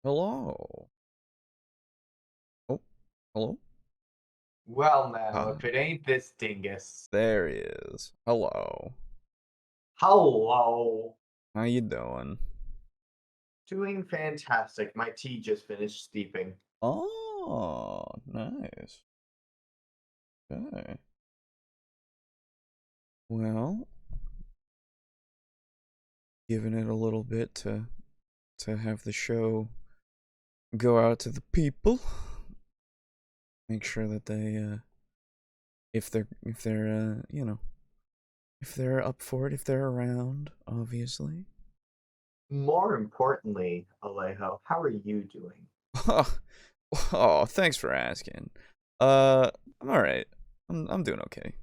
Hello. Oh, hello? Well, now, Ah, if it ain't this dingus. there he is. Hello. Hello. How you doing? Doing fantastic. My tea just finished steeping. Oh, nice. Okay. Well, giving it a little bit to have the show go out to the people. Make sure that they if they're if they're up for it, if they're around, obviously. More importantly, Alejo, how are you doing? Oh, thanks for asking. I'm all right. I'm doing okay.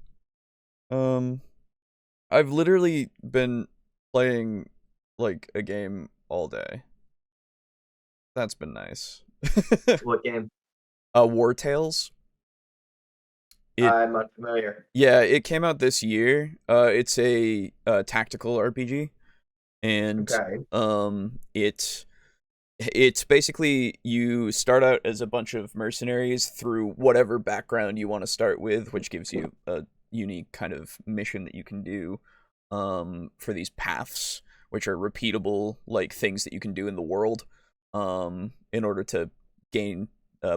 Um, I've literally been playing like a game all day. That's been nice. What game? War Tales. It I'm unfamiliar. Yeah, it came out this year. It's a tactical RPG, and Okay. it's basically you start out as a bunch of mercenaries through whatever background you want to start with, which gives you a unique kind of mission that you can do for these paths, which are repeatable, like things that you can do in the world in order to gain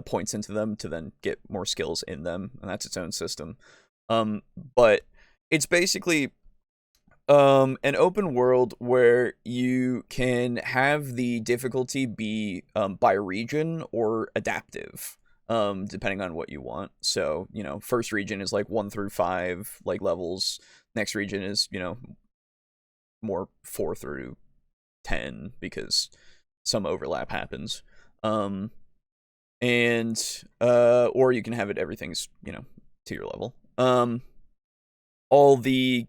points into them to then get more skills in them, and that's its own system. But it's basically an open world where you can have the difficulty be by region or adaptive, depending on what you want. So, first region is like 1 through 5, like levels. Next region is, more 4 through 10 because some overlap happens. Um, and or you can have it everything's, to your level. All the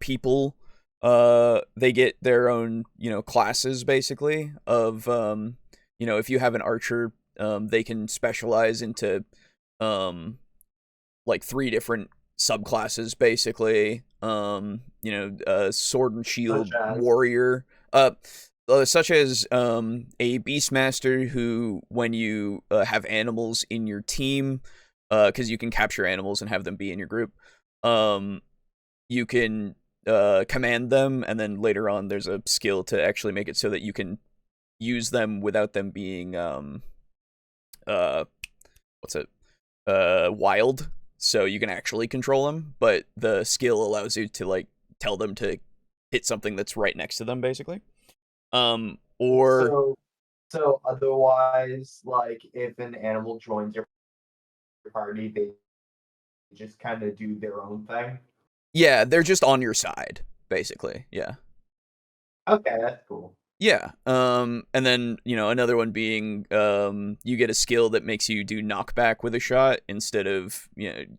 people they get their own classes basically of if you have an archer, they can specialize into um like 3 different subclasses basically. Sword and Such shield as. warrior, such as a beastmaster who, when you have animals in your team, because you can capture animals and have them be in your group, um you can command them, and then later on there's a skill to actually make it so that you can use them without them being uh what's it wild, so you can actually control them, but the skill allows you to like tell them to hit something that's right next to them basically. Or So, so otherwise, like, if an animal joins your party, they just kind of do their own thing? yeah, they're just on your side basically. Yeah. Okay, that's cool. Yeah. And then, another one being you get a skill that makes you do knockback with a shot instead of,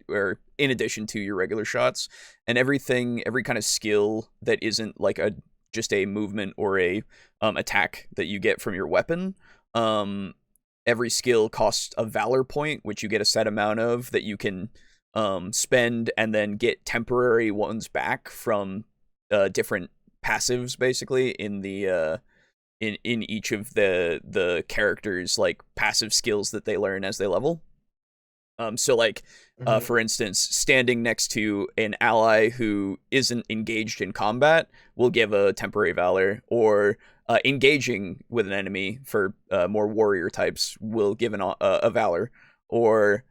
or in addition to your regular shots. And every kind of skill that isn't like a just a movement or a attack that you get from your weapon, um every skill costs a valor point, which you get a set amount of that you can spend and then get temporary ones back from different passives basically in the in each of the characters like passive skills that they learn as they level. So like Hmm. for instance, standing next to an ally who isn't engaged in combat will give a temporary valor, or engaging with an enemy for more warrior types will give a valor, or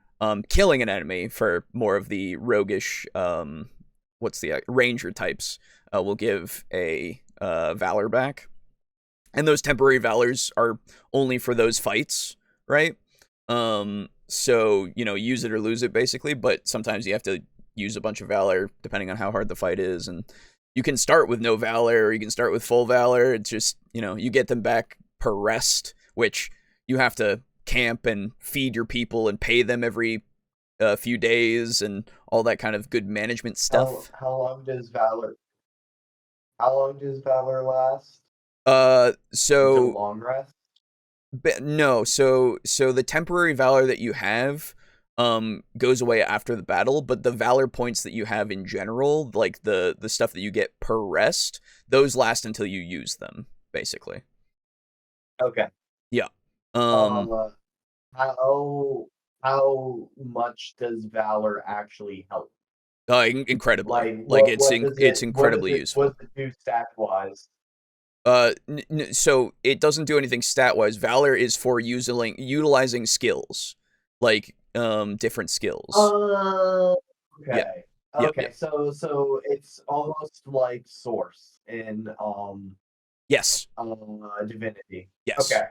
killing an enemy for more of the roguish what's the ranger types will give a valor back. And those temporary valors are only for those fights, right? So use it or lose it basically, but sometimes you have to use a bunch of valor depending on how hard the fight is, and you can start with no valor or you can start with full valor. It's just you get them back per rest, which you have to camp and feed your people and pay them every few days and all that kind of good management How stuff. how long does Valor last? Is it a So long rest? no, so the temporary valor that you have goes away after the battle, but the valor points that you have in general, like the stuff that you get per rest, those last until you use them, basically. Okay. Yeah. Um. Uh, how how much does Valor actually help? Incredibly. Like, Like it's what does incredibly what useful. does it do stat wise? So it doesn't do anything stat wise. Valor is for utilizing skills, like different skills. Uh, Yeah. okay, Yep. Yep. okay. So it's almost like Source in Yes. Divinity. Yes. Okay,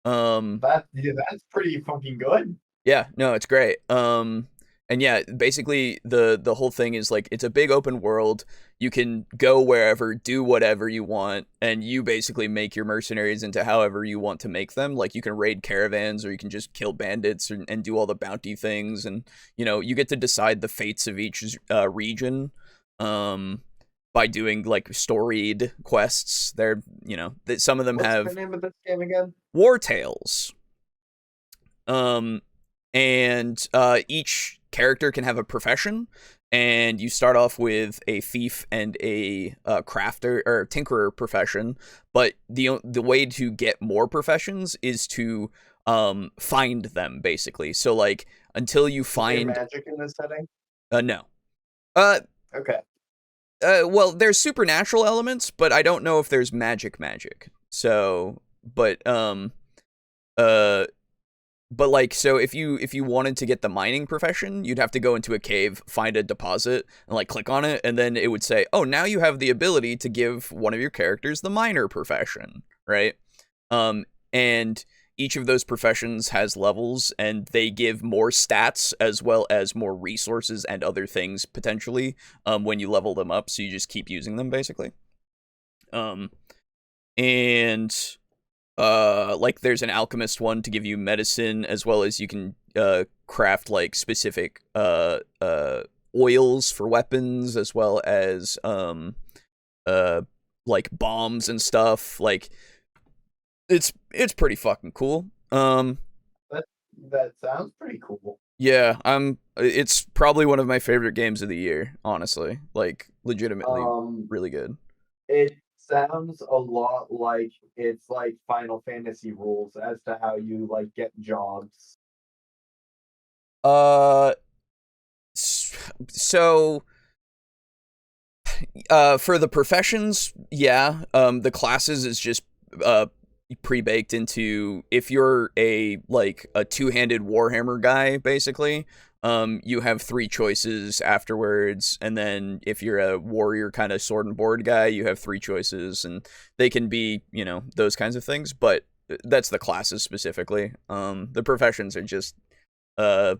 Um. that's pretty fucking good. Yeah, no, it's great. And yeah, basically the whole thing is like it's a big open world. You can go wherever, do whatever you want, and you basically make your mercenaries into however you want to make them. Like you can raid caravans, or you can just kill bandits and do all the bounty things, and you get to decide the fates of each region, um, by doing like storied quests. That some of them What's the have name of this game again? war tales. Um, and each character can have a profession, and you start off with a thief and a crafter or tinkerer profession. But the way to get more professions is to find them basically. So like until you Is there find magic in this setting? no. Uh, Okay. well, there's supernatural elements, but I don't know if there's magic. So, uh but like so if you wanted to get the mining profession, you'd have to go into a cave, find a deposit, and like click on it, and then it would say, oh, now you have the ability to give one of your characters the miner profession, right? And each of those professions has levels, and they give more stats as well as more resources and other things potentially when you level them up, so you just keep using them basically. um and like there's an alchemist one to give you medicine, as well as you can craft like specific oils for weapons, as well as uh like bombs and stuff. Like it's pretty fucking cool. That that sounds pretty cool. Yeah, it's probably one of my favorite games of the year, honestly. Like legitimately Um, really good. it sounds a lot like it's like Final Fantasy rules as to how you like get jobs. uh so for the professions, yeah. The classes is just uh pre-baked into, if you're a two-handed warhammer guy basically, you have three choices afterwards, and then if you're a warrior kind of sword and board guy, you have three choices, and they can be those kinds of things, but that's the classes specifically. The professions are just uh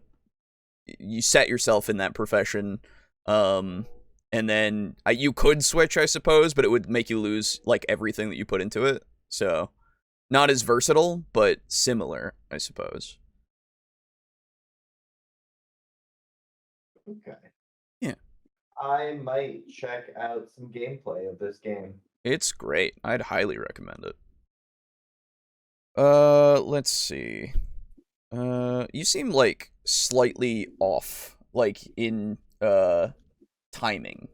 you set yourself in that profession, um and then you could switch, I suppose, but it would make you lose like everything that you put into it. So not as versatile, but similar, I suppose. Okay. Yeah, I might check out some gameplay of this game. it's great. I'd highly recommend it. Let's see. You seem like slightly off, like in timing.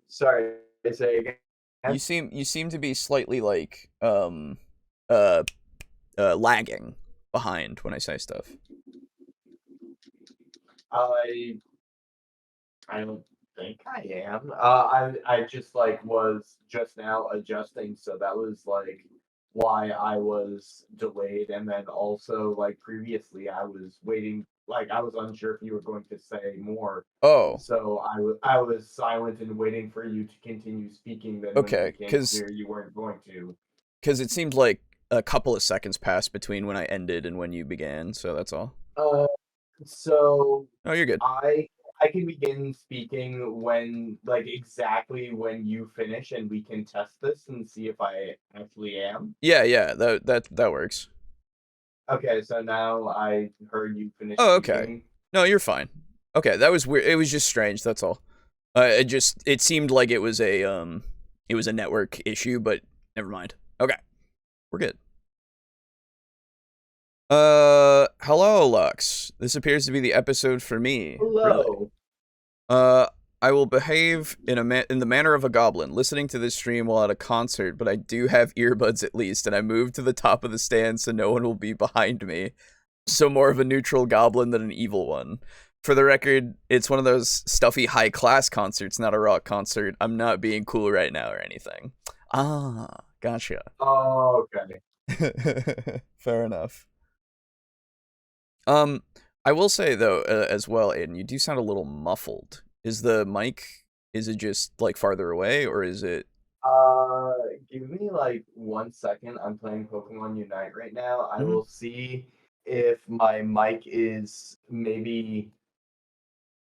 Sorry, say again. You seem to be slightly like uh lagging behind when I say stuff. I I don't think I am. I just like was just now adjusting, so that was like why I was delayed, and then also like previously I was waiting, like I was unsure if you were going to say more, Oh, so I was silent and waiting for you to continue speaking. Then when it okay, became because clear you weren't going to, it seemed like a couple of seconds passed between when I ended and when you began, so that's all. uh, so Oh, you're good. I I can begin speaking when like exactly when you finish, and we can test this and see if I actually am. Yeah, yeah, that works. Okay, so now I heard you finish Oh, okay. speaking. No, you're fine. Okay, that was weird. It was just strange. That's all. It seemed like it was a network issue, but never mind. Okay, we're good. Hello, Lux. This appears to be the episode for me. Really? Hello. Uh, I will behave in in the manner of a goblin, listening to this stream while at a concert, but I do have earbuds at least, and I move to the top of the stand so no one will be behind me. So more of a neutral goblin than an evil one. For the record, it's one of those stuffy high-class concerts, not a rock concert. I'm not being cool right now or anything. Ah, gotcha. Oh, okay. Fair enough. I will say though, as well, Aiden, you do sound a little muffled. Is the mic? Is it just like farther away, or is it? Give me like 1 second. I'm playing Pokemon Unite right now. I Mhm. will see if my mic is maybe.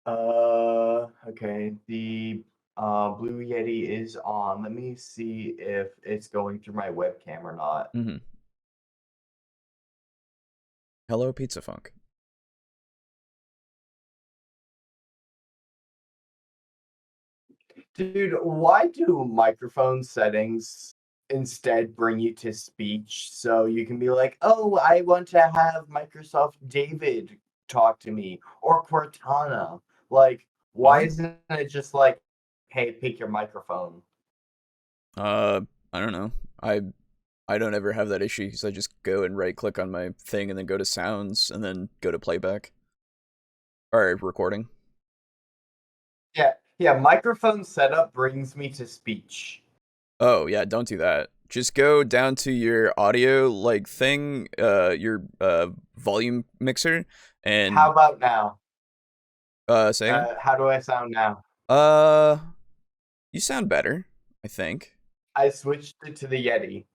Okay. The Blue Yeti is on. Let me see if it's going through my webcam or not. Mm-hmm. Hello, Pizza Funk. Dude, why do microphone settings instead bring you to speech so you can be like, oh, I want to have Microsoft David talk to me or Cortana? Like, why What? isn't it just like, hey, pick your microphone? I don't know. I don't ever have that issue because I just go and right click on my thing and then go to sounds and then go to playback or recording. Yeah, microphone setup brings me to speech. Oh yeah, don't do that. Just go down to your audio like thing, your volume mixer, and How about now? say again. How do I sound now? Uh, you sound better, I think. I switched it to the Yeti.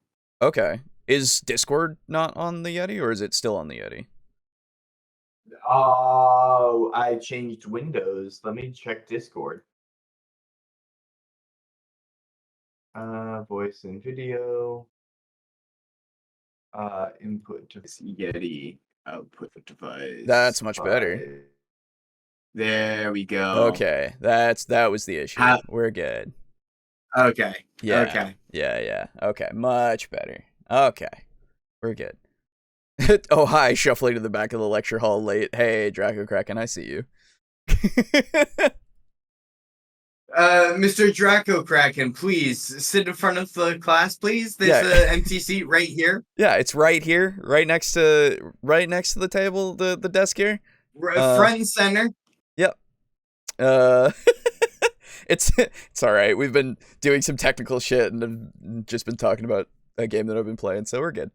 Okay. Is Discord not on the Yeti, or is it still on the Yeti? Oh, I changed Windows. Let me check Discord. Voice and video. Input device Yeti. Output device. That's much better. There we go. Okay, that was the issue. We're good. Okay. Yeah. Okay. Yeah. Okay, much better. Okay, we're good. Oh, hi, shuffling to the back of the lecture hall late. Hey, Draco Kraken, I see you. Mr. Draco Kraken, please sit in front of the class, please. There's an empty seat right here. Yeah, it's right here, right next to the table, the desk here. Front and center. Yep. It's all right. We've been doing some technical shit and have just been talking about a game that I've been playing, so we're good.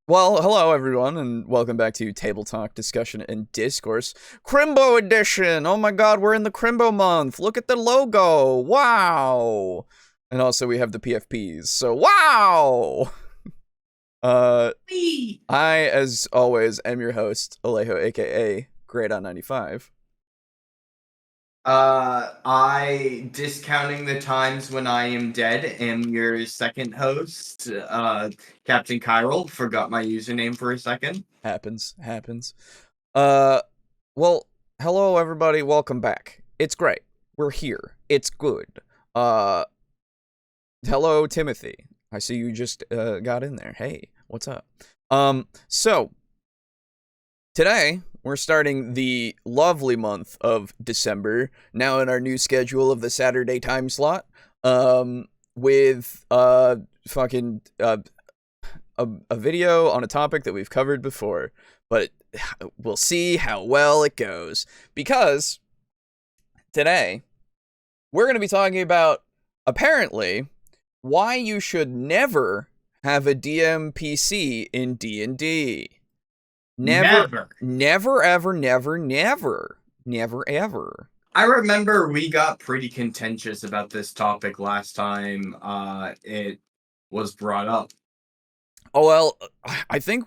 Well, hello everyone, and welcome back to TableTalk Discussion and Discourse Crimbo Edition. Oh my God, we're in the Crimbo month. Look at the logo. Wow. And also we have the PFPs. So wow. I, as always, am your host, Alejo, aka Great-on-95. I, discounting the times when I am dead, am your second host, Captain Chiral. Forgot my username for a second. Happens. Well, hello everybody, welcome back. It's great. We're here. It's good. Hello Timothy. I see you just got in there. Hey, what's up? So today we're starting the lovely month of December, now in our new schedule of the Saturday time slot, with fucking a video on a topic that we've covered before, but we'll see how well it goes, because today we're going to be talking about, apparently, why you should never have a DMPC in D&D. Never, ever. I remember we got pretty contentious about this topic last time it was brought up. Oh, well, I think,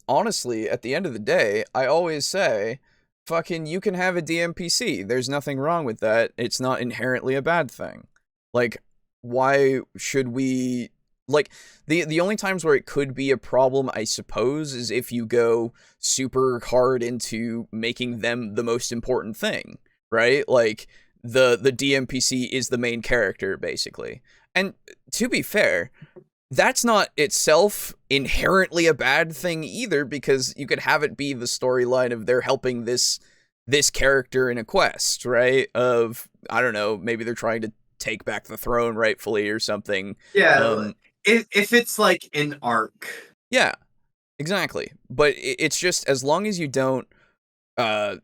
honestly, at the end of the day, I always say, fucking, you can have a DMPC. There's nothing wrong with that. It's not inherently a bad thing. Like, why should we... Like, the only times where it could be a problem, I suppose, is if you go super hard into making them the most important thing, right? Like, the DMPC is the main character, basically. And to be fair, that's not itself inherently a bad thing either, because you could have it be the storyline of they're helping this this character in a quest, right? Of, I don't know, maybe they're trying to take back the throne rightfully or something. Yeah, if it's like an arc. Yeah, exactly. But it's just, as long as you don't, I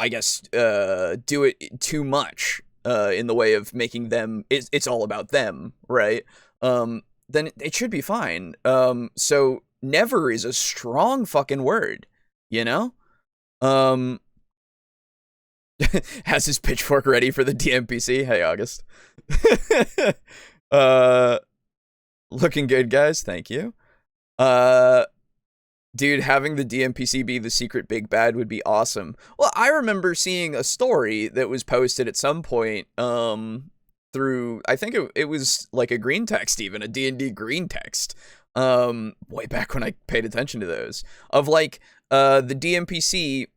guess, do it too much, in the way of making them, it's all about them, right? Then it should be fine. So never is a strong fucking word, you know? Has his pitchfork ready for the DMPC. Hey, August. uh, Looking good, guys. Thank you. Dude, having the DMPC be the secret big bad would be awesome. Well, I remember seeing a story that was posted at some point, through, I think it was like a green text, even a D&D green text, way back when I paid attention to those, of like, the DMPC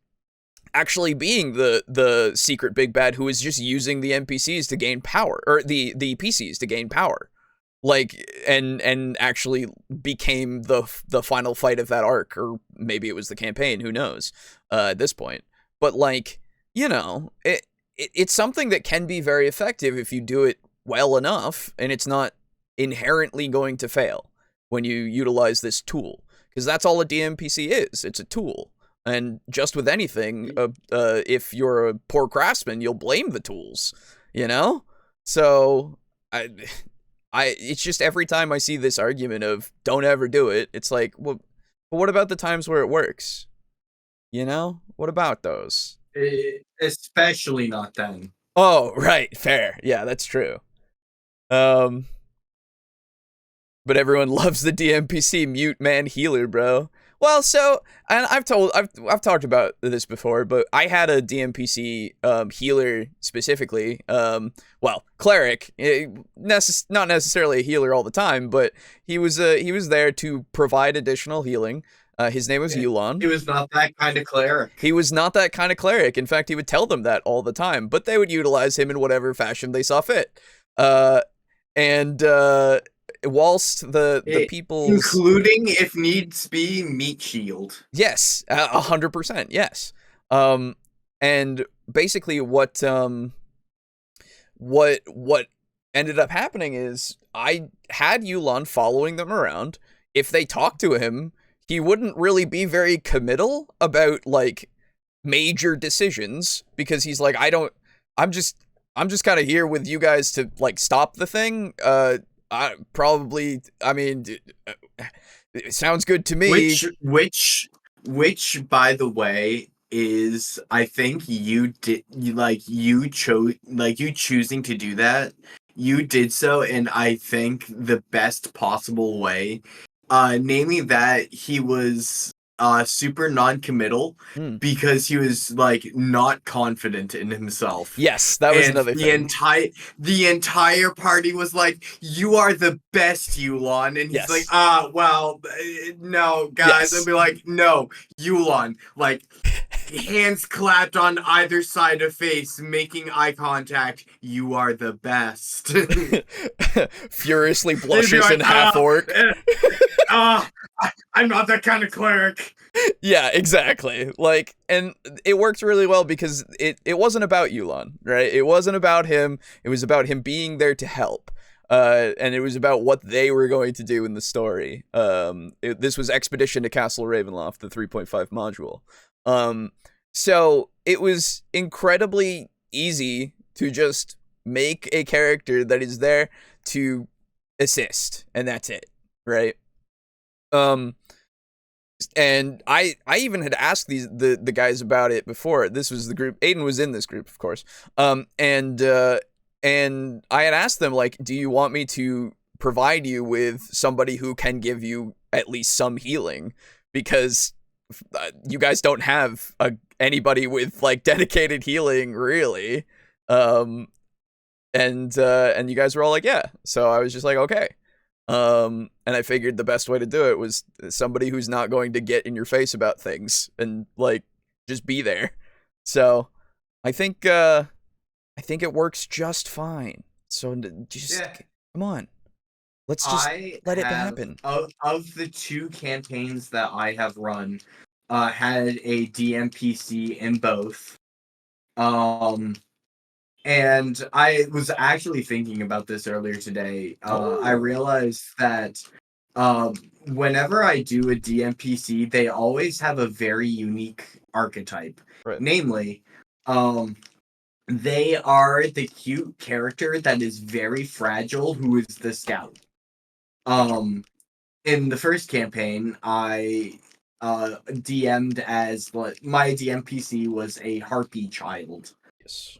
actually being the secret big bad who is just using the NPCs to gain power, or the PCs to gain power, like, and actually became the final fight of that arc, or maybe it was the campaign, who knows, at this point. But like, you know, it's something that can be very effective if you do it well enough, and it's not inherently going to fail when you utilize this tool, because that's all a DMPC is. It's a tool. And just with anything, if you're a poor craftsman, you'll blame the tools, you know? So, it's just, every time I see this argument of don't ever do it, it's like, well, but what about the times where it works? You know? What about those? Especially not then. Oh, right, fair. Yeah, that's true. But everyone loves the DMPC mute man healer, bro. Well, so, and I've talked about this before, but I had a DMPC healer specifically. Well, cleric, not necessarily a healer all the time, but he was there to provide additional healing. His name was Yulon. He was not that kind of cleric. He was not that kind of cleric. In fact, he would tell them that all the time, but they would utilize him in whatever fashion they saw fit. Whilst the people, including, if needs be, meat shield. Yes, 100%. Yes. And basically what ended up happening is I had Yulon following them around. If they talked to him, he wouldn't really be very committal about like major decisions, because he's like, I'm just kind of here with you guys to like stop the thing. I mean, it sounds good to me. Which, by the way, is, I think you choosing to do that. You did so, and I think the best possible way. Namely that he was super non-committal because he was like not confident in himself. Yes, that was another thing. The entire party was like, "You are the best, Yulon," and he's like, well, no, guys." Yes. I'd be like, "No, Yulon," like hands clapped on either side of face, making eye contact. "You are the best." Furiously blushes like, and half orc. I'm not that kind of cleric. Yeah, exactly. Like, and it worked really well because it wasn't about Yulon, right? It wasn't about him. It was about him being there to help. And it was about what they were going to do in the story. This was Expedition to Castle Ravenloft, the 3.5 module. So it was incredibly easy to just make a character that is there to assist, and that's it, right? And I even had asked the guys about it before. This was the group. Aiden was in this group, of course. And I had asked them, like, do you want me to provide you with somebody who can give you at least some healing? Because you guys don't have anybody with like dedicated healing, really. And you guys were all like, yeah. So I was just like, okay. And I figured the best way to do it was somebody who's not going to get in your face about things and like just be there. So I think it works just fine. So just come on, let's just let it happen. Of the two campaigns that I have run, had a DMPC in both. And I was actually thinking about this earlier today. I realized that whenever I do a DMPC, they always have a very unique archetype. Right. Namely, they are the cute character that is very fragile, who is the scout. In the first campaign, I DM'd as my DMPC was a harpy child. Yes.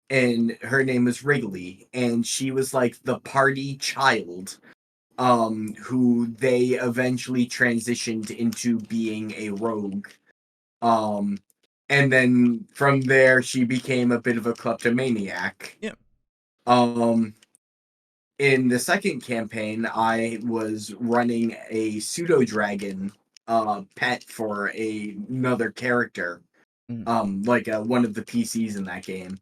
And her name was Wrigley, and she was like the party child, who they eventually transitioned into being a rogue. And then from there she became a bit of a kleptomaniac. Yeah. In the second campaign, I was running a pseudo dragon pet for another character, like one of the PCs in that game.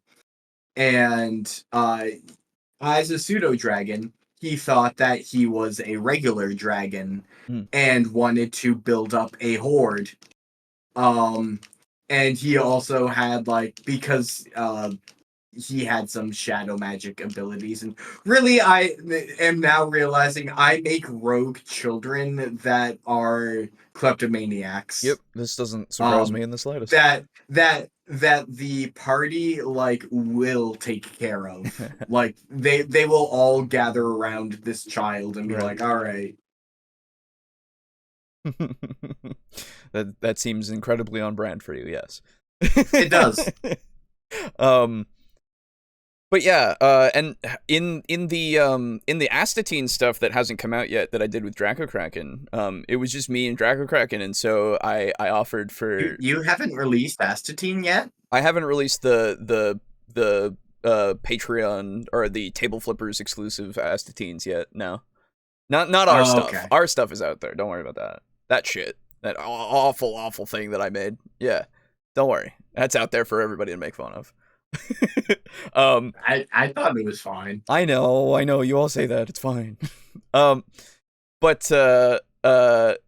And as a pseudo dragon, he thought that he was a regular dragon and wanted to build up a horde. And he also had because he had some shadow magic abilities, and really I am now realizing I make rogue children that are kleptomaniacs. Yep, this doesn't surprise me in the slightest. That the party will take care of. They will all gather around this child and be like, all right. That seems incredibly on brand for you, yes. It does. But yeah, and in the Astatine stuff that hasn't come out yet that I did with Dracokraken, it was just me and Dracokraken, and so I offered for You haven't released Astatine yet? I haven't released the Patreon or the Table Flippers exclusive Astatines yet. No, not our stuff. Okay. Our stuff is out there. Don't worry about that. That shit. That awful thing that I made. Yeah, don't worry. That's out there for everybody to make fun of. I thought it was fine. I know, you all say that, it's fine. But that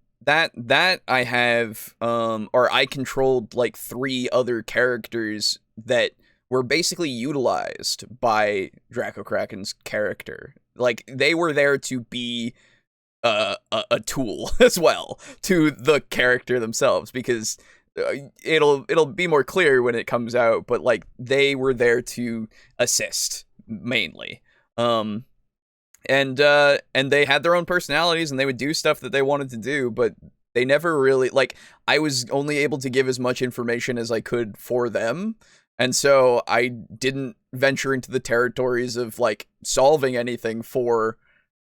I have or I controlled like 3 other characters that were basically utilized by Dracokraken's character. Like they were there to be a tool as well to the character themselves, because it'll be more clear when it comes out, but like they were there to assist mainly. And they had their own personalities and they would do stuff that they wanted to do, but they never really, like, I was only able to give as much information as I could for them, and so I didn't venture into the territories of like solving anything for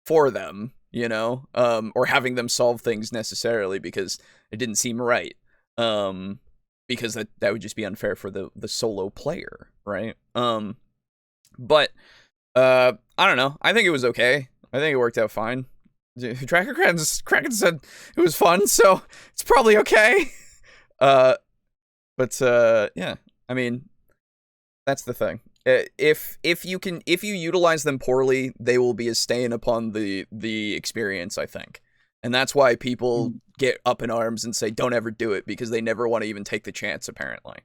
them, you know, or having them solve things necessarily, because it didn't seem right. Because that would just be unfair for the solo player, right? But I don't know. I think it was okay. I think it worked out fine. Kraken said it was fun, so it's probably okay. But yeah, I mean, that's the thing. If you utilize them poorly, they will be a stain upon the experience, I think. And that's why people get up in arms and say don't ever do it, because they never want to even take the chance, apparently.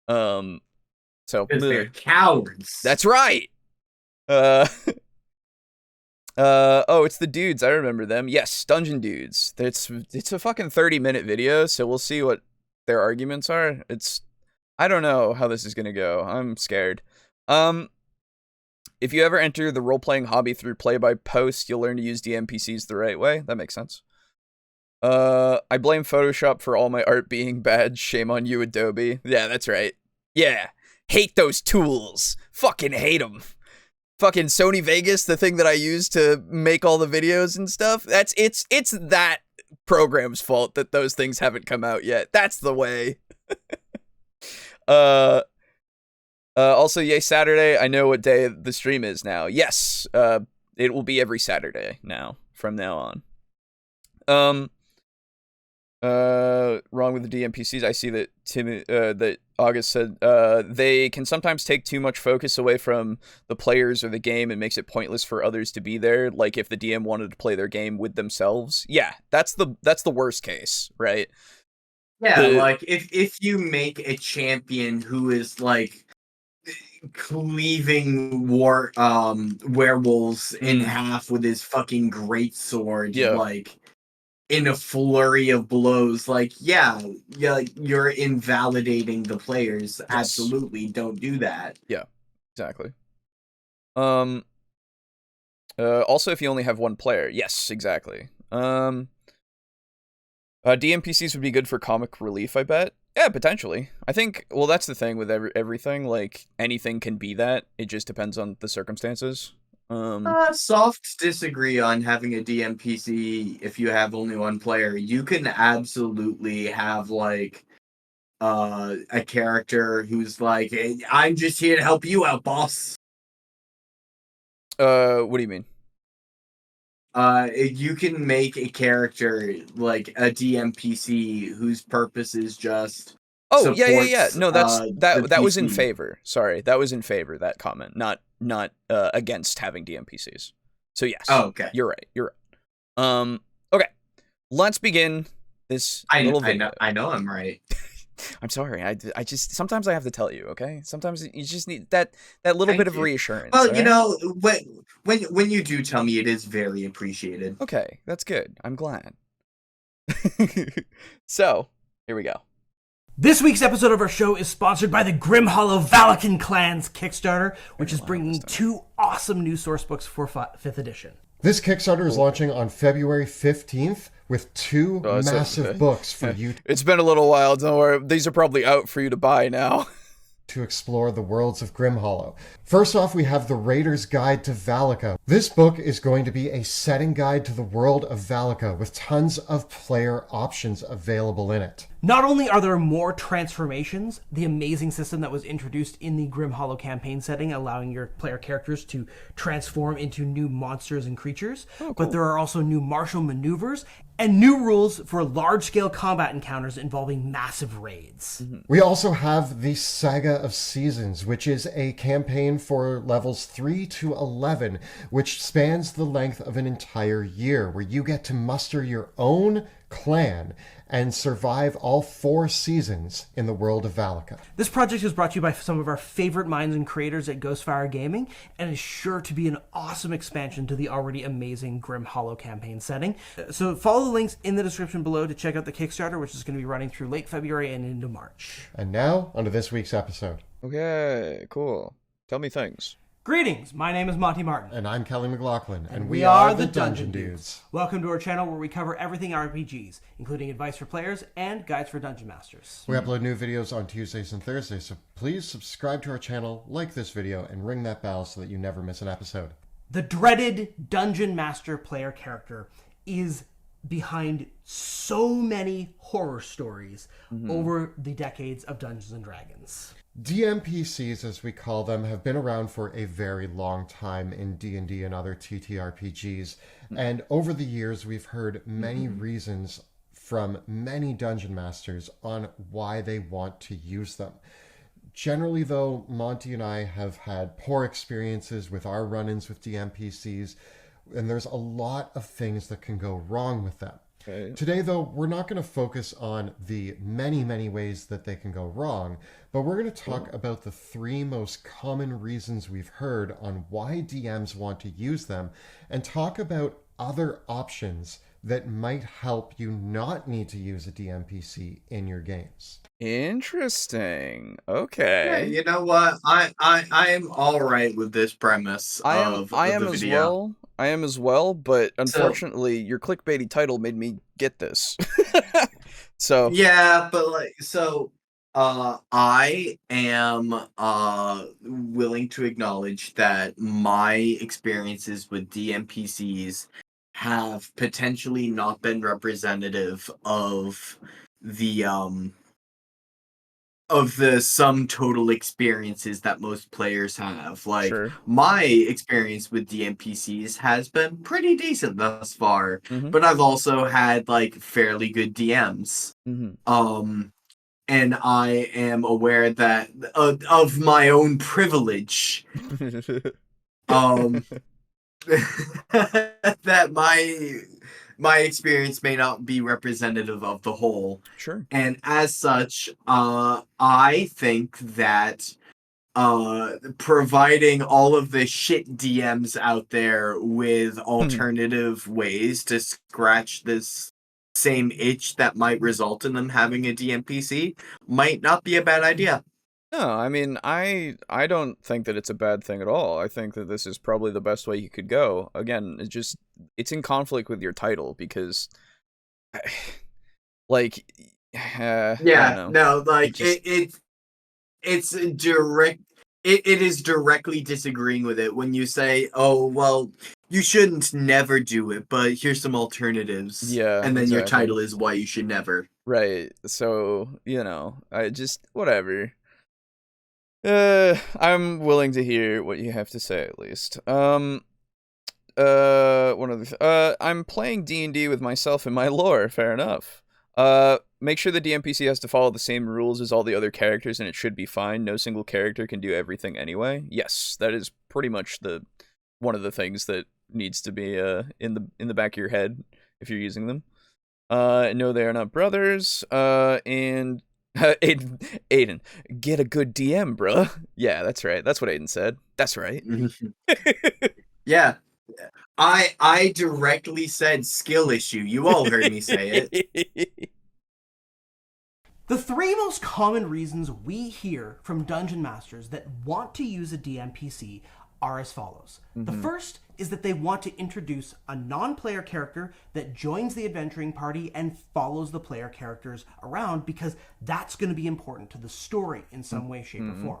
So because they're cowards. That's right. Oh, it's the dudes. I remember them. Yes, Dungeon Dudes. It's a fucking 30-minute video, so we'll see what their arguments are. I don't know how this is gonna go. I'm scared. If you ever enter the role-playing hobby through play-by-post, you'll learn to use DMPCs the right way. That makes sense. I blame Photoshop for all my art being bad. Shame on you, Adobe. Yeah, that's right. Yeah. Hate those tools. Fucking hate them. Fucking Sony Vegas, the thing that I use to make all the videos and stuff. It's that program's fault that those things haven't come out yet. That's the way. Also, yay Saturday. I know what day the stream is now. Yes, it will be every Saturday now, from now on. Wrong with the DMPCs. I see that that August said they can sometimes take too much focus away from the players or the game and makes it pointless for others to be there. Like if the DM wanted to play their game with themselves. Yeah, that's the worst case, right? Yeah, like if you make a champion who is like cleaving werewolves in half with his fucking great sword, Yeah. like in a flurry of blows, like like you're invalidating the players. Yes. Absolutely, don't do that. Yeah, exactly. Also, if you only have one player, yes, exactly. DMPCs would be good for comic relief, I bet. Yeah, potentially. I think. Well, that's the thing with everything. Like anything can be that. It just depends on the circumstances. Soft disagree on having a DMPC if you have only one player. You can absolutely have like a character who's like, hey, I'm just here to help you out, boss. What do you mean? You can make a character like a DMPC whose purpose is just Oh, yeah. supports No, that was in PC. favor. Sorry, that was in favor, that comment. Not against having DMPCs. So yes. Oh, okay. You're right. Okay. Let's begin this little video. I know I'm right. I'm sorry. I just sometimes I have to tell you, okay? Sometimes you just need that little bit of reassurance. Well, right? you know, when you do tell me, it is very appreciated. Okay, that's good. I'm glad. So, here we go. This week's episode of our show is sponsored by the Grim Hollow Valakin Clans Kickstarter, which is bringing 2 awesome new source books for 5th edition. This Kickstarter is launching on February 15th with 2 massive books for you. It's been a little while, don't worry. These are probably out for you to buy now. To explore the worlds of Grim Hollow. First off, we have The Raider's Guide to Valaka. This book is going to be a setting guide to the world of Valaka with tons of player options available in it. Not only are there more transformations, the amazing system that was introduced in the Grim Hollow campaign setting, allowing your player characters to transform into new monsters and creatures, but there are also new martial maneuvers and new rules for large-scale combat encounters involving massive raids. We also have the Saga of Seasons, which is a campaign for levels 3 to 11, which spans the length of an entire year, where you get to muster your own clan and survive all 4 seasons in the world of Valaka. This project is brought to you by some of our favorite minds and creators at Ghostfire Gaming, and is sure to be an awesome expansion to the already amazing Grim Hollow campaign setting. So follow the links in the description below to check out the Kickstarter, which is going to be running through late February and into March. And now, onto this week's episode. Okay, cool. Tell me things. Greetings, my name is Monty Martin. And I'm Kelly McLaughlin, and we are the Dungeon Dudes. Welcome to our channel where we cover everything RPGs, including advice for players and guides for dungeon masters. We upload new videos on Tuesdays and Thursdays, so please subscribe to our channel, like this video, and ring that bell so that you never miss an episode. The dreaded Dungeon Master player character is behind so many horror stories over the decades of Dungeons & Dragons. DMPCs, as we call them, have been around for a very long time in D&D and other TTRPGs. And over the years, we've heard many reasons from many dungeon masters on why they want to use them. Generally, though, Monty and I have had poor experiences with our run-ins with DMPCs, and there's a lot of things that can go wrong with them. Okay. Today, though, we're not going to focus on the many ways that they can go wrong, but we're going to talk about the 3 most common reasons we've heard on why DMs want to use them, and talk about other options that might help you not need to use a DMPC in your games. Interesting. Okay. Yeah, you know what? I am all right with this premise I of am the as video. well. I am as well, but unfortunately, your clickbaity title made me get this. So yeah, but I am willing to acknowledge that my experiences with DMPCs have potentially not been representative of the sum total experiences that most players have. Like, Sure. my experience with DMPCs has been pretty decent thus far, but I've also had like fairly good DMs. And I am aware that of my own privilege, that my experience may not be representative of the whole. Sure. And as such, I think that providing all of the shit DMs out there with alternative ways to scratch this same itch that might result in them having a DMPC might not be a bad idea. No, I mean, I don't think that it's a bad thing at all. I think that this is probably the best way you could go. Again, it's in conflict with your title because, like, I don't know. No, like it's direct. It is directly disagreeing with it when you say, "Oh, well, you shouldn't never do it, but here's some alternatives." Yeah, and then your exactly. title is "Why You Should Never." Right. So, I just whatever. I'm willing to hear what you have to say at least. One other I'm playing D&D with myself and my lore, fair enough. Make sure the DMPC has to follow the same rules as all the other characters and it should be fine. No single character can do everything anyway. Yes, that is pretty much one of the things that needs to be in the back of your head if you're using them. No, they are not brothers. And Aiden, get a good DM, bruh. Yeah, that's right. That's what Aiden said. That's right. Yeah. I directly said skill issue. You all heard me say it. The three most common reasons we hear from dungeon masters that want to use a DMPC are as follows. The first is that they want to introduce a non-player character that joins the adventuring party and follows the player characters around because that's going to be important to the story in some way, shape, or form.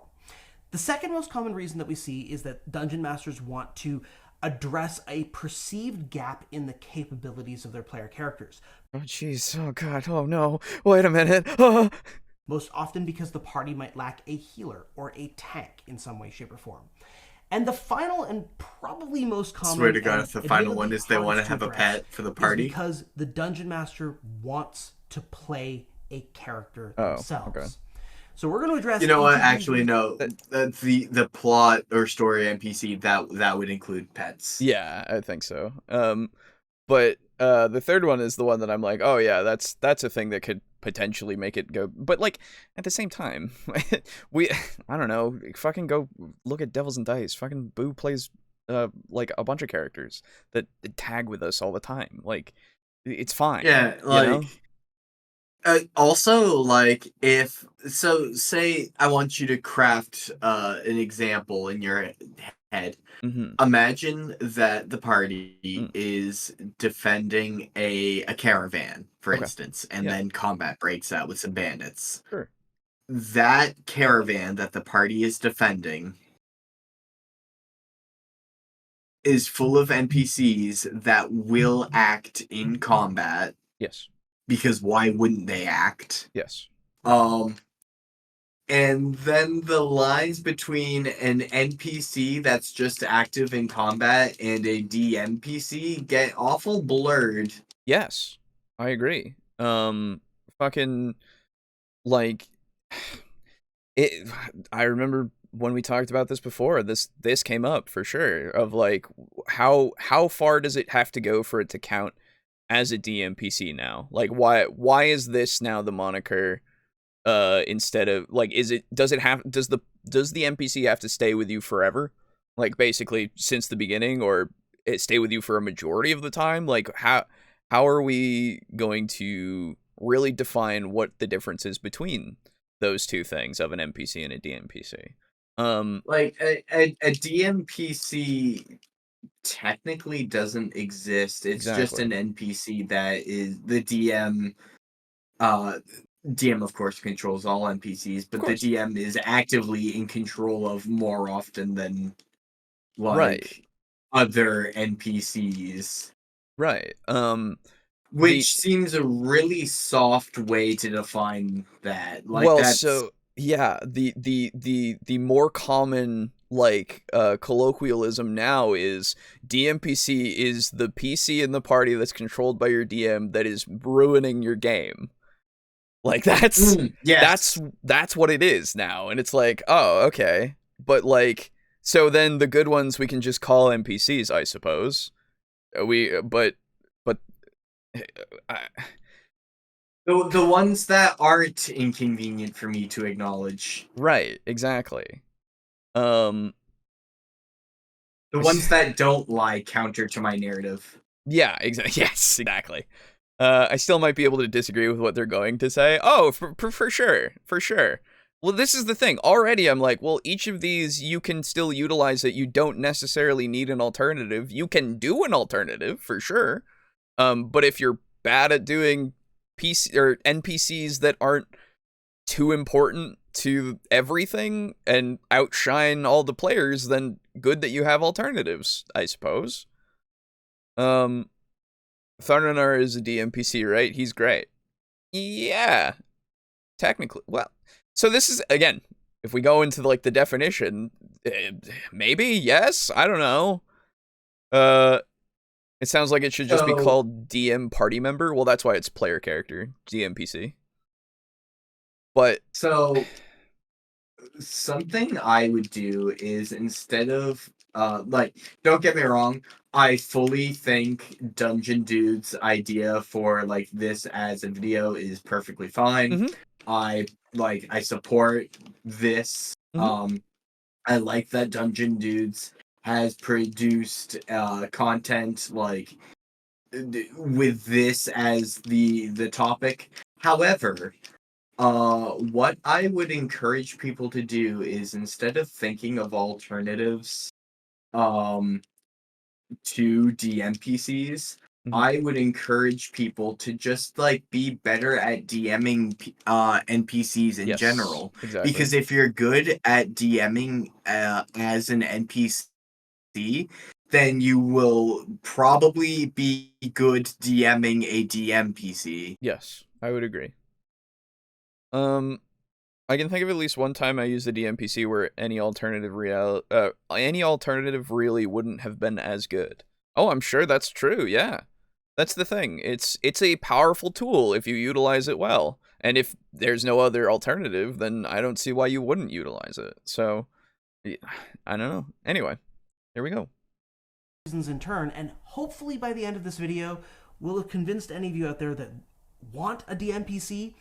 The second most common reason that we see is that dungeon masters want to address a perceived gap in the capabilities of their player characters. Oh, jeez. Oh, God. Oh, no. Wait a minute. Oh. Most often because the party might lack a healer or a tank in some way, shape, or form. And the final and probably most common... Swear to God, if the final one is they want to have a pet for the party. Because the dungeon master wants to play a character themselves. Okay. So we're going to address... You know what? Actually, no. The plot or story NPC, that would include pets. Yeah, I think so. But the third one is the one that I'm like, oh yeah, that's a thing that could potentially make it go. But like at the same time, I don't know, fucking go look at Devils and Dice. Fucking Boo plays like a bunch of characters that tag with us all the time. Like it's fine. Yeah, like also like say I want you to craft an example in your head. Imagine that the party is defending a caravan, for instance, and then combat breaks out with some bandits. Sure. That caravan that the party is defending is full of NPCs that will act in combat. Yes. Because why wouldn't they act? Yes. And then the lines between an NPC that's just active in combat and a DMPC get awful blurred. Yes, I agree. Fucking, like, I remember when we talked about this before, this came up for sure, of like, how far does it have to go for it to count as a DMPC now? Like, why is this now the moniker? Instead of like, does the NPC have to stay with you forever, like basically since the beginning, or it stay with you for a majority of the time? Like how are we going to really define what the difference is between those two things of an NPC and a DMPC? Like a DMPC technically doesn't exist. It's just an NPC that is the DM. DM, of course, controls all NPCs, but the DM is actively in control of more often than like other NPCs. Right. Which seems a really soft way to define that. Like, well, so yeah, the more common like colloquialism now is DMPC is the PC in the party that's controlled by your DM that is ruining your game. Like that's what it is now, and it's like, oh, okay, but like, so then the good ones we can just call NPCs, I suppose. But I, The ones that aren't inconvenient for me to acknowledge. right, exactly. The ones that don't lie counter to my narrative. Yeah, exactly. Yes, exactly. I still might be able to disagree with what they're going to say. Oh, for sure, for sure. Well, this is the thing. Already, I'm like, well, each of these you can still utilize it. You don't necessarily need an alternative. You can do an alternative for sure. But if you're bad at doing PC or NPCs that aren't too important to everything and outshine all the players, then good that you have alternatives, I suppose. Thornanar is a DMPC, right? He's great. Yeah, technically. Well, so this is, again, if we go into like the definition, maybe, yes, I don't know. It sounds like it should just be called DM party member. Well, that's why it's player character, DMPC. But so something I would do is, instead of like, don't get me wrong, I fully think Dungeon Dude's idea for like this as a video is perfectly fine. I support this. I like that Dungeon Dudes has produced content like with this as the topic. However, what I would encourage people to do is, instead of thinking of alternatives to DMPCs, I would encourage people to just like be better at DMing NPCs in general. Exactly. Because if you're good at DMing as an NPC, then you will probably be good DMing a DMPC. Yes, I would agree. I can think of at least one time I used a DMPC where any alternative really wouldn't have been as good. Oh, I'm sure that's true. Yeah, that's the thing. It's a powerful tool if you utilize it well, and if there's no other alternative, then I don't see why you wouldn't utilize it. So, I don't know. Anyway, here we go. Reasons in turn, and hopefully by the end of this video, we'll have convinced any of you out there that want a DMPC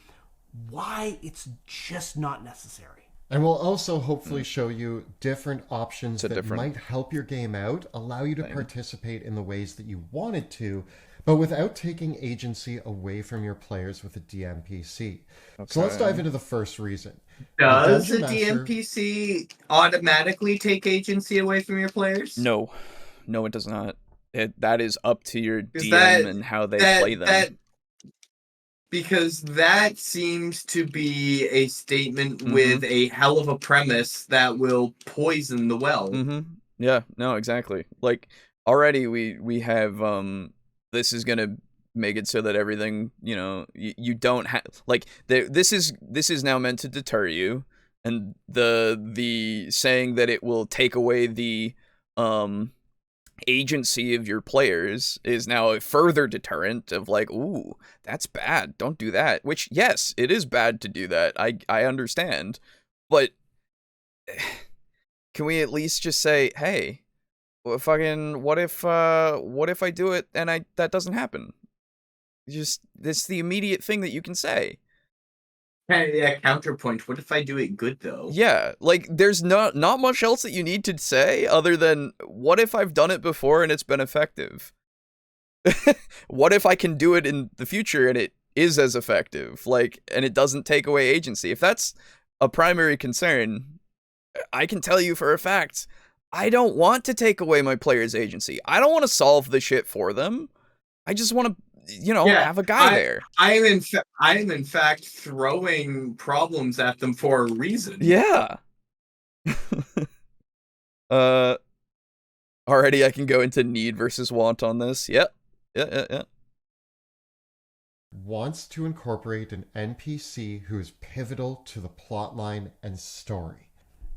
why it's just not necessary. And we'll also hopefully show you different options that might help your game out, allow you to participate in the ways that you wanted to, but without taking agency away from your players with a DMPC. Okay. So let's dive into the first reason. Does a DMPC automatically take agency away from your players? No, it does not. That is up to your DM and how they play them. Because that seems to be a statement with a hell of a premise that will poison the well. Yeah, no, exactly. Like, already we have, this is gonna make it so that everything, you don't have, like, this is now meant to deter you, and the saying that it will take away the, agency of your players is now a further deterrent of like, ooh, that's bad, don't do that. Which, yes, it is bad to do that, I understand, but can we at least just say, hey, fucking, what if I do it and that doesn't happen? Just, that's the immediate thing that you can say. Yeah, counterpoint. What if I do it good, though? Yeah, like, there's not much else that you need to say other than, what if I've done it before and it's been effective? What if I can do it in the future and it is as effective? Like, and it doesn't take away agency? If that's a primary concern, I can tell you for a fact, I don't want to take away my players' agency. I don't want to solve the shit for them. I just want to, have a guy there. I am in fact throwing problems at them for a reason. Yeah. Already I can go into need versus want on this. Yep. Yeah. Wants to incorporate an NPC who is pivotal to the plotline and story.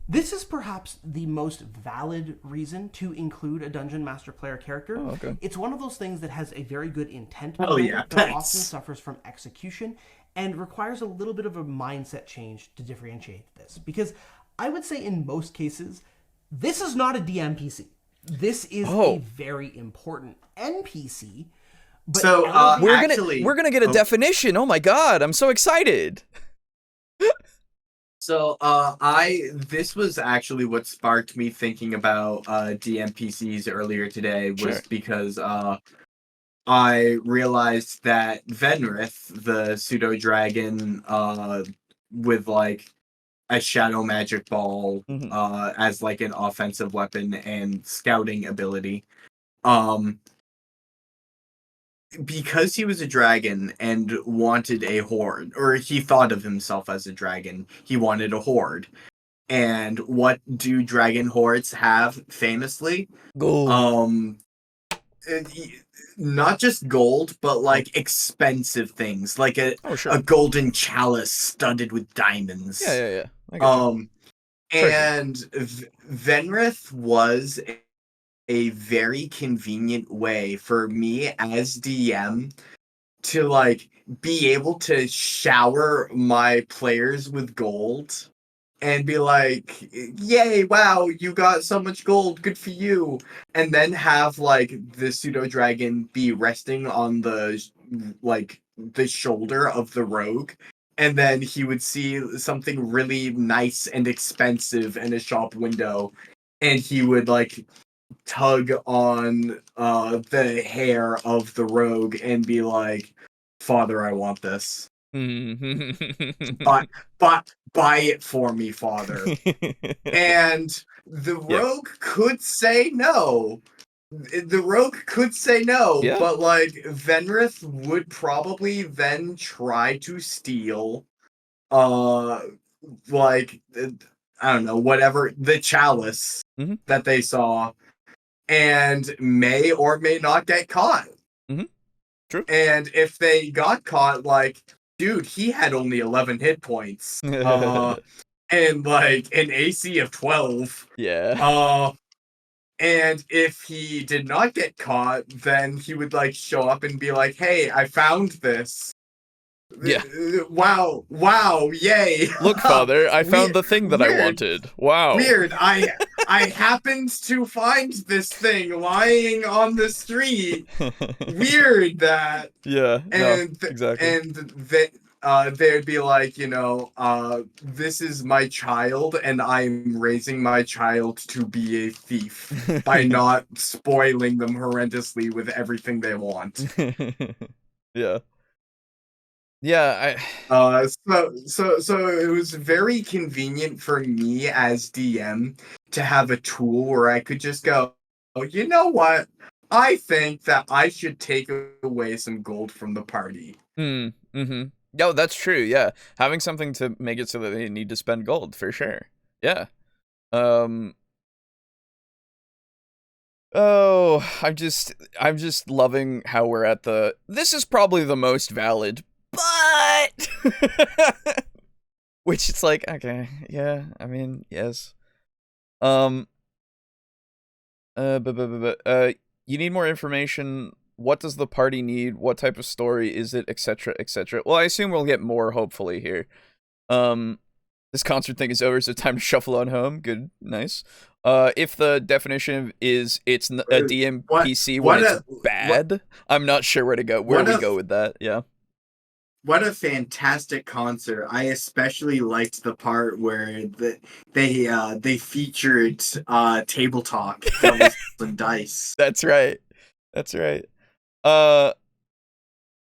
This is perhaps the most valid reason to include a Dungeon Master player character. Oh, okay. It's one of those things that has a very good intent, but often suffers from execution and requires a little bit of a mindset change to differentiate this. Because I would say in most cases, this is not a DMPC. This is a very important NPC, But So, elevate- We're gonna get a definition. Oh my god, I'm so excited. So, this was actually what sparked me thinking about DMPCs earlier today, was Sure. because I realized that Venrith, the pseudo dragon, with like a shadow magic ball, as like an offensive weapon and scouting ability, because he was a dragon and wanted a horde, or he thought of himself as a dragon, he wanted a horde. And what do dragon hordes have famously? Gold. Not just gold, but like expensive things, like a golden chalice studded with diamonds. Yeah. I got you. And Venrith was a very convenient way for me as DM to like be able to shower my players with gold and be like, yay, wow, you got so much gold, good for you. And then have like the pseudo dragon be resting on the shoulder of the rogue. And then he would see something really nice and expensive in a shop window. And he would like tug on the hair of the rogue and be like, Father, I want this. Buy it for me, Father. And the rogue could say no. The rogue could say no, but like Venrith would probably then try to steal like I don't know, whatever, the chalice that they saw, and may or may not get caught. True. And if they got caught, like, dude, he had only 11 hit points. And like an AC of 12. Yeah. And if he did not get caught, then he would like show up and be like, hey, I found this. Yeah. Wow, yay. Look, Father, I found the thing that I wanted. Wow. Weird. I happened to find this thing lying on the street. Weird that. Yeah. And exactly. And they'd be like, this is my child, and I'm raising my child to be a thief by not spoiling them horrendously with everything they want. Yeah. Yeah, so it was very convenient for me as DM to have a tool where I could just go, oh, you know what? I think that I should take away some gold from the party. No, that's true, yeah. Having something to make it so that they need to spend gold, for sure. Yeah. Oh, I'm just loving how we're at the... This is probably the most valid, but... Which it's like, okay, yeah, I mean, yes. You need more information. What does the party need? What type of story is it, etc., etc. Well, I assume we'll get more, hopefully, here. This concert thing is over, so time to shuffle on home. Good, nice. If the definition is it's a DMPC when it's bad, I'm not sure where to go. Where we go with that? Yeah. What a fantastic concert! I especially liked the part where they featured TableTalk, Doubles and Dice. That's right. I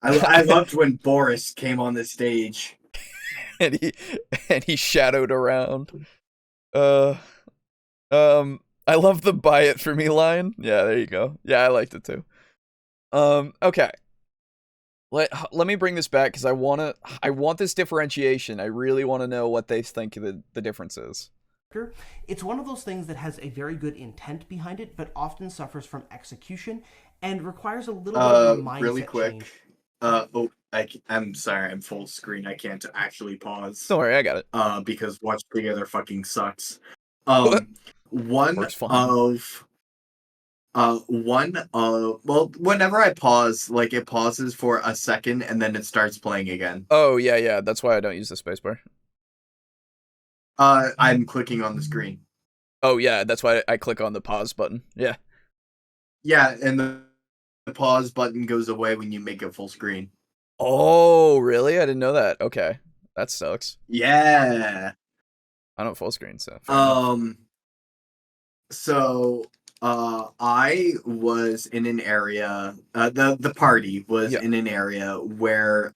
loved when Boris came on the stage. and he shadowed around. I love the buy it for me line. Yeah, there you go. Yeah, I liked it too. Okay. Let me bring this back because I want this differentiation. I really want to know what they think the difference is. It's one of those things that has a very good intent behind it, but often suffers from execution and requires a little bit of a mindset really quick change. I'm sorry, I'm full screen. I can't actually pause. Don't worry, I got it. Because Watch Together fucking sucks. Well, whenever I pause, like it pauses for a second and then it starts playing again. Oh yeah, that's why I don't use the spacebar. I'm clicking on the screen. Oh yeah, that's why I click on the pause button. Yeah. Yeah, and pause button goes away when you make it full screen. Oh, really? I didn't know that. Okay, that sucks. Yeah. I don't full screen, so fair enough. So I was in an area. The party was Yeah. in an area where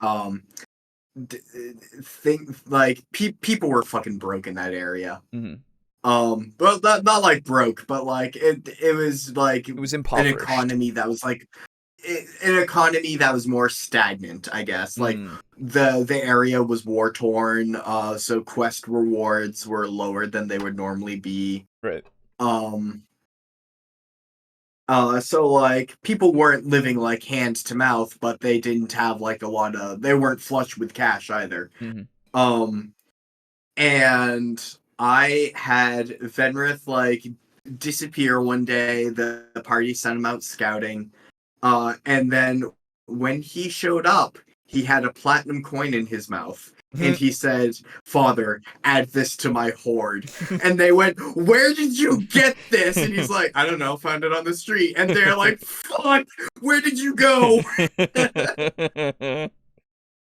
people were fucking broke in that area. Mm-hmm. But not like broke, but like it was like It was an impoverished. economy that was like an economy that was more stagnant, I guess. Like the area was war torn, so quest rewards were lower than they would normally be. Right. So like people weren't living like hand to mouth, but they didn't have like they weren't flush with cash either. Mm-hmm. And I had Venrith like disappear one day. The party sent him out scouting. And then when he showed up, he had a platinum coin in his mouth. And he said, "Father, add this to my hoard." And they went, "Where did you get this?" And he's like, "I don't know, found it on the street." And they're like, "Fuck, where did you go?"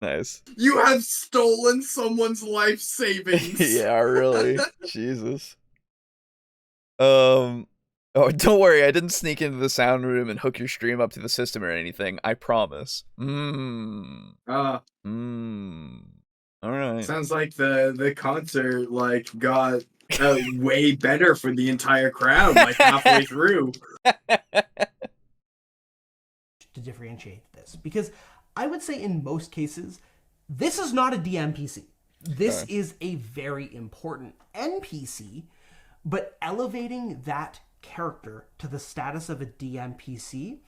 Nice. You have stolen someone's life savings. Yeah, really. Jesus. Oh, don't worry. I didn't sneak into the sound room and hook your stream up to the system or anything. I promise. All right. Sounds like the concert like got way better for the entire crowd like halfway through. To differentiate this, because I would say in most cases, this is not a DMPC. This is a very important NPC, but elevating that character to the status of a DMPC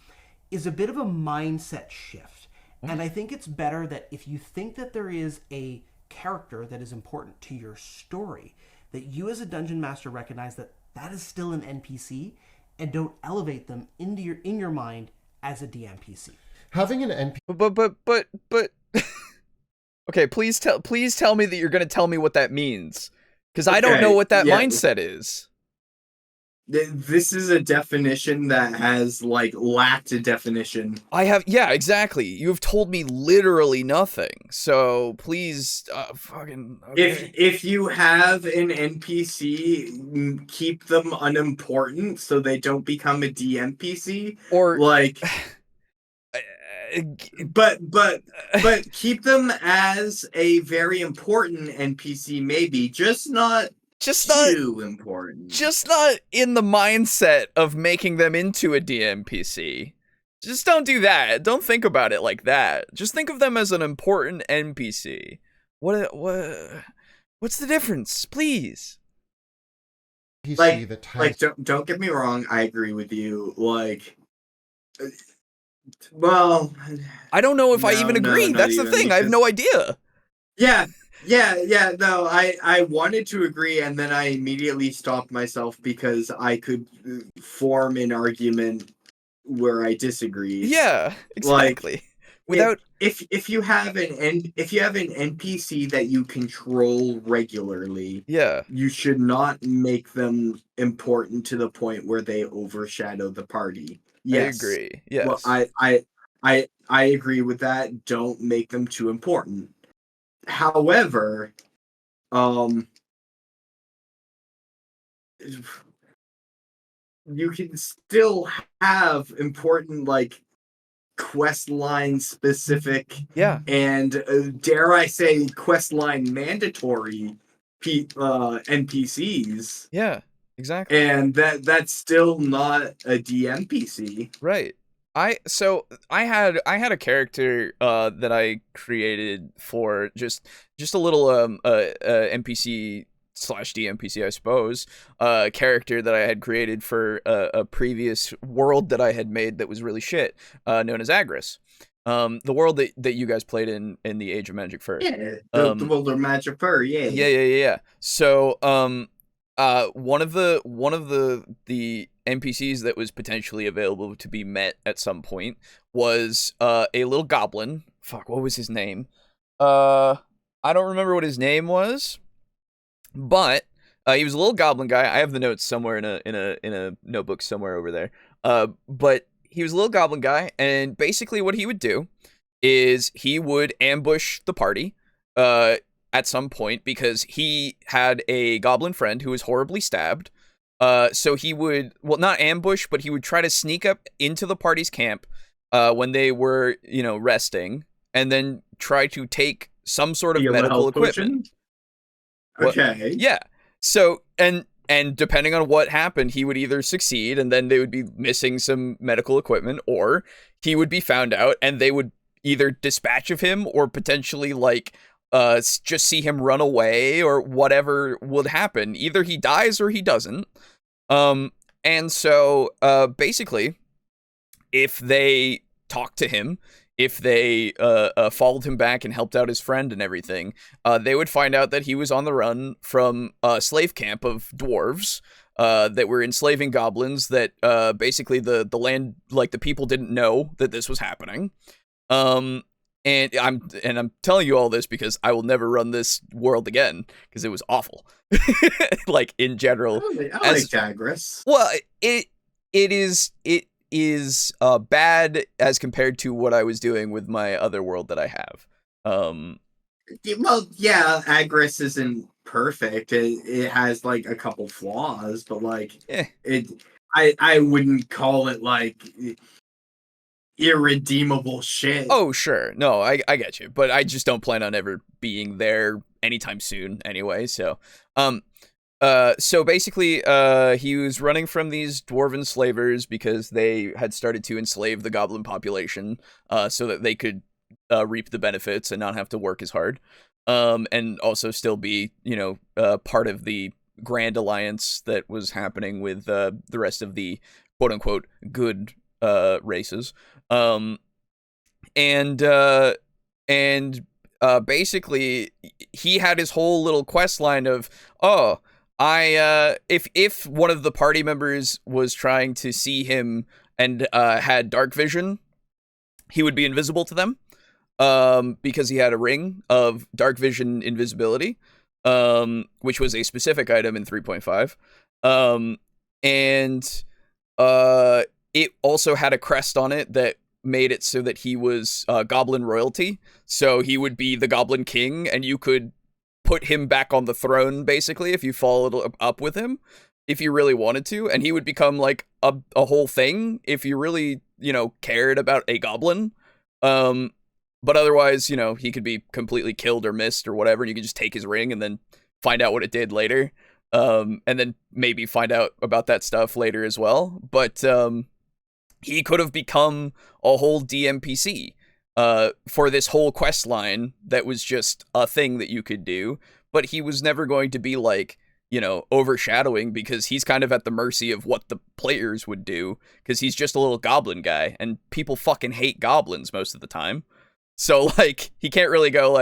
is a bit of a mindset shift. And I think it's better that if you think that there is a character that is important to your story, that you as a dungeon master recognize that that is still an NPC and don't elevate them into in your mind as a DMPC. Having an NPC, but okay, please tell me that you're going to tell me what that means, because I don't know what that mindset is. This is a definition that has like lacked a definition. Yeah, exactly. You've told me literally nothing. So please, fucking. Okay. If you have an NPC, keep them unimportant so they don't become a DMPC. Or like, but keep them as a very important NPC, maybe just not too important. Just not in the mindset of making them into a DMPC. Just don't do that. Don't think about it like that. Just think of them as an important NPC. What's the difference, please? Don't get me wrong, I agree with you. Like, well, I don't know if I even agree. That's the thing. I have no idea. Yeah, no, I wanted to agree, and then I immediately stopped myself because I could form an argument where I disagreed. Yeah, exactly. Like, without if you have an NPC that you control regularly, yeah, you should not make them important to the point where they overshadow the party. Yes. I agree. Yes. Well, I agree with that. Don't make them too important. However, you can still have important, like, quest line specific, and dare I say, quest line mandatory NPCs. Yeah, exactly. And that's still not a DMPC. Right. I had a character that I created for just a little NPC / DMPC, I suppose, character that I had created for a previous world that I had made that was really shit, known as Agris. The world that you guys played in the Age of Magic Fur. Yeah, the world of Magic Fur. Yeah. So one of the NPCs that was potentially available to be met at some point was a little goblin. Fuck, what was his name? I don't remember what his name was, but he was a little goblin guy. I have the notes somewhere in a notebook somewhere over there. But he was a little goblin guy, and basically what he would do is he would ambush the party at some point because he had a goblin friend who was horribly stabbed. So he would, well, not ambush, but he would try to sneak up into the party's camp when they were, resting, and then try to take some sort of medical equipment. Okay. Yeah. So, and depending on what happened, he would either succeed and then they would be missing some medical equipment, or he would be found out and they would either dispatch of him or potentially just see him run away or whatever would happen. Either he dies or he doesn't. And so basically, if they talked to him, if they followed him back and helped out his friend and everything, they would find out that he was on the run from a slave camp of dwarves that were enslaving goblins, that basically the land, the people didn't know that this was happening. And I'm telling you all this because I will never run this world again because it was awful. In general. I like Digress. Well, it is bad as compared to what I was doing with my other world that I have. Well, yeah, Agris isn't perfect. It has a couple flaws, but I wouldn't call it irredeemable shit. Oh, sure. No, I get you, but I just don't plan on ever being there anytime soon anyway. So basically, he was running from these dwarven slavers because they had started to enslave the goblin population, so that they could reap the benefits and not have to work as hard, and also still be, part of the grand alliance that was happening with the rest of the quote unquote good races. Basically, he had his whole little quest line of, if one of the party members was trying to see him and had dark vision, he would be invisible to them, because he had a ring of dark vision invisibility, which was a specific item in 3.5, it also had a crest on it that made it so that he was goblin royalty, so he would be the goblin king, and you could put him back on the throne, basically, if you followed up with him, if you really wanted to, and he would become a whole thing if you really, cared about a goblin. But otherwise, he could be completely killed or missed or whatever, and you could just take his ring and then find out what it did later, and then maybe find out about that stuff later as well. But he could have become a whole DMPC for this whole quest line that was just a thing that you could do, but he was never going to be overshadowing, because he's kind of at the mercy of what the players would do, because he's just a little goblin guy, and people fucking hate goblins most of the time. So he can't really go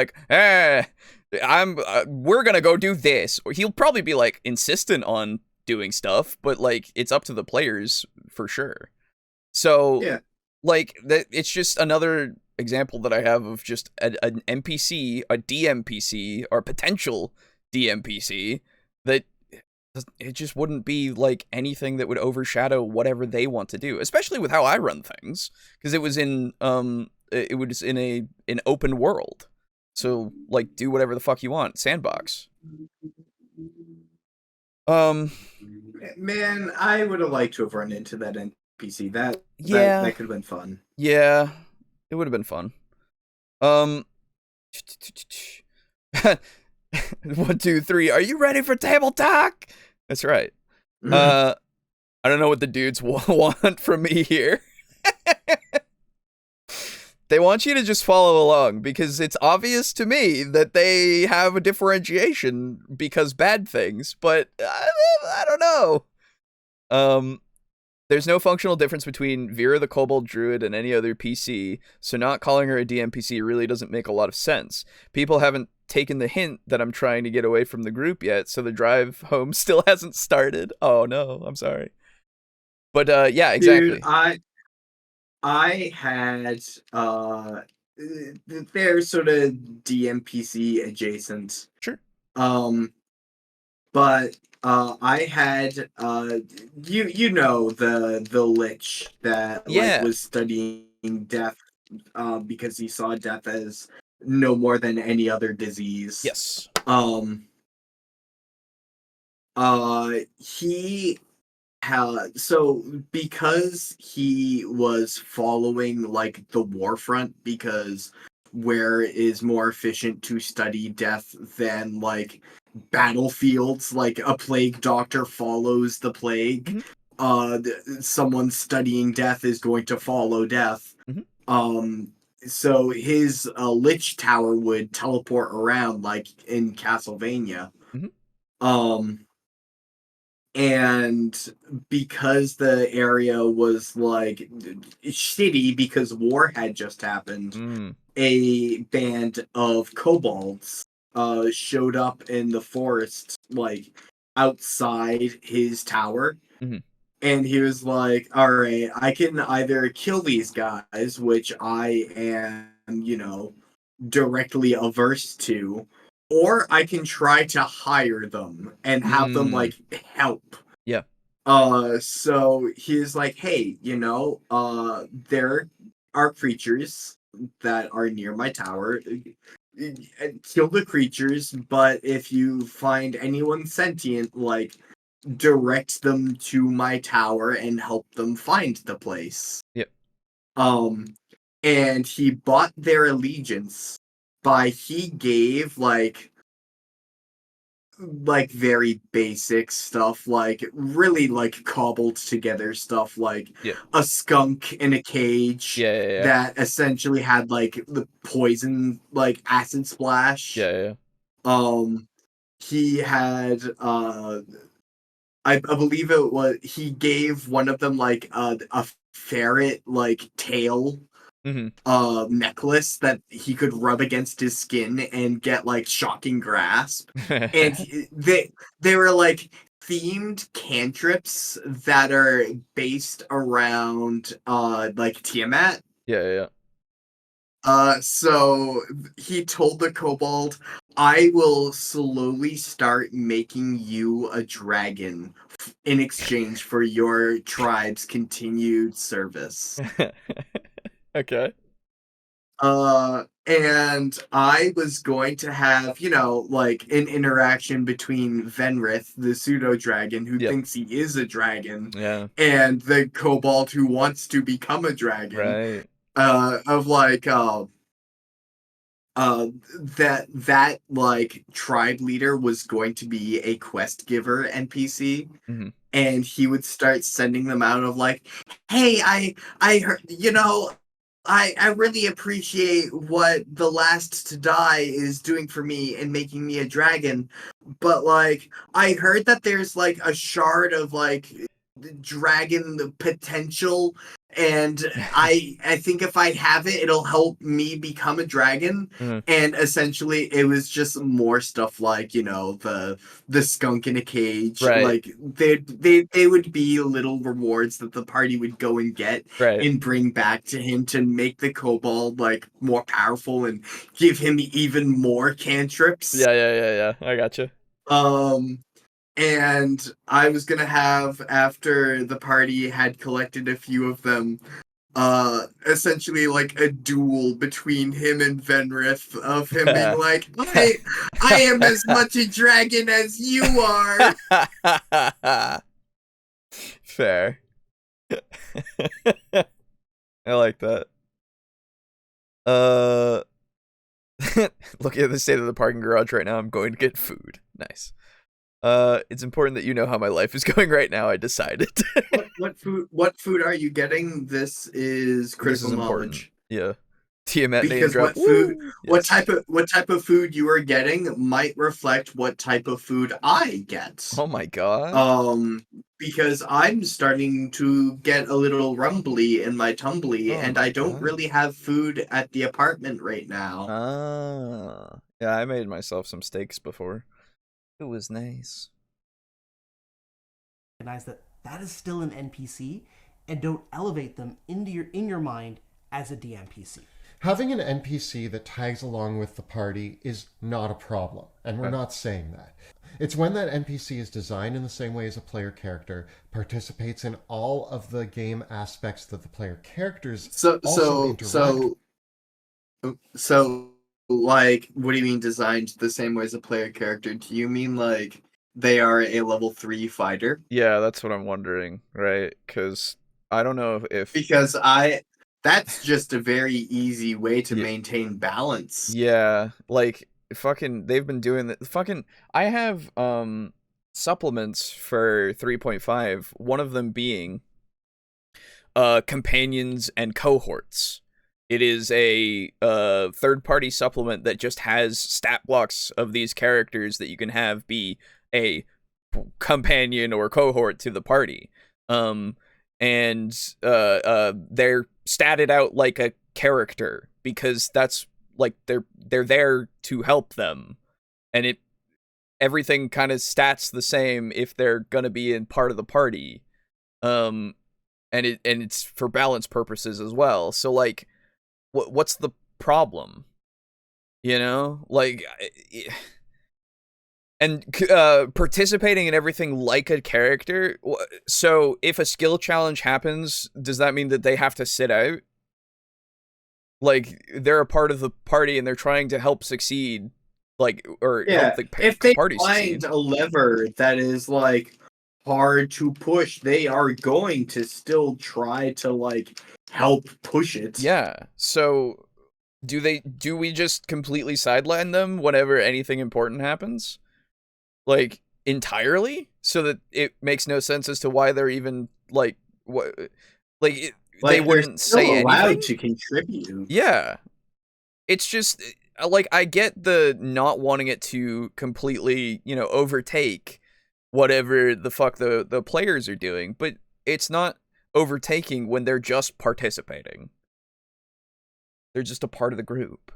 we're gonna go do this. Or he'll probably be insistent on doing stuff, but it's up to the players for sure. So yeah, it's just another example that I have of just an NPC, a DMPC, or potential DMPC, that it just wouldn't be anything that would overshadow whatever they want to do, especially with how I run things, because it was in an open world. So do whatever the fuck you want, sandbox. Man, I would have liked to have run into that NPC. That could have been fun. Yeah, it would have been fun. 1, 2, 3. Are you ready for TableTalk? That's right. I don't know what the dudes want from me here. They want you to just follow along, because it's obvious to me that they have a differentiation because bad things, but I don't know. There's no functional difference between Vera the Kobold Druid and any other PC, so not calling her a DMPC really doesn't make a lot of sense. People haven't taken the hint that I'm trying to get away from the group yet, so the drive home still hasn't started. Oh no, I'm sorry. But yeah, exactly. Dude, I had they're sort of DMPC adjacent. Sure. But but I had you know the lich that like Yeah. was studying death because he saw death as no more than any other disease. Yes. He so because he was following like the war front, because where is more efficient to study death than like battlefields, like a plague doctor follows the plague. Someone studying death is going to follow death. So his lich tower would teleport around like in Castlevania. And because the area was like shitty because war had just happened, a band of kobolds showed up in the forest, like outside his tower. And he was like, all right, I can either kill these guys, which I am, directly averse to, or I can try to hire them and have them like help. Yeah. So he's like, hey, there are creatures that are near my tower. Kill the creatures, but if you find anyone sentient, like direct them to my tower and help them find the place. Yep. And he bought their allegiance by he gave like very basic stuff, like really like cobbled together stuff, like a skunk in a cage that essentially had like the poison, like acid splash. He had I believe it was he gave one of them like a ferret like tail necklace that he could rub against his skin and get like shocking grasp. And they were like themed cantrips that are based around like Tiamat. So he told the kobold, I will slowly start making you a dragon in exchange for your tribe's continued service. Okay. And I was going to have, like an interaction between Venrith, the pseudo dragon who thinks he is a dragon, and the kobold who wants to become a dragon. Right. Of like that like tribe leader was going to be a quest giver NPC, and he would start sending them out of like, hey, I heard, I really appreciate what the last to die is doing for me and making me a dragon, but like I heard that there's like a shard of like dragon potential, and I think if I have it, it'll help me become a dragon. And essentially it was just more stuff like, the skunk in a cage. Like they would be little rewards that the party would go and get and bring back to him to make the kobold like more powerful and give him even more cantrips. Yeah. I gotcha. And I was gonna have, after the party had collected a few of them, essentially like a duel between him and Venrith, of him being like, I am as much a dragon as you are. Fair. I like that. Looking at the state of the parking garage right now, I'm going to get food. Nice. It's important that you know how my life is going right now. I decided. What food are you getting? This is critical knowledge. Yeah. Tiamat name Because drop. what type of food you are getting might reflect what type of food I get. Oh my god. Because I'm starting to get a little rumbly in my tumbly, and I don't really have food at the apartment right now. Yeah, I made myself some steaks before. It was nice. Recognize that is still an NPC, and don't elevate them in your mind as a DMPC. Having an NPC that tags along with the party is not a problem, and we're not saying that. It's when that NPC is designed in the same way as a player character, participates in all of the game aspects that the player characters also interact. So, like, what do you mean designed the same way as a player character? Do you mean like they are a level 3 fighter? Yeah, that's what I'm wondering, right? Because I don't know if Because that's just a very easy way to maintain balance. yeah, like fucking they've been doing that. Fucking I have supplements for 3.5, one of them being companions and cohorts. It is a third-party supplement that just has stat blocks of these characters that you can have be a companion or cohort to the party. And they're statted out like a character because that's like they're there to help them, and everything kind of stats the same if they're gonna be in part of the party. And it's for balance purposes as well. So like, what's the problem? You know, like, and participating in everything like a character. So if a skill challenge happens, does that mean that they have to sit out? Like they're a part of the party and they're trying to help succeed, like, or help the if they party find succeed. a lever that is like hard to push, they are going to still try to like help push it. Yeah. So do we just completely sideline them whenever anything important happens? Like entirely, so that it makes no sense as to why they're even like what, like they wouldn't say allowed anything to contribute. Yeah, it's just like I get the not wanting it to completely, overtake whatever the fuck the players are doing, but it's not overtaking when they're just participating. They're just a part of the group.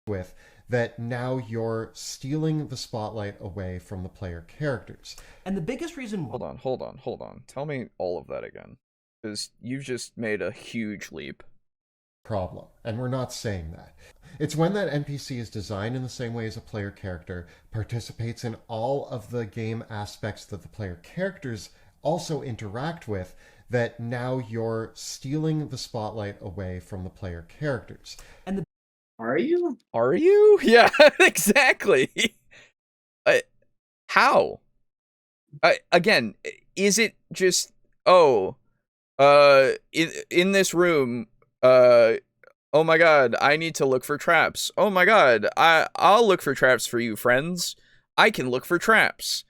With that, now you're stealing the spotlight away from the player characters. And the biggest reason... Hold on. Tell me all of that again. Because you've just made a huge leap. Problem. And we're not saying that. It's when that NPC is designed in the same way as a player character, participates in all of the game aspects that the player characters also interact with, that now you're stealing the spotlight away from the player characters. And Are you? Are you? Yeah, exactly. How? Again, is it just, in this room, oh my god, I need to look for traps. Oh my god, I'll look for traps for you, friends. I can look for traps.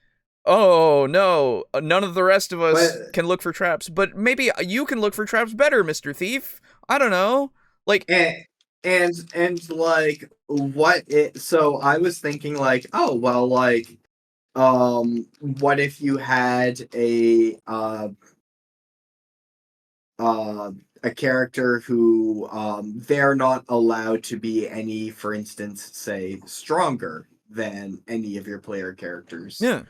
Oh no, none of the rest of us can look for traps, but maybe you can look for traps better, Mr. Thief. I don't know. Like, and like so I was thinking like, oh well, like what if you had a character who they're not allowed to be any, for instance, say stronger than any of your player characters. Yeah.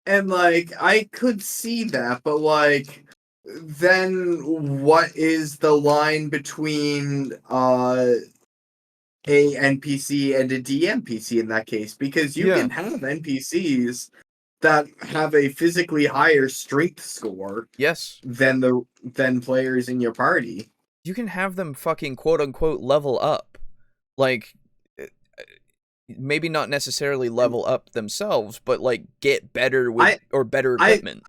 And like I could see that, but like then what is the line between a NPC and a DMPC in that case? Because you can have NPCs that have a physically higher strength score than players in your party. You can have them fucking quote unquote level up. Like, maybe not necessarily level up themselves, but like get better with or better equipment.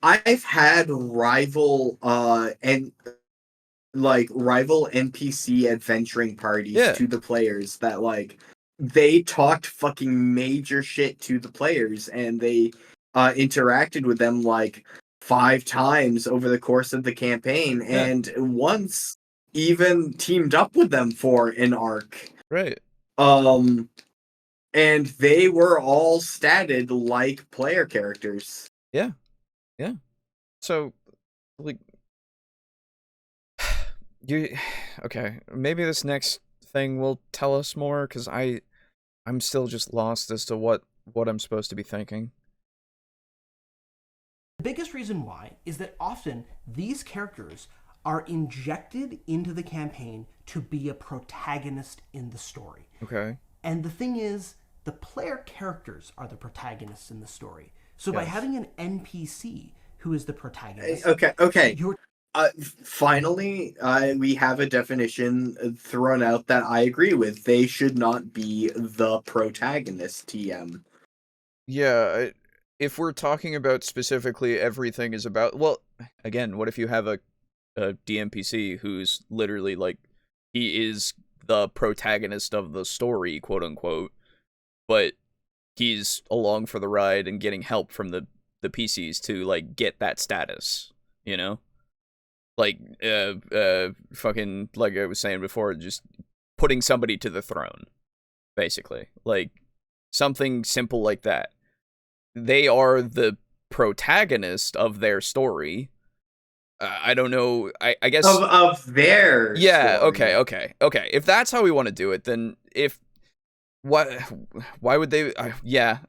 I've had rival NPC adventuring parties to the players that like they talked fucking major shit to the players, and they interacted with them like 5 times over the course of the campaign, and once even teamed up with them for an arc. Right. And they were all statted like player characters. Yeah. Yeah. So, like, okay, maybe this next thing will tell us more, because I'm still just lost as to what I'm supposed to be thinking. The biggest reason why is that often these characters are injected into the campaign to be a protagonist in the story. Okay. And the thing is, the player characters are the protagonists in the story. So by Yes. having an NPC who is the protagonist, Okay. you're Finally, we have a definition thrown out that I agree with. They should not be the protagonist, TM. Yeah, if we're talking about specifically everything is about, well, again, what if you have a DMPC who's literally like, he is the protagonist of the story, quote unquote, but he's along for the ride and getting help from the PCs to like get that status, you know? Like, fucking, like I was saying before, just putting somebody to the throne, basically. Like, something simple like that. They are the protagonist of their story. I don't know. I guess Of their yeah. story. Okay. If that's how we want to do it, then why would they? Yeah.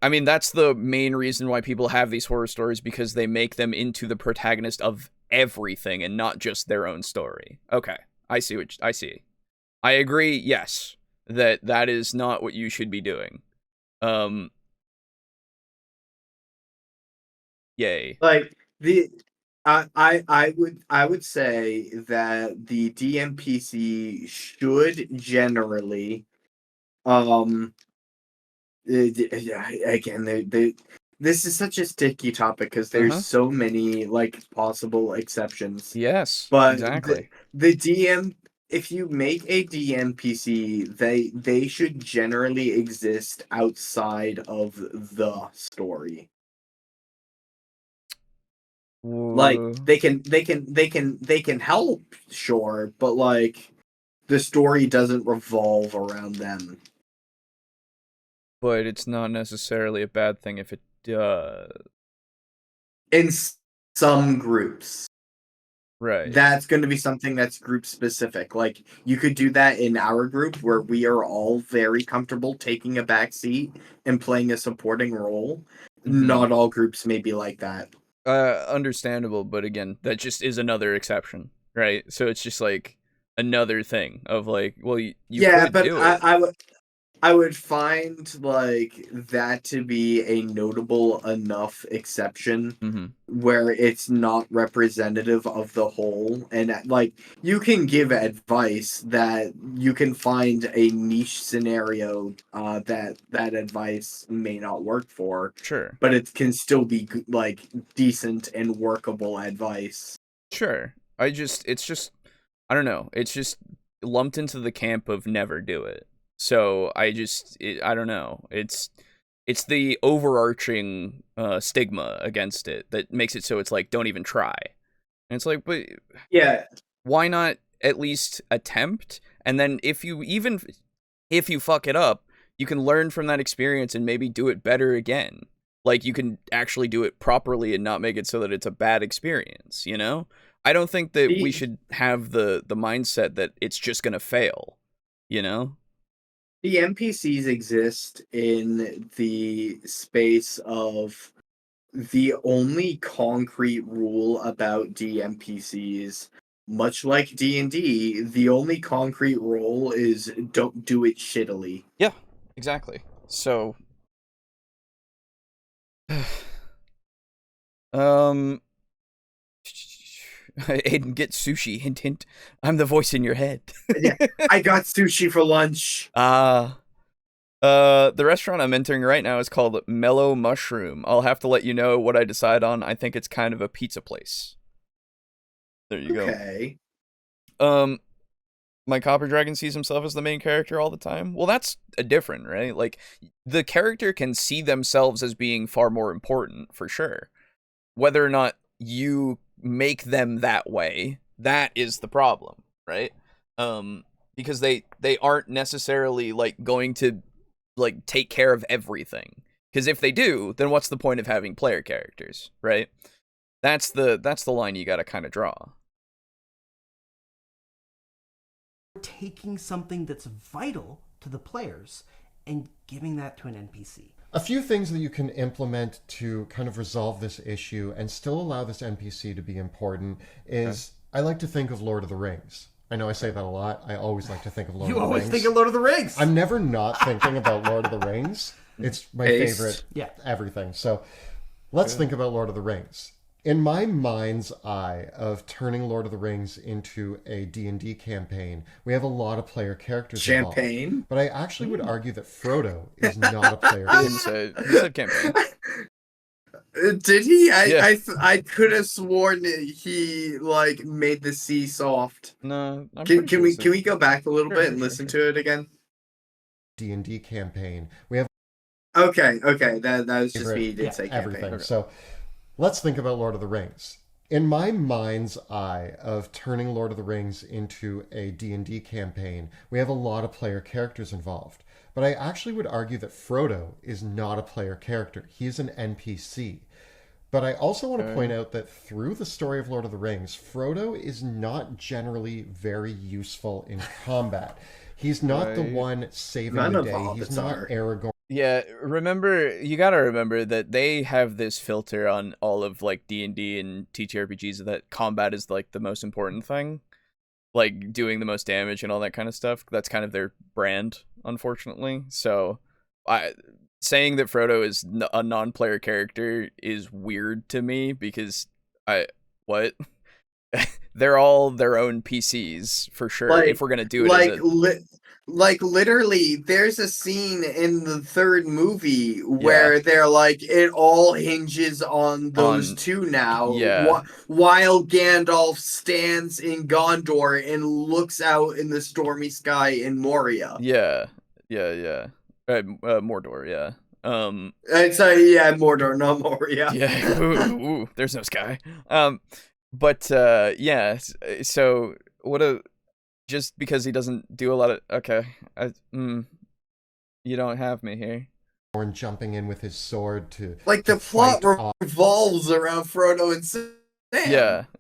I mean, that's the main reason why people have these horror stories, because they make them into the protagonist of everything and not just their own story. Okay, I see. I agree. Yes, that is not what you should be doing. Yay. Like I would say that the DMPC should generally again this is such a sticky topic because there's so many like possible exceptions. Yes, But exactly. the DM, if you make a DMPC, they should generally exist outside of the story. Like they can help, sure, but like the story doesn't revolve around them. But it's not necessarily a bad thing if it does. In some groups. Right. That's going to be something that's group specific. Like you could do that in our group where we are all very comfortable taking a back seat and playing a supporting role. Mhm. Not all groups may be like that. Understandable, but again, that just is another exception, right? So it's just like another thing of like, well, you Yeah, could but do it. I would find like that to be a notable enough exception where it's not representative of the whole, and like you can give advice that you can find a niche scenario that advice may not work for, Sure. but it can still be like decent and workable advice. Sure. It's just I don't know. It's just lumped into the camp of never do it. So I don't know. It's the overarching stigma against it that makes it so it's like, don't even try. And it's like, but Yeah, why not at least attempt? And then if you fuck it up, you can learn from that experience and maybe do it better again. Like you can actually do it properly and not make it so that it's a bad experience, you know? I don't think that we should have the mindset that it's just going to fail, you know? the NPCs exist in the space of the only concrete rule about DMPCs, much like D&D, the only concrete rule is don't do it shittily. Yeah, exactly. So Aiden, get sushi, hint hint. I'm the voice in your head. Yeah, I got sushi for lunch. The restaurant I'm entering right now is called Mellow Mushroom. I'll have to let you know what I decide on. I think it's kind of a pizza place. There you go. Okay. My Copper Dragon sees himself as the main character all the time. Well, that's a different, right? Like, the character can see themselves as being far more important, for sure. Whether or not you make them that way, that is the problem, right? Because they aren't necessarily, like, going to, like, take care of everything. Because if they do, then what's the point of having player characters, right? That's the line you gotta kind of draw. Taking something that's vital to the players and giving that to an NPC. A few things that you can implement to kind of resolve this issue and still allow this NPC to be important is, I like to think of Lord of the Rings. I know I say that a lot. I always like to think of Lord of You the always Rings. think of Lord of the Rings. I'm never not thinking about Lord of the Rings. It's my Ace. favorite Yeah. everything. So let's think about Lord of the Rings. In my mind's eye of turning Lord of the Rings into a D&D campaign, we have a lot of player characters involved. Champagne. But I actually would argue that Frodo is not a player He character. said campaign. Did he? Yeah. I could have sworn he like made the sea soft. No, I'm Can pretty sure we go back a little Sure, bit sure, and sure, listen to it again? D&D campaign. We have Okay, that was just favorite me. Did say campaign. everything. So let's think about Lord of the Rings. In my mind's eye of turning Lord of the Rings into a D&D campaign, we have a lot of player characters involved. But I actually would argue that Frodo is not a player character. He is an NPC. But I also want to point out that through the story of Lord of the Rings, Frodo is not generally very useful in combat. He's not the one saving None the of day. hobbits He's not are. Aragorn. Yeah, you gotta remember that they have this filter on all of like D&D and TTRPGs that combat is like the most important thing, like doing the most damage and all that kind of stuff. That's kind of their brand, unfortunately. So, saying that Frodo is a non-player character is weird to me because what? They're all their own PCs for sure. If we're gonna do it as like literally, there's a scene in the third movie where they're like, it all hinges on those two now. Yeah. While Gandalf stands in Gondor and looks out in the stormy sky in Moria. Yeah. Mordor, yeah. It's Mordor, not Moria. Yeah. Ooh, there's no sky. But yeah. So just because he doesn't do a lot of you don't have me here. Jumping in with his sword to like to the plot fight off- revolves around Frodo and Sam.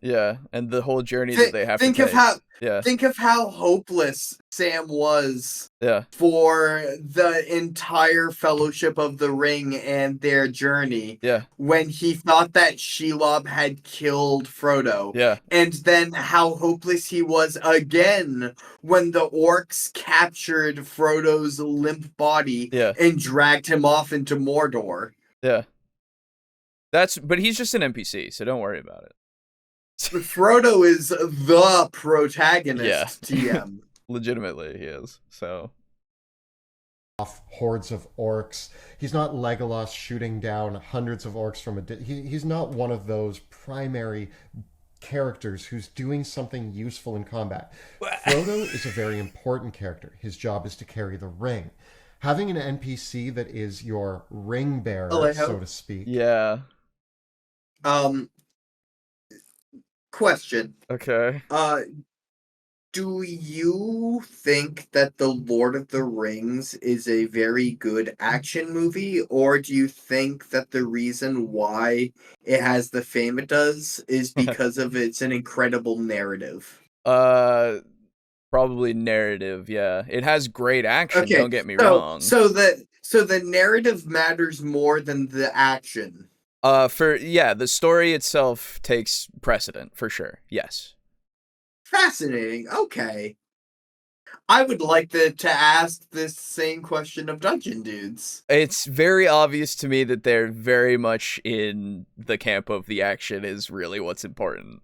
Yeah, and the whole journey that they have think to of take. how Yeah. think of how hopeless Sam was Yeah. for the entire Fellowship of the Ring and their journey. Yeah. When he thought that Shelob had killed Frodo. Yeah. And then how hopeless he was again when the orcs captured Frodo's limp body and dragged him off into Mordor. Yeah. But he's just an NPC, so don't worry about it. Frodo is the protagonist, TM. Legitimately, he is. So off hordes of orcs. He's not Legolas shooting down hundreds of orcs from he's not one of those primary characters who's doing something useful in combat. Frodo is a very important character. His job is to carry the ring. Having an NPC that is your ring bearer, Alejo. so to speak. Yeah. Question. Okay. Do you think that The Lord of the Rings is a very good action movie, or do you think that the reason why it has the fame it does is because of it's an incredible narrative? Probably narrative, yeah. It has great action, don't get me wrong. So the narrative matters more than the action. The story itself takes precedent for sure. Yes. Fascinating. Okay. I would like to ask this same question of Dungeon Dudes. It's very obvious to me that they're very much in the camp of the action is really what's important.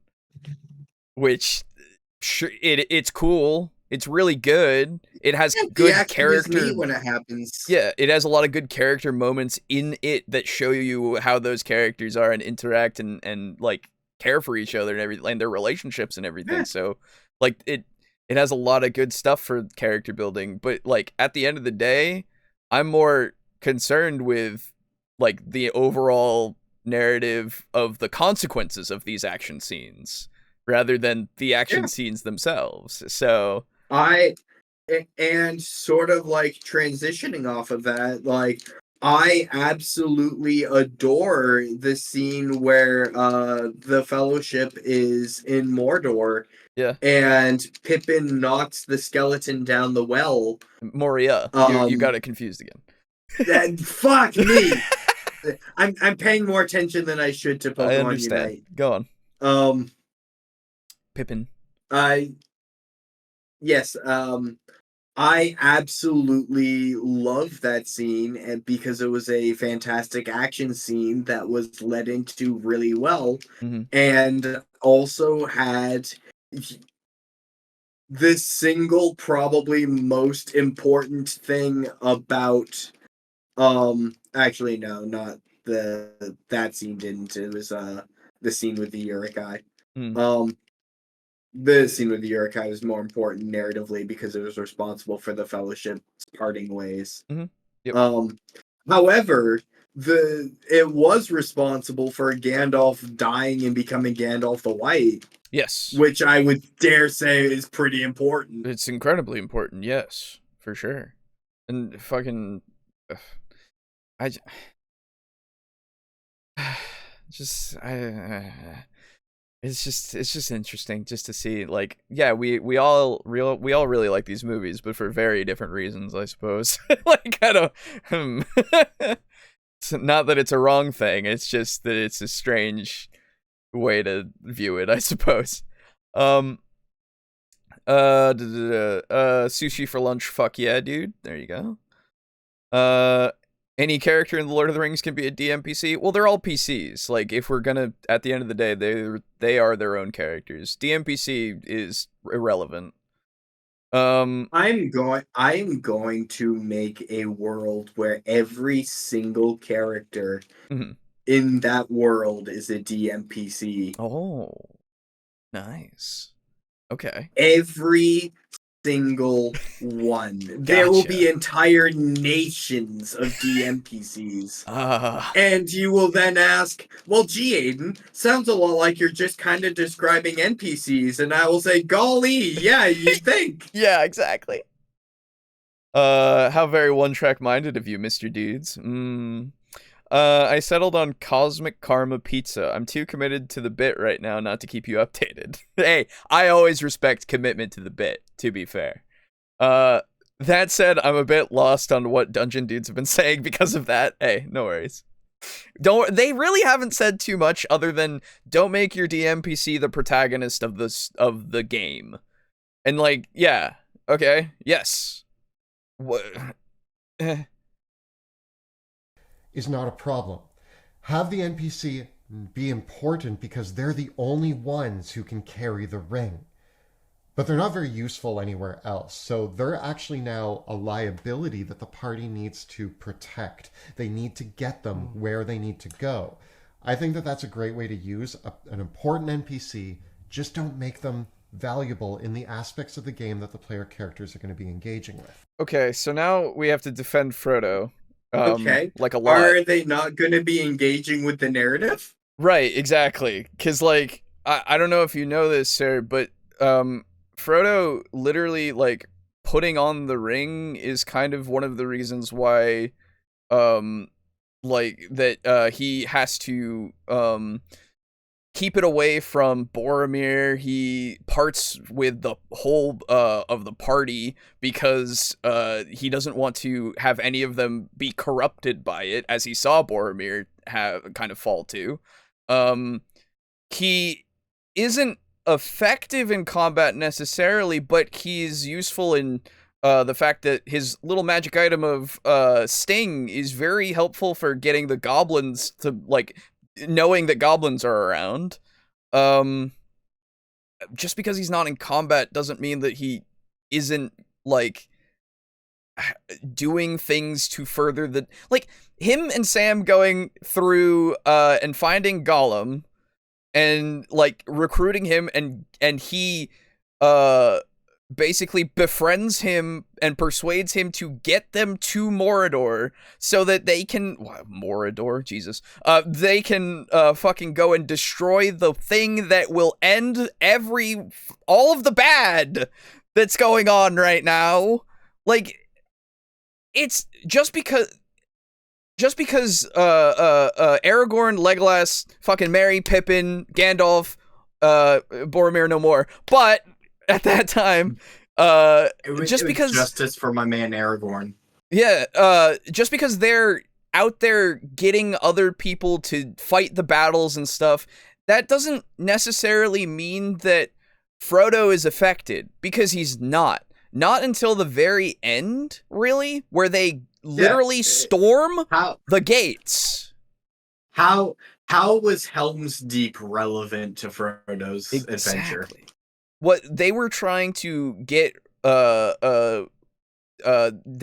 Which, it's cool. It's really good. It has good character when it happens. Yeah, it has a lot of good character moments in it that show you how those characters are and interact and like care for each other and everything, and their relationships and everything. So like it has a lot of good stuff for character building, but like at the end of the day, I'm more concerned with like the overall narrative of the consequences of these action scenes rather than the action scenes themselves. So and sort of like transitioning off of that, like I absolutely adore the scene where the Fellowship is in Mordor. Yeah. And Pippin knocks the skeleton down the well. Moria. You got it confused again. Fuck me. I'm paying more attention than I should to Pokemon I understand. Unite. Go on. Pippin. Yes, I absolutely love that scene, and because it was a fantastic action scene that was led into really well, Mm-hmm. and also had the single probably most important thing about actually no, not that scene didn't. It was the scene with the Urukai. Mm. Um the scene with the Urukai was more important narratively because it was responsible for the Fellowship's parting ways. Mm-hmm. Yep. However, it was responsible for Gandalf dying and becoming Gandalf the White, Yes. which I would dare say is pretty important. It's incredibly important, yes, for sure. And fucking, I just, it's just interesting just to see, like, yeah, we all really like these movies, but for very different reasons, I suppose. Like, I don't, it's not that it's a wrong thing, it's just that it's a strange way to view it, I suppose. Sushi for lunch, fuck yeah, dude. There you go. Any character in the Lord of the Rings can be a DMPC. Well, they're all PCs. Like, if we're gonna, at the end of the day, they are their own characters. DMPC is irrelevant. I'm going to make a world where every single character Mhm. in that world is a DMPC. Oh, nice. Okay. Every single one. There will be Gotcha. entire nations of DMPCs. Ah, And you will then ask, well, gee, Aiden, sounds a lot like you're just kind of describing NPCs. And I will say, golly, yeah, you think. yeah, exactly. How very one-track minded of you, Mr. Dudes. I settled on Cosmic Karma Pizza. I'm too committed to the bit right now not to keep you updated. Hey, I always respect commitment to the bit, to be fair. That said, I'm a bit lost on what Dungeon Dudes have been saying because of that. Hey, no worries. They really haven't said too much other than don't make your DMPC the protagonist of the game. And like, yeah, okay, yes. What? Is not a problem. Have the NPC be important because they're the only ones who can carry the ring. But they're not very useful anywhere else. So they're actually now a liability that the party needs to protect. They need to get them where they need to go. I think that that's a great way to use an important NPC. Just don't make them valuable in the aspects of the game that the player characters are going to be engaging with. Okay, so now we have to defend Frodo. Okay. Like a lot. Are they not going to be engaging with the narrative? Right, exactly. Because, like, I don't know if you know this, sir, but Frodo literally, like, putting on the ring is kind of one of the reasons why, like, that he has to keep it away from Boromir. He parts with the whole of the party because he doesn't want to have any of them be corrupted by it, as he saw Boromir have kind of fall to. He isn't effective in combat necessarily, but he's useful in the fact that his little magic item of Sting is very helpful for getting the goblins to, like, knowing that goblins are around. Just because he's not in combat doesn't mean that he isn't, like, doing things to further the, like, him and Sam going through and finding Gollum and, like, recruiting him, and he basically befriends him and persuades him to get them to Mordor so that they can Mordor, Jesus. They can fucking go and destroy the thing that will end all of the bad that's going on right now. Like, it's just because Aragorn, Legolas, fucking Merry, Pippin, Gandalf, Boromir no more, but at that time, It was because justice for my man Aragorn. Yeah, just because they're out there getting other people to fight the battles and stuff, that doesn't necessarily mean that Frodo is affected, because he's not. Not until the very end, really, where they literally storm the gates. How was Helm's Deep relevant to Frodo's adventure? What they were trying to get, they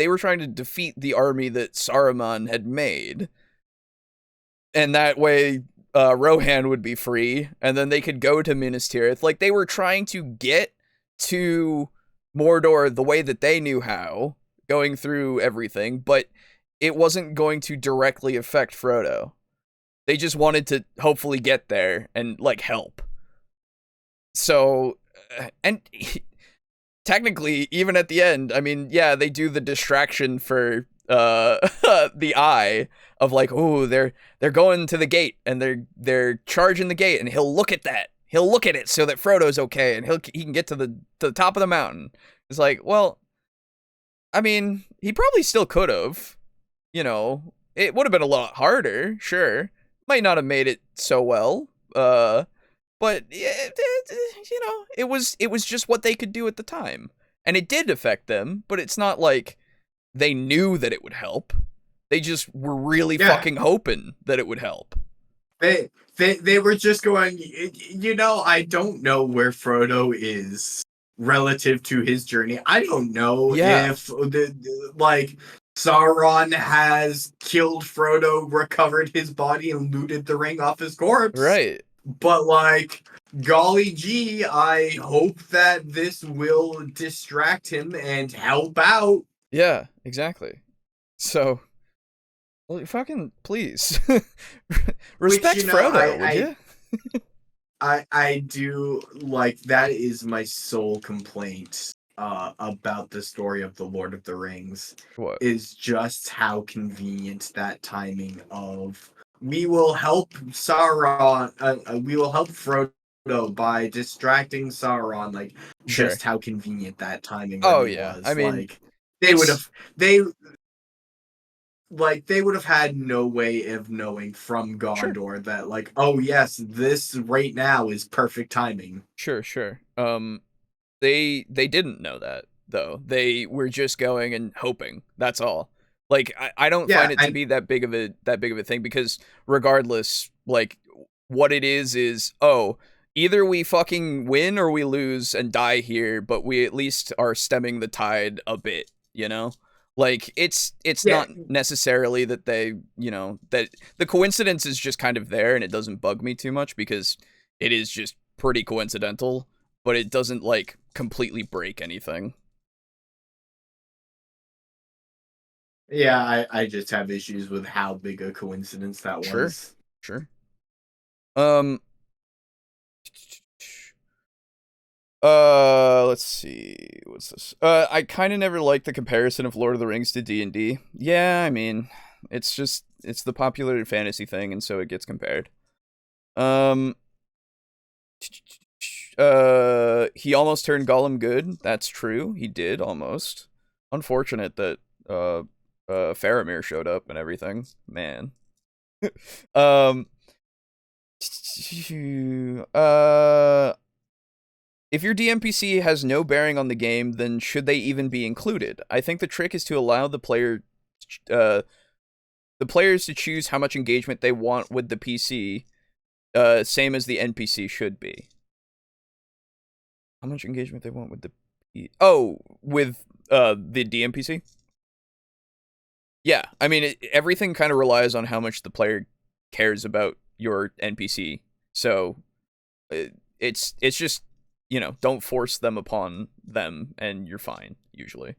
were trying to defeat the army that Saruman had made, and that way Rohan would be free, and then they could go to Minas Tirith. Like, they were trying to get to Mordor the way that they knew how, going through everything, but it wasn't going to directly affect Frodo. They just wanted to hopefully get there and, like, help. So, and technically, even at the end, I mean, yeah, they do the distraction for the eye of, like, oh, they're going to the gate, and they're charging the gate, and he'll look at that. He'll look at it so that Frodo's okay, and he can get to the top of the mountain. It's like, well, I mean, he probably still could have. You know, it would have been a lot harder, sure. Might not have made it so well, but you know, it was just what they could do at the time, and it did affect them. But it's not like they knew that it would help. They just were really fucking hoping that it would help. They were just going, you know, I don't know where Frodo is relative to his journey. I don't know if like Sauron has killed Frodo, recovered his body, and looted the ring off his corpse. Right. But, like, golly gee, I hope that this will distract him and help out. Yeah, exactly. So, well, fucking please respect Frodo, would you? I do, like, that is my sole complaint about the story of the Lord of the Rings. What? Is just how convenient that timing of we will help Sauron, we will help Frodo by distracting Sauron, like, just how convenient that timing really was. I mean, like, they would have had no way of knowing from Gondor that, like, oh yes, this right now is perfect timing. Sure. They didn't know that, though. They were just going and hoping. That's all. Like, I don't find it to be that big of a thing, because regardless, like, what it is, oh, either we fucking win or we lose and die here, but we at least are stemming the tide a bit, you know? Like, it's not necessarily that they, you know, that the coincidence is just kind of there, and it doesn't bug me too much, because it is just pretty coincidental, but it doesn't, like, completely break anything. Yeah, I just have issues with how big a coincidence that was. Sure. Let's see. What's this? I kind of never liked the comparison of Lord of the Rings to D&D. Yeah, I mean, it's the popular fantasy thing, and so it gets compared. He almost turned Gollum good. That's true. He did almost. Unfortunate that Faramir showed up and everything. Man. If your DMPC has no bearing on the game, then should they even be included? I think the trick is to allow the players to choose how much engagement they want with the PC, same as the NPC should be. How much engagement they want with the with the DMPC? Yeah, I mean, everything kind of relies on how much the player cares about your NPC. So it's just, you know, don't force them upon them, and you're fine usually.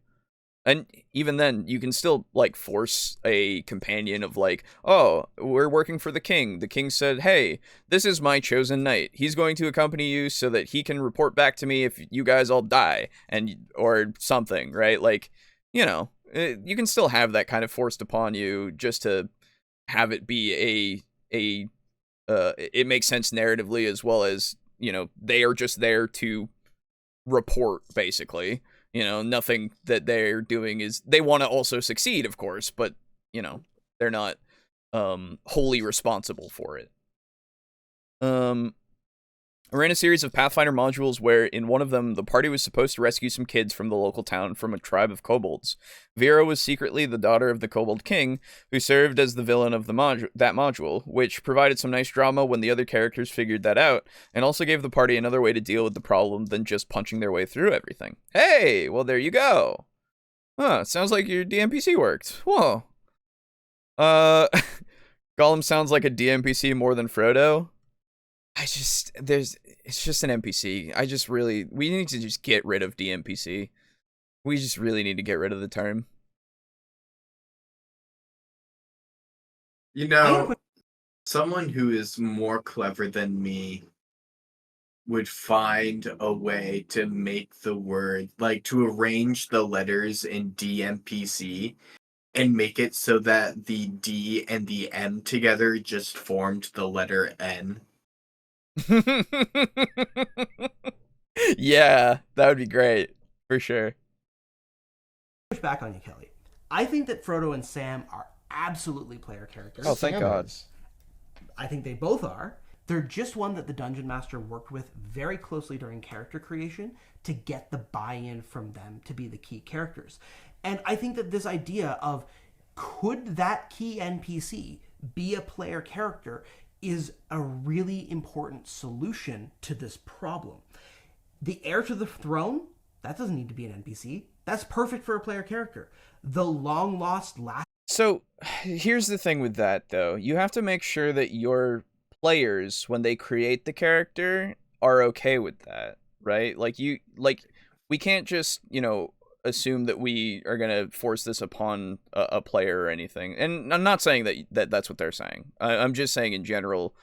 And even then, you can still, like, force a companion of, like, oh, we're working for the king. The king said, hey, this is my chosen knight. He's going to accompany you so that he can report back to me if you guys all die, or something, right? Like, you know, you can still have that kind of forced upon you, just to have it be it makes sense narratively, as well as, you know, they are just there to report, basically. You know, nothing that they're doing is, they want to also succeed, of course, but, you know, they're not wholly responsible for it. I ran a series of Pathfinder modules where, in one of them, the party was supposed to rescue some kids from the local town from a tribe of kobolds. Vera was secretly the daughter of the kobold king, who served as the villain of that module, which provided some nice drama when the other characters figured that out, and also gave the party another way to deal with the problem than just punching their way through everything. Hey, well, there you go. Huh, sounds like your DMPC worked. Whoa. Gollum sounds like a DMPC more than Frodo. It's just an NPC. We need to just get rid of DMPC. We just really need to get rid of the term. You know, someone who is more clever than me would find a way to make the word, like, to arrange the letters in DMPC and make it so that the D and the M together just formed the letter N. Yeah, that would be great for sure. Push back on you, Kelly. I think that Frodo and Sam are absolutely player characters. Oh, thank God. I think they both are. They're just one that the Dungeon Master worked with very closely during character creation to get the buy-in from them to be the key characters. And I think that this idea of could that key NPC be a player character is a really important solution to this problem. The heir to the throne, that doesn't need to be an NPC. That's perfect for a player character. The long lost last. So here's the thing with that, though. You have to make sure that your players, when they create the character, are okay with that, right? We can't just, assume that we are going to force this upon a player or anything. And I'm not saying that's what they're saying. I'm just saying in general,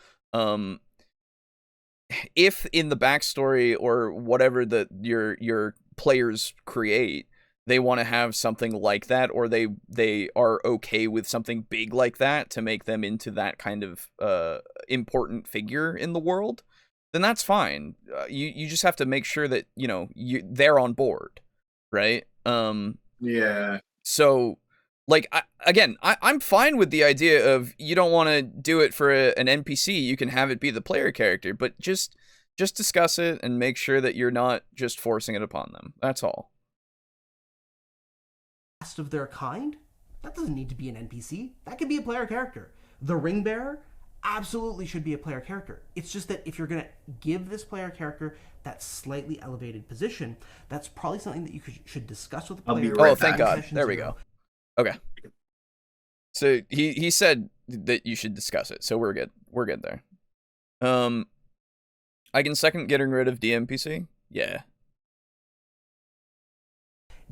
if in the backstory or whatever that your players create, they want to have something like that, or they are okay with something big like that to make them into that kind of important figure in the world, then that's fine. You just have to make sure that they're on board, right? Yeah. So, I'm fine with the idea of you don't want to do it for an NPC. You can have it be the player character, but just discuss it and make sure that you're not just forcing it upon them. That's all. Of their kind, that doesn't need to be an NPC. That could be a player character. The ring bearer absolutely should be a player character. It's just that if you're going to give this player character that slightly elevated position, that's probably something that you should discuss with the player. Oh, thank God. There we go. Okay. So he said that you should discuss it, so we're good. We're good there. I can second getting rid of DMPC. Yeah.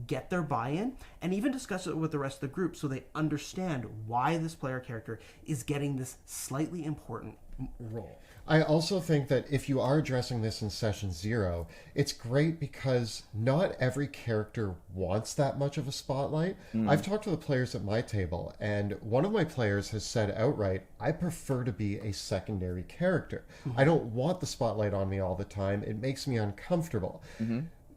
Get their buy-in, and even discuss it with the rest of the group so they understand why this player character is getting this slightly important role. I also think that if you are addressing this in session 0, it's great because not every character wants that much of a spotlight. I've talked to the players at my table, and one of my players has said outright, I prefer to be a secondary character. I don't want the spotlight on me all the time. It makes me uncomfortable.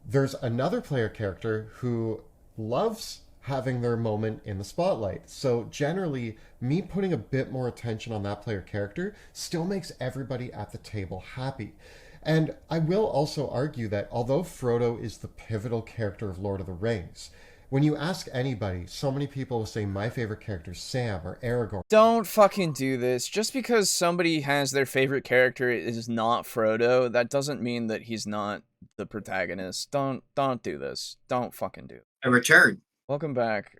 There's another player character who loves having their moment in the spotlight. So generally, me putting a bit more attention on that player character still makes everybody at the table happy. And I will also argue that although Frodo is the pivotal character of Lord of the Rings, when you ask anybody, so many people will say my favorite character is Sam or Aragorn. Don't fucking do this. Just because somebody has their favorite character is not Frodo, that doesn't mean that he's not the protagonist. Don't do this. Don't fucking do it. I return. Welcome back.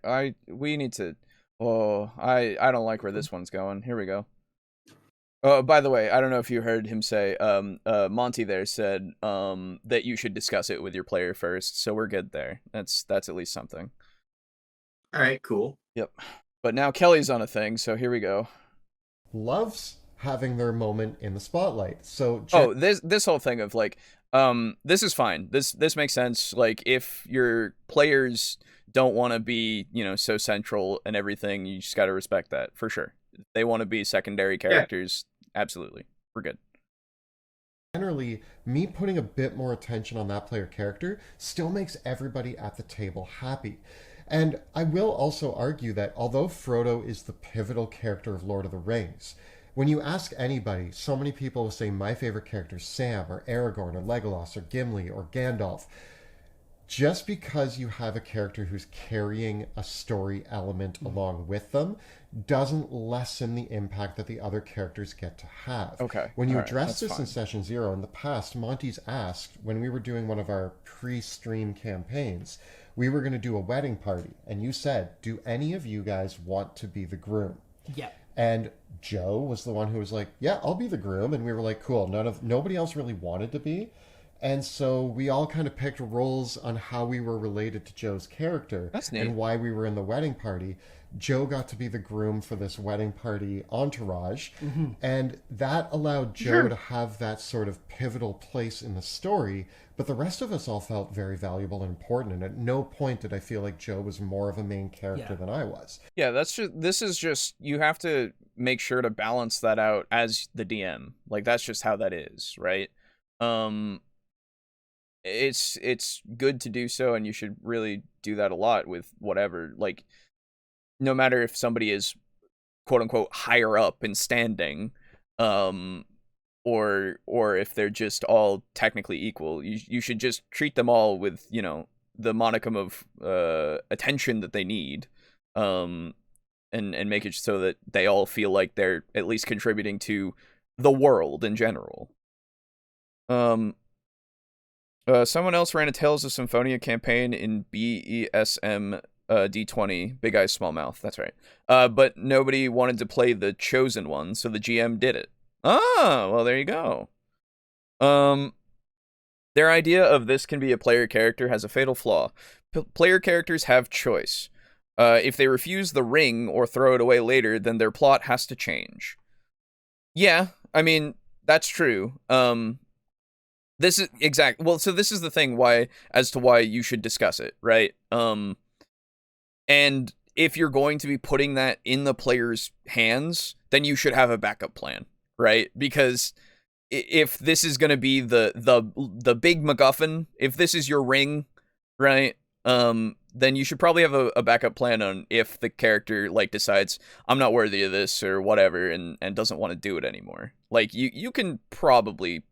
We need to. Oh, I don't like where this one's going. Here we go. Oh, by the way, I don't know if you heard him say. Monty there said that you should discuss it with your player first. So we're good there. That's at least something. All right, cool. Yep. But now Kelly's on a thing, so here we go. Loves having their moment in the spotlight. So this whole thing of this is fine. This makes sense. Like, if your players don't want to be, so central and everything, you just got to respect that for sure. If they want to be secondary characters, absolutely. We're good. Generally, me putting a bit more attention on that player character still makes everybody at the table happy. And I will also argue that although Frodo is the pivotal character of Lord of the Rings, when you ask anybody, so many people will say my favorite character is Sam or Aragorn or Legolas or Gimli or Gandalf. Just because you have a character who's carrying a story element along with them doesn't lessen the impact that the other characters get to have. Okay. When you All right, addressed that's this in fine. Session Zero in the past, Monty's asked, when we were doing one of our pre-stream campaigns, we were going to do a wedding party. And you said, do any of you guys want to be the groom? Yeah. And Joe was the one who was like, yeah, I'll be the groom. And we were like, cool. Nobody else really wanted to be. And so we all kind of picked roles on how we were related to Joe's character. That's neat. And why we were in the wedding party. Joe got to be the groom for this wedding party entourage. Mm-hmm. And that allowed Joe to have that sort of pivotal place in the story. But the rest of us all felt very valuable and important. And at no point did I feel like Joe was more of a main character than I was. Yeah, this is just, you have to make sure to balance that out as the DM. Like, that's just how that is, right? It's good to do so, and you should really do that a lot with whatever. Like, no matter if somebody is quote unquote higher up in standing, or if they're just all technically equal, you should just treat them all with, you know, the monicum of attention that they need, and make it so that they all feel like they're at least contributing to the world in general. Someone else ran a Tales of Symphonia campaign in BESM D20, Big Eyes Small Mouth, that's right. But nobody wanted to play the chosen one, so the GM did it. Ah, well, there you go. Their idea of this can be a player character has a fatal flaw. Player characters have choice. If they refuse the ring or throw it away later, then their plot has to change. Yeah, I mean, that's true. This is well, so this is the thing as to why you should discuss it, right? And if you're going to be putting that in the player's hands, then you should have a backup plan, right? Because if this is going to be the big MacGuffin, if this is your ring, right? Then you should probably have a backup plan on if the character like decides I'm not worthy of this or whatever and doesn't want to do it anymore. Like you can probably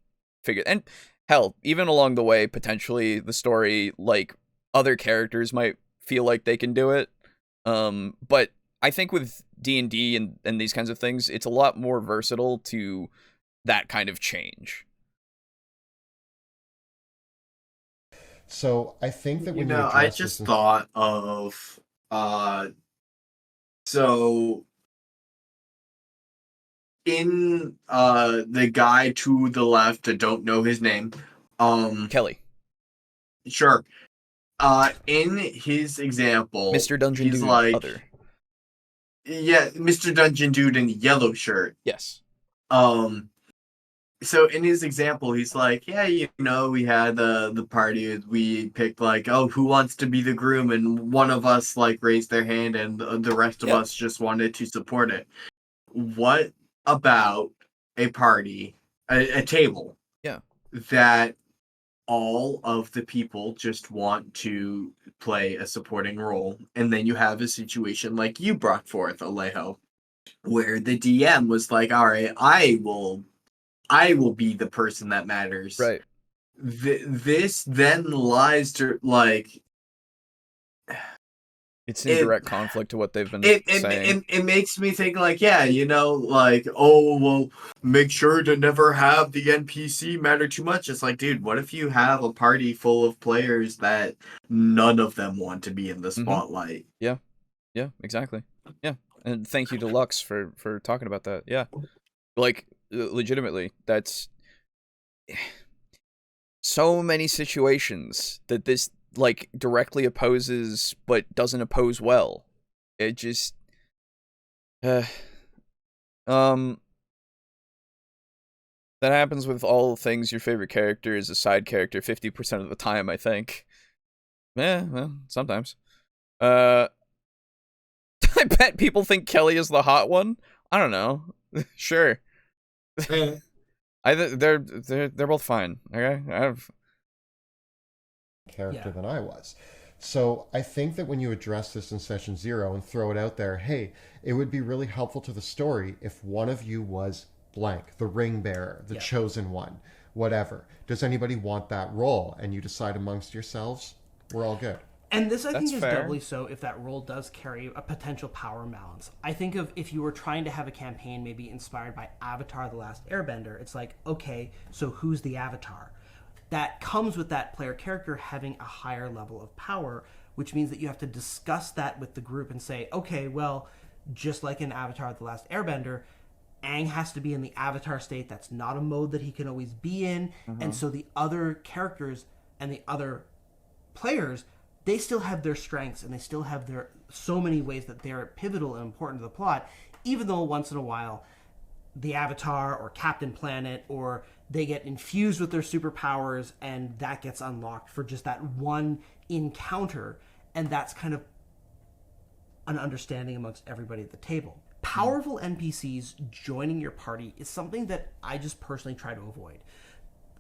figure, and hell, even along the way, potentially the story, like other characters might feel like they can do it. But I think with D&D and these kinds of things, it's a lot more versatile to that kind of change. So I think that when you I just thought of so in the guy to the left, I don't know his name. Kelly. Sure. In his example, Mr. Dungeon he's Dude like, other. Yeah, Mr. Dungeon Dude in the yellow shirt. Yes. So in his example, he's like, yeah, you know, we had the party, we picked like, oh, who wants to be the groom? And one of us like raised their hand and the rest of us just wanted to support it. What about a party, a table? Yeah. That all of the people just want to play a supporting role. And then you have a situation like you brought forth, Alejo, where the DM was like, all right, I will be the person that matters. Right. This then lies to like. It's in direct conflict to what they've been saying. It makes me think like, yeah, you know, like, oh, well, make sure to never have the NPC matter too much. It's like, dude, what if you have a party full of players that none of them want to be in the spotlight? Yeah, exactly. Yeah, and thank you to Lux for talking about that. Yeah, like legitimately, that's so many situations that this like directly opposes but doesn't oppose well. It just that happens with all things. Your favorite character is a side character 50% of the time, I think. Well, sometimes. I bet people think Kelly is the hot one. I don't know. Sure. They're both fine. Okay, character than I was. So I think that when you address this in session 0 and throw it out there, hey, it would be really helpful to the story if one of you was blank, the ring bearer, the chosen one, whatever. Does anybody want that role? And you decide amongst yourselves, we're all good. And this, I think, is fair. doubly so if that role does carry a potential power imbalance. I think of if you were trying to have a campaign maybe inspired by Avatar: The Last Airbender, it's like, okay, so who's the Avatar? That comes with that player character having a higher level of power, which means that you have to discuss that with the group and say, okay, well, just like in Avatar: The Last Airbender, Aang has to be in the Avatar state. That's not a mode that he can always be in. And so the other characters and the other players, they still have their strengths and they still have their so many ways that they're pivotal and important to the plot, even though once in a while the Avatar or Captain Planet or they get infused with their superpowers and that gets unlocked for just that one encounter, and that's kind of an understanding amongst everybody at the table. Powerful NPCs joining your party is something that I just personally try to avoid.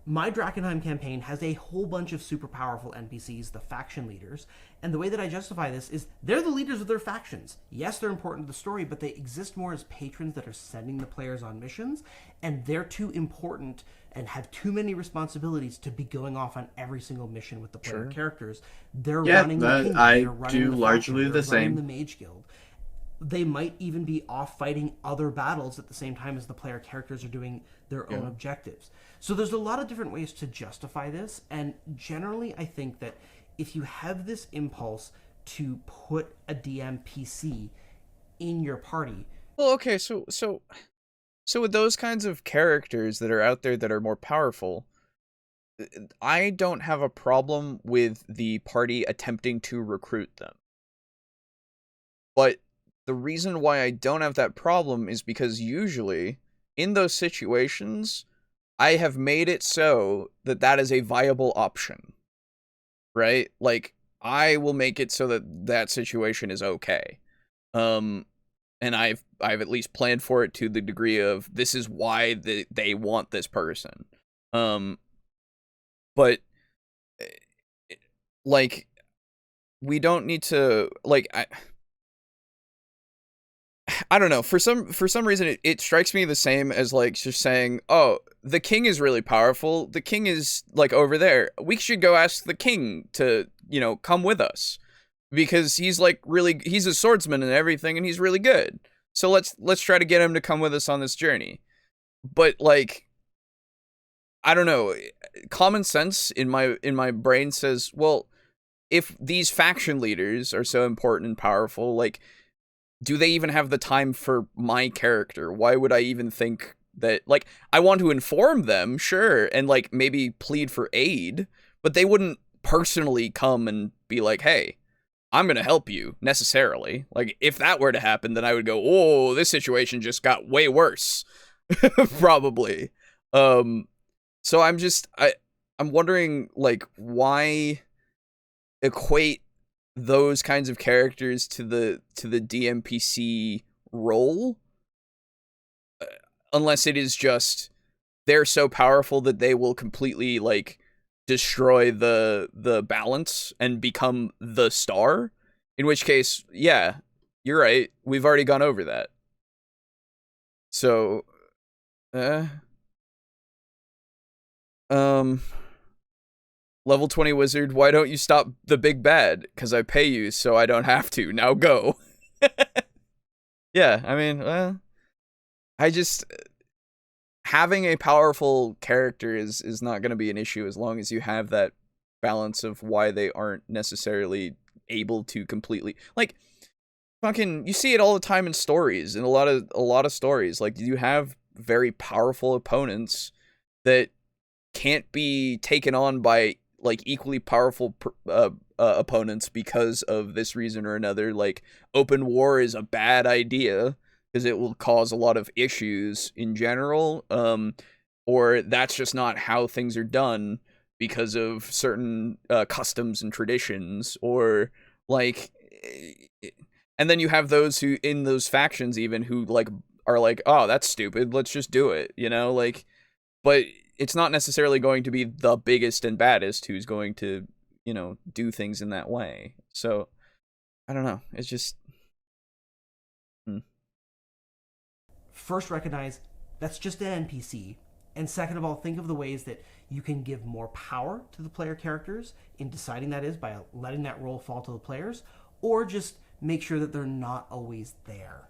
My Drakkenheim campaign has a whole bunch of super powerful NPCs, the faction leaders, and the way that I justify this is they're the leaders of their factions. Yes, they're important to the story, but they exist more as patrons that are sending the players on missions, and they're too important and have too many responsibilities to be going off on every single mission with the player characters. They're running the kingdom, they're running the largely faction, the they're running same. the Mage Guild. They might even be off fighting other battles at the same time as the player characters are doing their own objectives. So there's a lot of different ways to justify this, and generally I think that if you have this impulse to put a DMPC in your party... Well, okay, so with those kinds of characters that are out there that are more powerful, I don't have a problem with the party attempting to recruit them. But the reason why I don't have that problem is because usually, in those situations, I have made it so that that is a viable option. Right? Like, I will make it so that that situation is okay. And I've at least planned for it to the degree of, this is why they want this person. But, like, we don't need to, like, I don't know, for some reason it strikes me the same as like just saying, oh, the king is really powerful, the king is like over there, we should go ask the king to, you know, come with us because he's like really, he's a swordsman and everything and he's really good, so let's try to get him to come with us on this journey. But like, I don't know, common sense in my brain says, well, if these faction leaders are so important and powerful, like, do they even have the time for my character? Why would I even think that, like, I want to inform them, sure, and, like, maybe plead for aid, but they wouldn't personally come and be like, hey, I'm gonna help you, necessarily. Like, if that were to happen, then I would go, oh, this situation just got way worse. Probably. So I'm wondering, like, why equate those kinds of characters to the DMPC role, unless it is just they're so powerful that they will completely like destroy the balance and become the star, in which case, yeah, you're right, we've already gone over that. So level 20 wizard, why don't you stop the big bad? Because I pay you, so I don't have to. Now go. Yeah, I mean, I just... having a powerful character is not going to be an issue as long as you have that balance of why they aren't necessarily able to completely... like, fucking, you see it all the time in stories, in a lot of stories. Like, you have very powerful opponents that can't be taken on by like equally powerful opponents because of this reason or another. Like, open war is a bad idea because it will cause a lot of issues in general, or that's just not how things are done because of certain customs and traditions, or like, and then you have those who in those factions even who like are like, oh, that's stupid, let's just do it, you know, like, but it's not necessarily going to be the biggest and baddest who's going to do things in that way. So I don't know. It's just First, recognize that's just an NPC. And second of all, think of the ways that you can give more power to the player characters in deciding that is by letting that role fall to the players, or just make sure that they're not always there.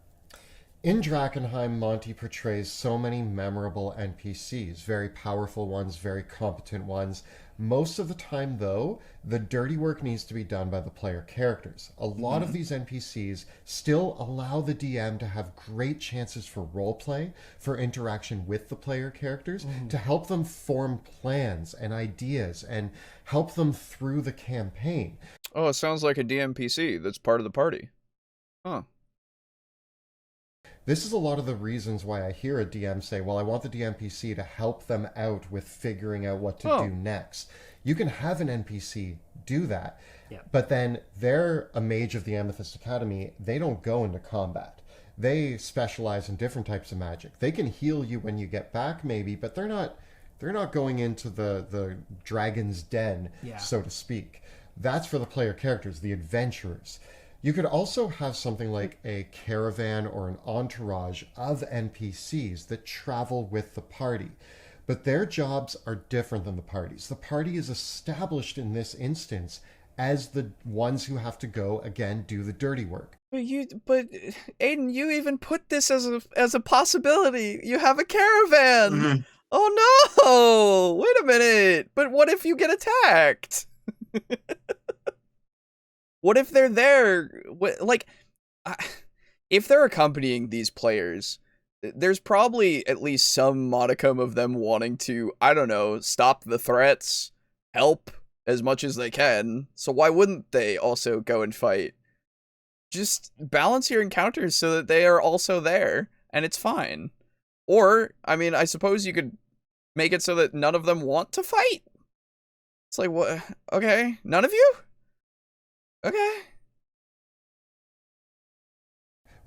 In Drakkenheim, Monty portrays so many memorable NPCs, very powerful ones, very competent ones. Most of the time, though, the dirty work needs to be done by the player characters. A lot of these NPCs still allow the DM to have great chances for roleplay, for interaction with the player characters, to help them form plans and ideas and help them through the campaign. Oh, it sounds like a DMPC that's part of the party. Huh. This is a lot of the reasons why I hear a DM say, well, I want the DMPC to help them out with figuring out what to do next. You can have an NPC do that, but then they're a mage of the Amethyst Academy. They don't go into combat. They specialize in different types of magic. They can heal you when you get back, maybe, but they're not going into the dragon's den, so to speak. That's for the player characters, the adventurers. You could also have something like a caravan or an entourage of NPCs that travel with the party. But their jobs are different than the party's. The party is established in this instance as the ones who have to go, again, do the dirty work. But Aiden, you even put this as a possibility. You have a caravan. Oh no! Wait a minute. But what if you get attacked? What if they're there? If they're accompanying these players, there's probably at least some modicum of them wanting to, I don't know, stop the threats, help as much as they can. So why wouldn't they also go and fight? Just balance your encounters so that they are also there, and it's fine. Or, I mean, I suppose you could make it so that none of them want to fight. It's like, what? Okay, none of you? Okay.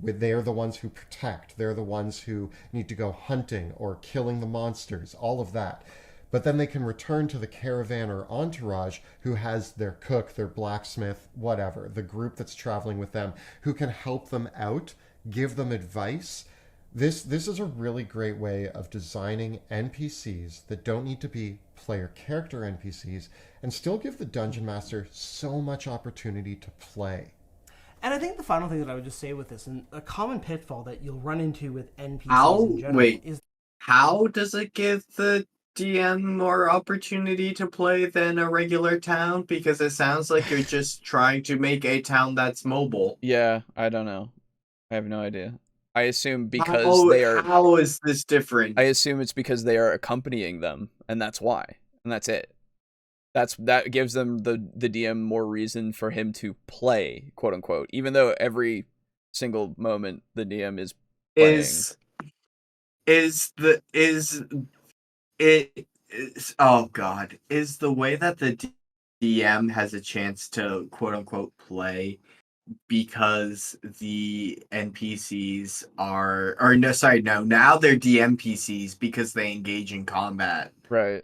They're the ones who protect. They're the ones who need to go hunting or killing the monsters, all of that. But then they can return to the caravan or entourage who has their cook, their blacksmith, whatever, the group that's traveling with them, who can help them out, give them advice. This is a really great way of designing NPCs that don't need to be player character NPCs and still give the Dungeon Master so much opportunity to play. And I think the final thing that I would just say with this, and a common pitfall that you'll run into with NPCs in general is... How does it give the DM more opportunity to play than a regular town? Because it sounds like you're just trying to make a town that's mobile. Yeah, I don't know. I have no idea. I assume because they are... How is this different? I assume it's because they are accompanying them, and that's why. And that's it. That gives them the DM more reason for him to play, quote unquote. Even though every single moment the DM is playing. Is the way that the DM has a chance to quote unquote play because the NPCs now they're DMPCs because they engage in combat. Right.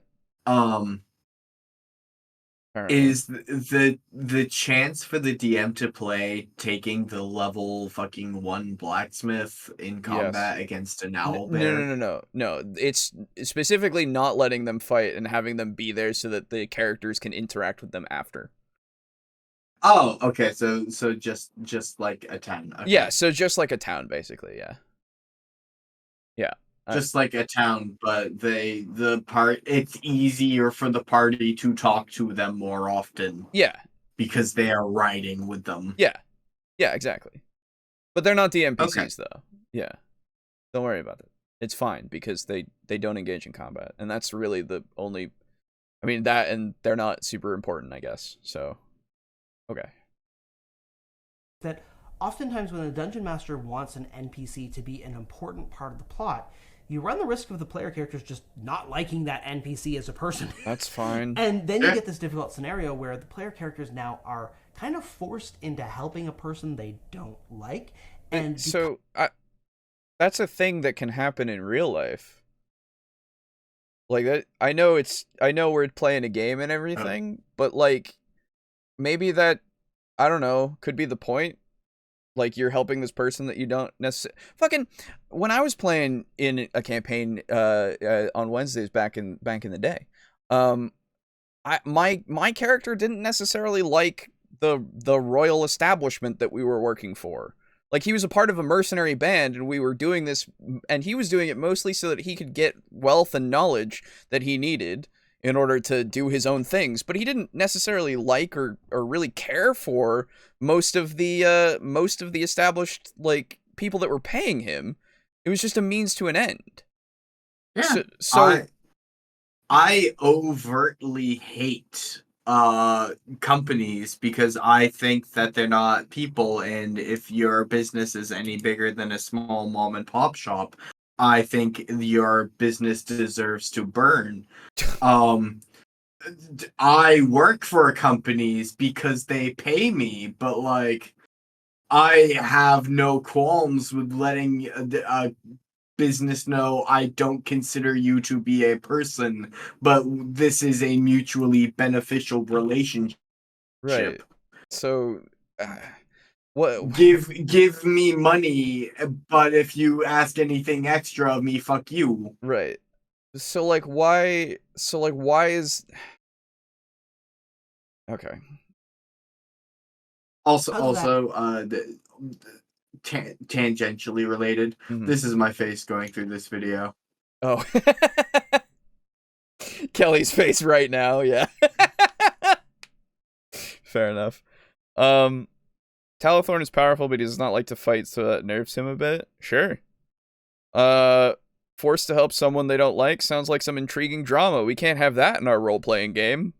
Is the chance for the DM to play taking the level fucking 1 blacksmith in combat against an owlbear? No. It's specifically not letting them fight and having them be there so that the characters can interact with them after. Oh, okay. So just like a town. Okay. Yeah, so just like a town, basically. Yeah. Yeah. Just like a town, but it's easier for the party to talk to them more often. Yeah. Because they are riding with them. Yeah. Yeah, exactly. But they're not DMPCs, though. Yeah. Don't worry about it. It's fine, because they don't engage in combat. And that's really the only... I mean, that, and they're not super important, I guess. So, okay. That oftentimes when a Dungeon Master wants an NPC to be an important part of the plot, you run the risk of the player characters just not liking that NPC as a person. That's fine. And then you get this difficult scenario where the player characters now are kind of forced into helping a person they don't like. And so that's a thing that can happen in real life. Like that, I know we're playing a game and everything, but like maybe that, I don't know, could be the point. Like, you're helping this person that you don't necessarily fucking. When I was playing in a campaign on Wednesdays back in the day, my character didn't necessarily like the royal establishment that we were working for. Like, he was a part of a mercenary band, and we were doing this, and he was doing it mostly so that he could get wealth and knowledge that he needed in order to do his own things. But he didn't necessarily like or really care for most of the established, like, people that were paying him. It was just a means to an end. Yeah. So I overtly hate companies because I think that they're not people, and if your business is any bigger than a small mom and pop shop, I think your business deserves to burn. I work for companies because they pay me, but like I have no qualms with letting a business know I don't consider you to be a person, but this is a mutually beneficial relationship. right. So what? Give me money, but if you ask anything extra of me, fuck you. Right. So like why is okay. Also, How's tangentially related. Mhm. This is my face going through this video. Oh. Kelly's face right now, yeah. Fair enough. Talithorn is powerful, but he does not like to fight, so that nerfs him a bit. Sure. Forced to help someone they don't like sounds like some intriguing drama. We can't have that in our role-playing game.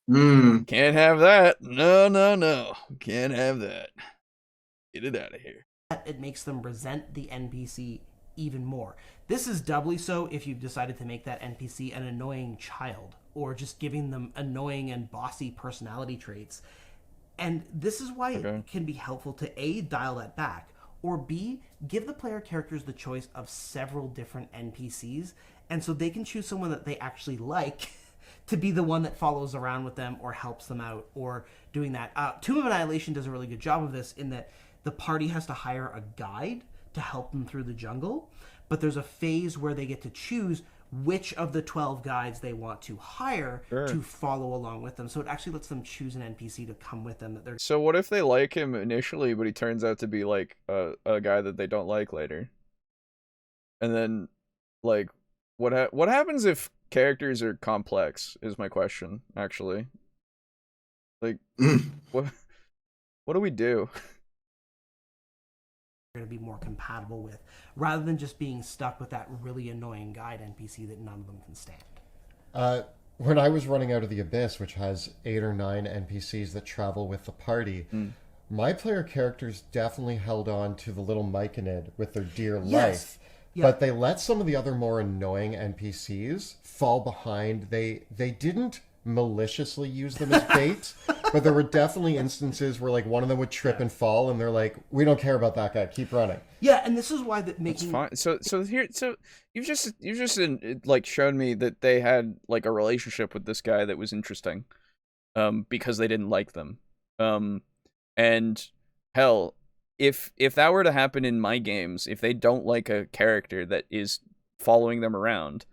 Can't have that. No. Can't have that. Get it out of here. It makes them resent the NPC even more. This is doubly so if you've decided to make that NPC an annoying child, or just giving them annoying and bossy personality traits. And this is why it can be helpful to A, dial that back, or B, give the player characters the choice of several different NPCs, and so they can choose someone that they actually like to be the one that follows around with them or helps them out, or doing that. Tomb of Annihilation does a really good job of this in that the party has to hire a guide to help them through the jungle, but there's a phase where they get to choose which of the 12 guides they want to hire to follow along with them. So it actually lets them choose an NPC to come with them. So what if they like him initially, but he turns out to be like a guy that they don't like later? And then, like, what happens if characters are complex? Is my question, actually. Like, what do we do? Going to be more compatible with, rather than just being stuck with that really annoying guide NPC that none of them can stand. When I was running Out of the Abyss, which has 8 or 9 NPCs that travel with the party, my player characters definitely held on to the little Myconid with their dear life. Yeah. But they let some of the other more annoying NPCs fall behind. They didn't maliciously use them as bait, but there were definitely instances where like one of them would trip and fall, and they're like, "We don't care about that guy. Keep running." Yeah, and this is why that making That's fine. So you've just like shown me that they had like a relationship with this guy that was interesting, because they didn't like them, and hell, if that were to happen in my games, if they don't like a character that is following them around,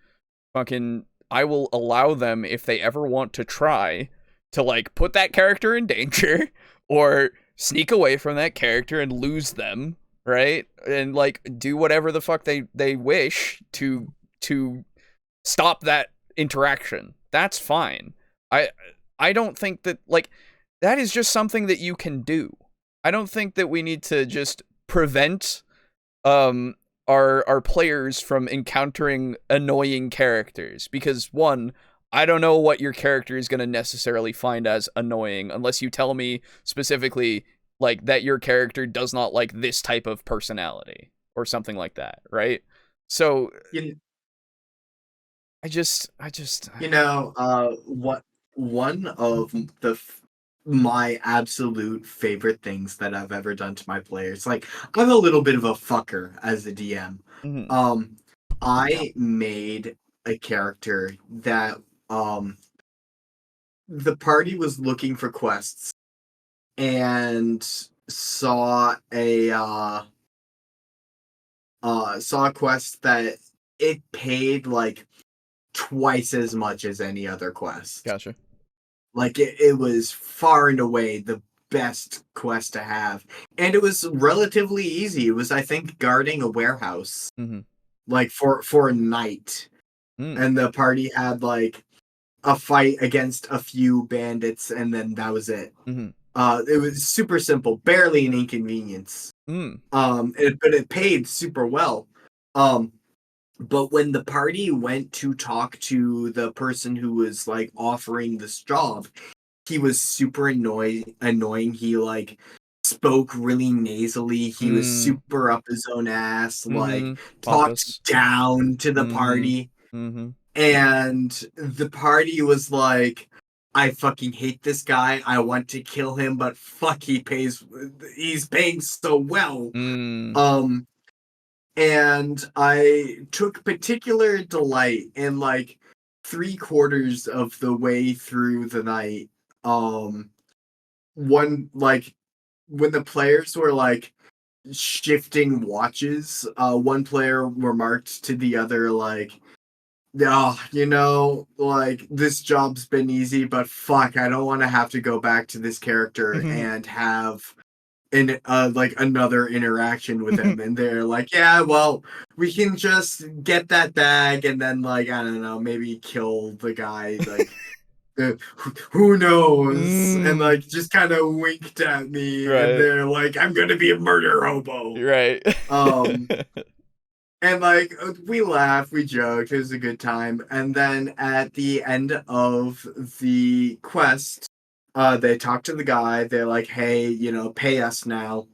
fucking, I will allow them, if they ever want to try, to like put that character in danger or sneak away from that character and lose them, right? And like do whatever the fuck they wish to stop that interaction. That's fine. I don't think that, like, that is just something that you can do. I don't think that we need to just prevent our players from encountering annoying characters, because one, I don't know what your character is going to necessarily find as annoying unless you tell me specifically like that your character does not like this type of personality or something like that, right? So I just what one of my absolute favorite things that I've ever done to my players. Like, I'm a little bit of a fucker as a DM. Mm-hmm. I made a character that the party was looking for quests and saw a quest that it paid like twice as much as any other quest. Gotcha. Like it was far and away the best quest to have, and it was relatively easy. It was, I think, guarding a warehouse, like for a night, and the party had like a fight against a few bandits, and then that was it. It was super simple, barely an inconvenience. But it paid super well. But when the party went to talk to the person who was like offering this job, he was super annoying. He like spoke really nasally. He was super up his own ass, like talked down to the party. And the party was like, I fucking hate this guy. I want to kill him, but fuck, he's paying so well. And I took particular delight in like 3/4 of the way through the night. One, like, when the players were like shifting watches, one player remarked to the other like, oh, like, this job's been easy, but fuck, I don't want to have to go back to this character and have like another interaction with him. And they're like, yeah, well, we can just get that bag and then, like, I don't know, maybe kill the guy, like who knows? And like just kind of winked at me, and they're like, I'm gonna be a murder hobo, right? And like we laughed, we joked, it was a good time. And then at the end of the quest, they talked to the guy. They're like, hey, pay us now.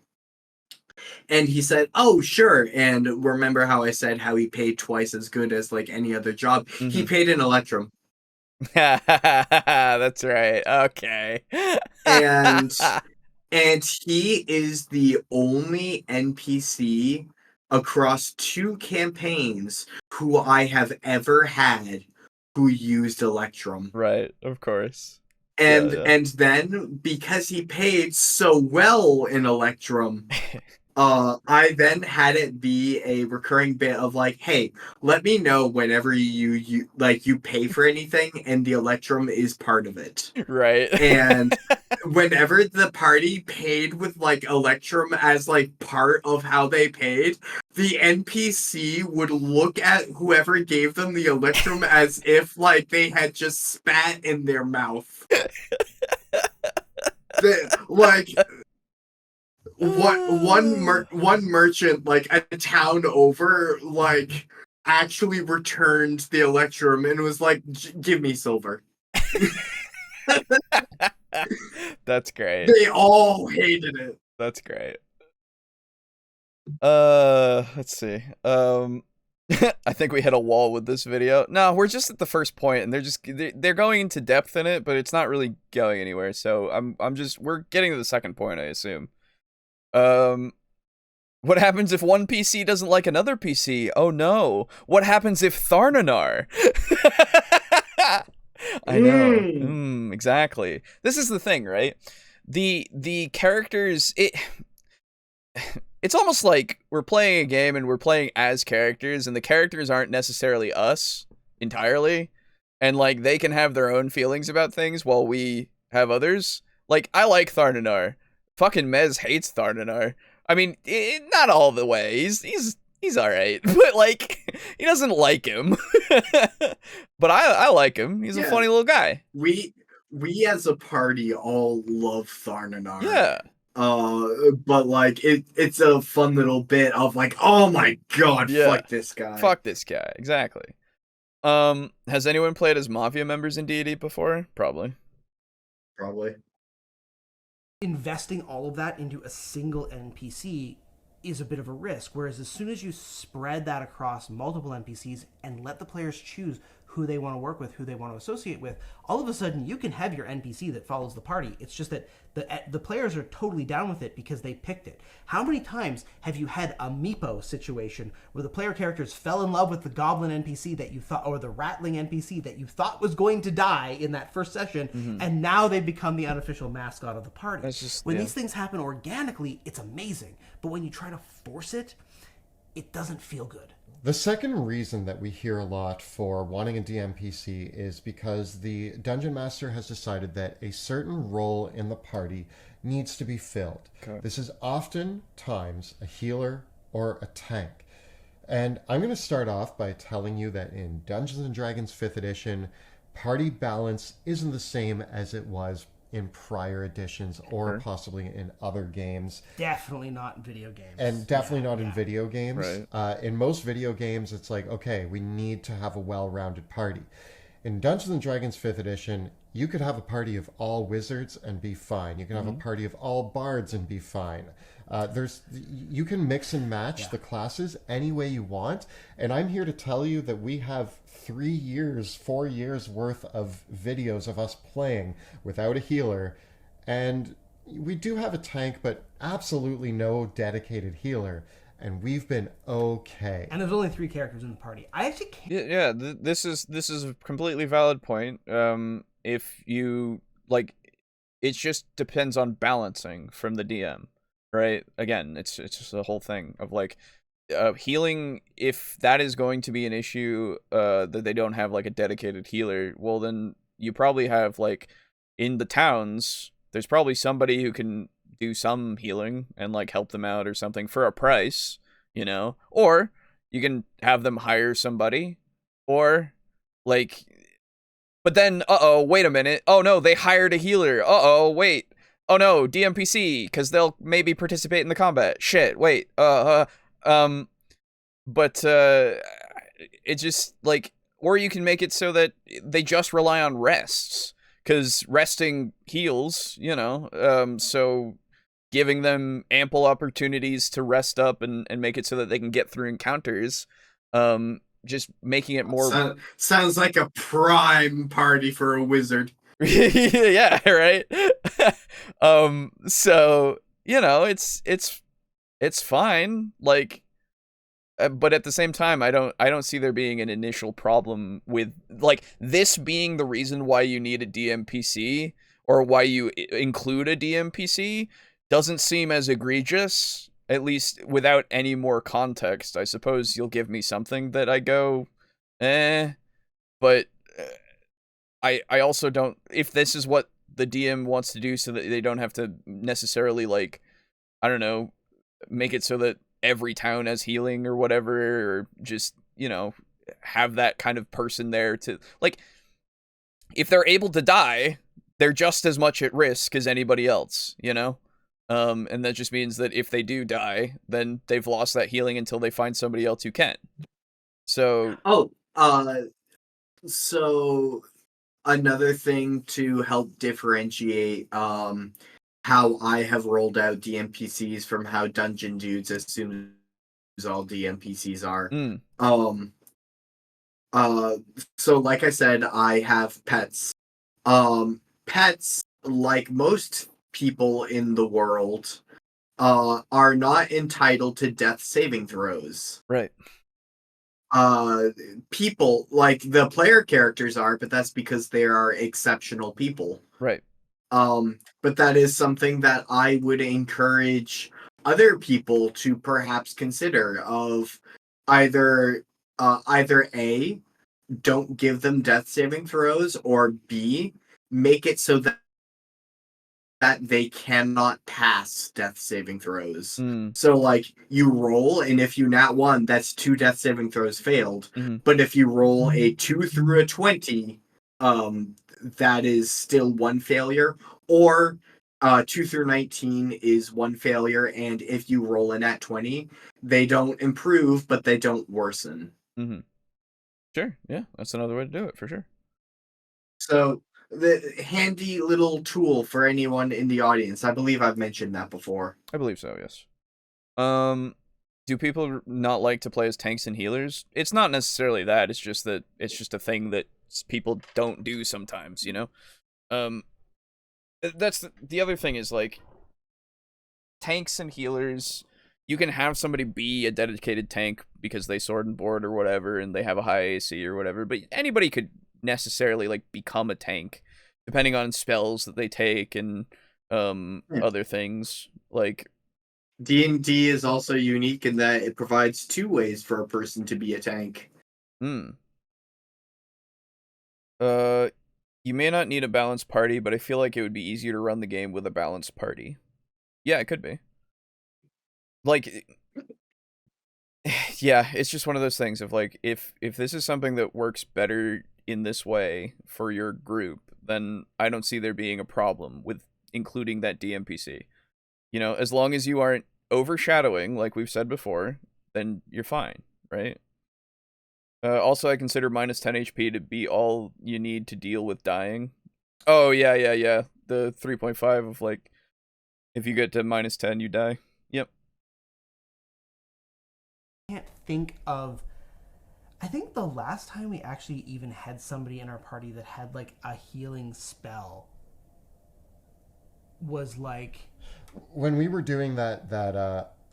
And he said, oh, sure. And remember how I said how he paid twice as good as like any other job? He paid in Electrum. That's right. Okay. and he is the only NPC across 2 campaigns who I have ever had who used Electrum. Right, of course. And then, because he paid so well in Electrum, I then had it be a recurring bit of like, hey, let me know whenever you pay for anything and the Electrum is part of it. Right. And whenever the party paid with like Electrum as like part of how they paid, the NPC would look at whoever gave them the Electrum as if like they had just spat in their mouth. One merchant, like a town over, like actually returned the Electrum and was like, give me silver. That's great. They all hated it. That's great. Let's see. I think we hit a wall with this video. No, we're just at the first point, and they're going into depth in it, but it's not really going anywhere. So we're getting to the second point, I assume. What happens if one PC doesn't like another PC? Oh no. What happens if Tharnanar? I know. Exactly. This is the thing, right? The characters, it's almost like we're playing a game and we're playing as characters, and the characters aren't necessarily us entirely, and like they can have their own feelings about things while we have others. Like, I like Tharnanar. Fucking Mez hates Tharnanar. I mean, not all the way. He's all right, but like he doesn't like him. But I like him. He's a funny little guy. We as a party all love Tharnanar. Yeah. But like it's a fun little bit of like, oh my god, fuck this guy. Fuck this guy. Exactly. Has anyone played as Mafia members in D&D before? Probably. Investing all of that into a single NPC is a bit of a risk, whereas as soon as you spread that across multiple NPCs and let the players choose who they want to work with, who they want to associate with, all of a sudden you can have your NPC that follows the party. It's just that the players are totally down with it because they picked it. How many times have you had a meepo situation where the player characters fell in love with the goblin NPC that you thought, or the rattling NPC that you thought was going to die in that first session, and now they've become the unofficial mascot of the party? When these things happen organically, it's amazing. But when you try to force it, it doesn't feel good. The second reason that we hear a lot for wanting a DMPC is because the Dungeon Master has decided that a certain role in the party needs to be filled. Okay. This is oftentimes a healer or a tank. And I'm going to start off by telling you that in Dungeons & Dragons 5th edition, party balance isn't the same as it was in prior editions or possibly in other games. Definitely not in video games. And definitely not in video games. Right. In most video games, it's like, okay, we need to have a well-rounded party. In Dungeons & Dragons 5th edition, you could have a party of all wizards and be fine. You can have a party of all bards and be fine. You can mix and match the classes any way you want. And I'm here to tell you that we have 4 years worth of videos of us playing without a healer. And we do have a tank, but absolutely no dedicated healer. And we've been okay. And there's only 3 characters in the party. I actually can't... Yeah, this is a completely valid point. If you, like, it just depends on balancing from the DM, right? Again, it's just the whole thing of, like, healing, if that is going to be an issue, that they don't have, like, a dedicated healer, well, then you probably have, like, in the towns, there's probably somebody who can do some healing and, like, help them out or something for a price, you know? Or you can have them hire somebody, or, like... But then, wait a minute. Oh, no, they hired a healer. Wait. Oh, no, DMPC, because they'll maybe participate in the combat. Shit, wait. But, it's just, like, or you can make it so that they just rely on rests, because resting heals, you know, so giving them ample opportunities to rest up and make it so that they can get through encounters, just making it more... Sounds like a prime party for a wizard. Yeah, right? So, you know, it's fine, like, but at the same time, I don't see there being an initial problem with, like, this being the reason why you need a DMPC, or why you include a DMPC, doesn't seem as egregious, at least without any more context. I suppose you'll give me something that I go, but I also don't, if this is what the DM wants to do so that they don't have to necessarily, like, I don't know, make it so that every town has healing or whatever, or just, you know, have that kind of person there to, like, if they're able to die, they're just as much at risk as anybody else, you know? And that just means that if they do die, then they've lost that healing until they find somebody else who can. So... So another thing to help differentiate how I have rolled out DMPCs from how Dungeon Dudes assumes all DMPCs are. So like I said, I have pets. Pets, like most people in the world, are not entitled to death saving throws. Right. People, like the player characters are, but that's because they are exceptional people. Right. But that is something that I would encourage other people to perhaps consider, of either A, don't give them death saving throws, or B, make it so that they cannot pass death saving throws. So, like, you roll, and if you nat 1, that's 2 death saving throws failed. But if you roll a 2 through a 20, that is still 1 failure. Or 2 through 19 is 1 failure, and if you roll a nat 20, they don't improve, but they don't worsen. Sure, yeah, that's another way to do it, for sure. So, the handy little tool for anyone in the audience. I believe I've mentioned that before. I believe so, yes. do people not like to play as tanks and healers? It's not necessarily that. It's just that it's just a thing that people don't do sometimes, you know? That's the other thing is, like, tanks and healers, you can have somebody be a dedicated tank because they sword and board or whatever, and they have a high AC or whatever, but anybody could necessarily, like, become a tank, depending on spells that they take and other things, like... D&D is also unique in that it provides 2 ways for a person to be a tank. You may not need a balanced party, but I feel like it would be easier to run the game with a balanced party. Yeah, it could be. Like, yeah, it's just one of those things of, like, if this is something that works better in this way for your group, then I don't see there being a problem with including that DMPC. You know, as long as you aren't overshadowing, like we've said before, then you're fine, right? Also, I consider minus 10 HP to be all you need to deal with dying. Oh, yeah. The 3.5 of, like, if you get to minus 10, you die. Yep. I can't think of... I think the last time we actually even had somebody in our party that had, like, a healing spell was, like... When we were doing that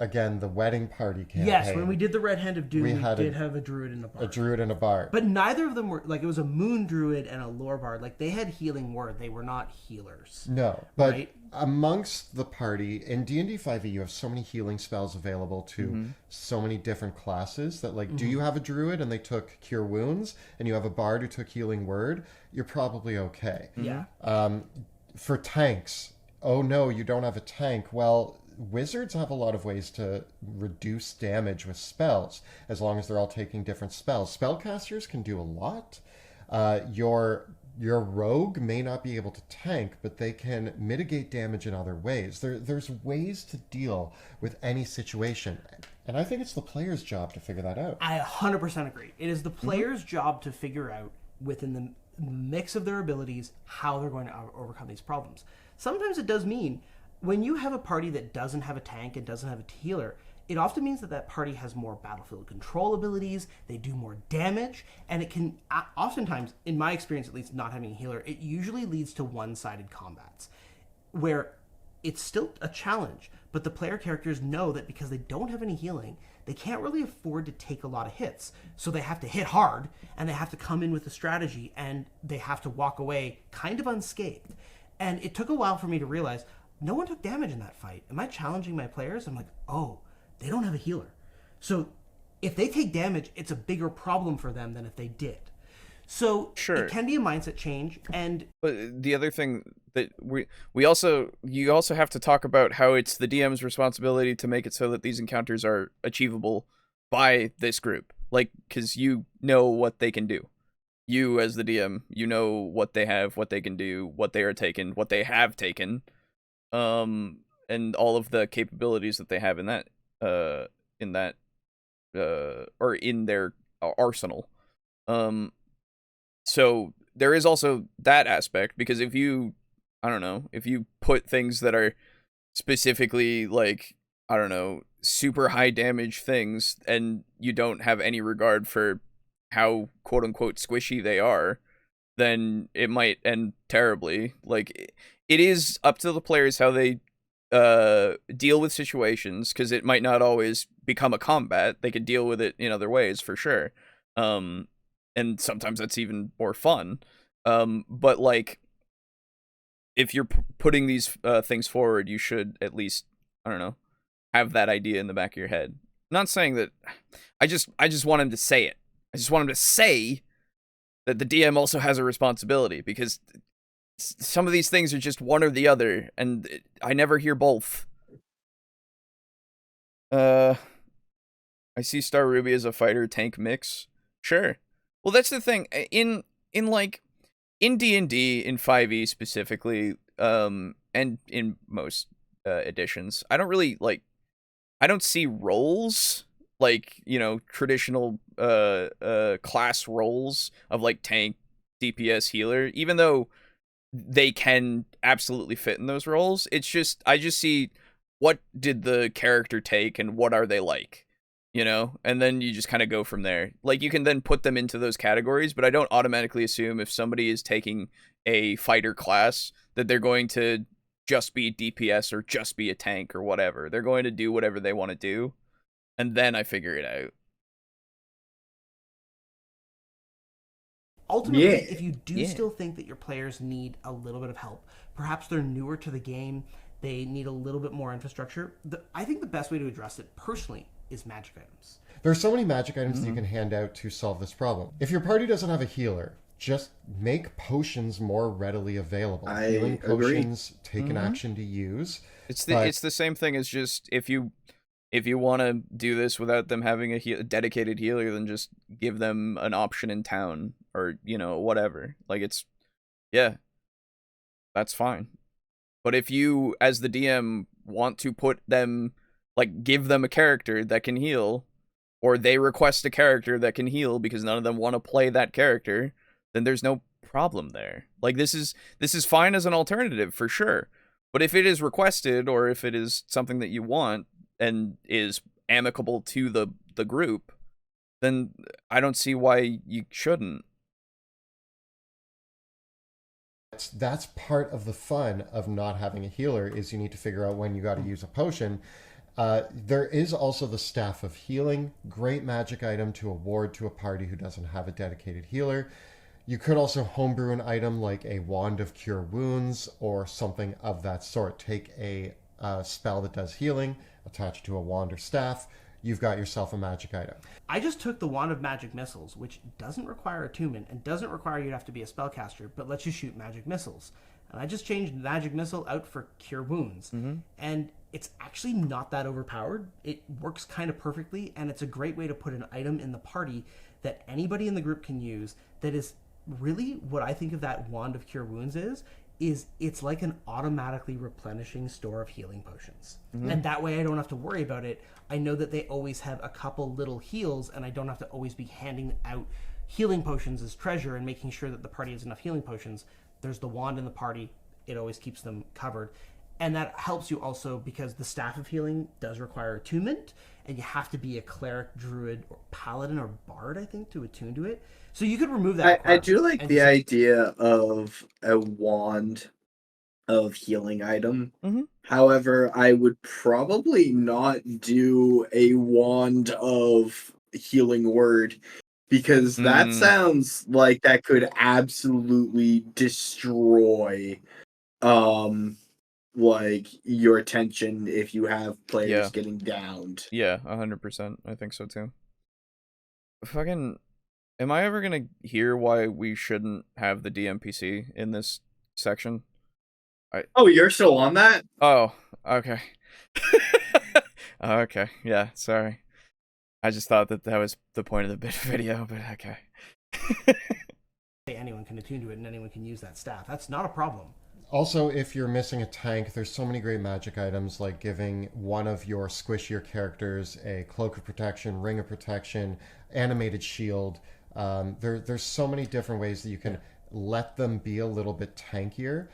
again, the wedding party campaign. Yes, when we did the Red Hand of Doom, we did have a druid and a bard. A druid and a bard. But neither of them were, like, it was a moon druid and a lore bard. Like, they had healing word. They were not healers. No, but right? Amongst the party, in D&D 5e, you have so many healing spells available to so many different classes that, like, do you have a druid and they took Cure Wounds, and you have a bard who took Healing Word, you're probably okay. Yeah. For tanks, oh no, you don't have a tank. Well, wizards have a lot of ways to reduce damage with spells, as long as they're all taking different spells. Spellcasters can do a lot. Your rogue may not be able to tank, but they can mitigate damage in other ways. There's ways to deal with any situation. And I think it's the player's job to figure that out. I 100% agree. It is the player's job to figure out, within the mix of their abilities, how they're going to overcome these problems. Sometimes it does mean, when you have a party that doesn't have a tank and doesn't have a healer, it often means that party has more battlefield control abilities, they do more damage, and it can, oftentimes, in my experience at least, not having a healer, it usually leads to one-sided combats, where it's still a challenge, but the player characters know that because they don't have any healing, they can't really afford to take a lot of hits, so they have to hit hard, and they have to come in with a strategy, and they have to walk away kind of unscathed. And it took a while for me to realize, no one took damage in that fight. Am I challenging my players? I'm like, oh, they don't have a healer. So if they take damage, it's a bigger problem for them than if they did. So sure, it can be a mindset change. And but the other thing that you also have to talk about how it's the DM's responsibility to make it so that these encounters are achievable by this group. Like, because you know what they can do. You, as the DM, you know what they have, what they can do, what they are taken, what they have taken, and all of the capabilities that they have in that, or in their arsenal. So there is also that aspect, because if you put things that are specifically, like, I don't know, super high damage things, and you don't have any regard for how quote unquote squishy they are, then it might end terribly. Like, it is up to the players how they deal with situations, because it might not always become a combat. They could deal with it in other ways, for sure. And sometimes that's even more fun. But, like, if you're putting these things forward, you should at least, I don't know, have that idea in the back of your head. I'm not saying that. I just want him to say it. I just want him to say that the DM also has a responsibility, because some of these things are just one or the other, and I never hear both. I see Star Ruby as a fighter tank mix. Sure. Well, that's the thing. In D&D, in 5e specifically, and in most editions, I don't see roles, like, you know, traditional class roles of, like, tank, DPS, healer, even though they can absolutely fit in those roles. It's just, I just see what did the character take and what are they like. you know, and then you just kind of go from there. Like, you can then put them into those categories, but I don't automatically assume if somebody is taking a fighter class that they're going to just be DPS or just be a tank or whatever. They're going to do whatever they want to do, and then I figure it out. Ultimately, Yeah. if you do still think that your players need a little bit of help, perhaps they're newer to the game, they need a little bit more infrastructure, I think the best way to address it, personally, is magic items. There are so many magic items that you can hand out to solve this problem. If your party doesn't have a healer, just make potions more readily available. Healing potions take an action to use. It's the same thing as just if you want to do this without them having a dedicated healer, then just give them an option in town or, you know, whatever. Like, that's fine. But if you, as the DM, want to put them, like, give them a character that can heal, or they request a character that can heal because none of them want to play that character, then there's no problem there. Like, this is fine as an alternative, for sure. But if it is requested, or if it is something that you want, and is amicable to the group, then I don't see why you shouldn't. That's part of the fun of not having a healer, is you need to figure out when you got to use a potion. There is also the Staff of Healing, great magic item to award to a party who doesn't have a dedicated healer. You could also homebrew an item like a Wand of Cure Wounds or something of that sort. Take a spell that does healing, attach it to a wand or staff, you've got yourself a magic item. I just took the Wand of Magic Missiles, which doesn't require attunement and doesn't require you to have to be a spellcaster, but lets you shoot magic missiles. And I just changed Magic Missile out for Cure Wounds. And it's actually not that overpowered. It works kind of perfectly, and it's a great way to put an item in the party that anybody in the group can use that is really what I think of that Wand of Cure Wounds is it's like an automatically replenishing store of healing potions. And that way I don't have to worry about it. I know that they always have a couple little heals, and I don't have to always be handing out healing potions as treasure and making sure that the party has enough healing potions. There's the wand in the party. It always keeps them covered. And that helps you also because the Staff of Healing does require attunement, and you have to be a cleric, druid, or paladin, or bard, I think, to attune to it. So you could remove that. I do like the idea of a wand of healing item. However, I would probably not do a wand of healing word, because that sounds like that could absolutely destroy like your attention if you have players getting downed. Yeah, 100%. I think so too. Fucking, am I ever gonna hear why we shouldn't have the DMPC in this section? Oh, you're still on that? Oh, okay. Okay, yeah, sorry. I just thought that was the point of the bit video, but okay. Anyone can attune to it, and anyone can use that staff. That's not a problem. Also, if you're missing a tank, there's so many great magic items, like giving one of your squishier characters a Cloak of Protection, Ring of Protection, Animated Shield. There's so many different ways that you can let them be a little bit tankier,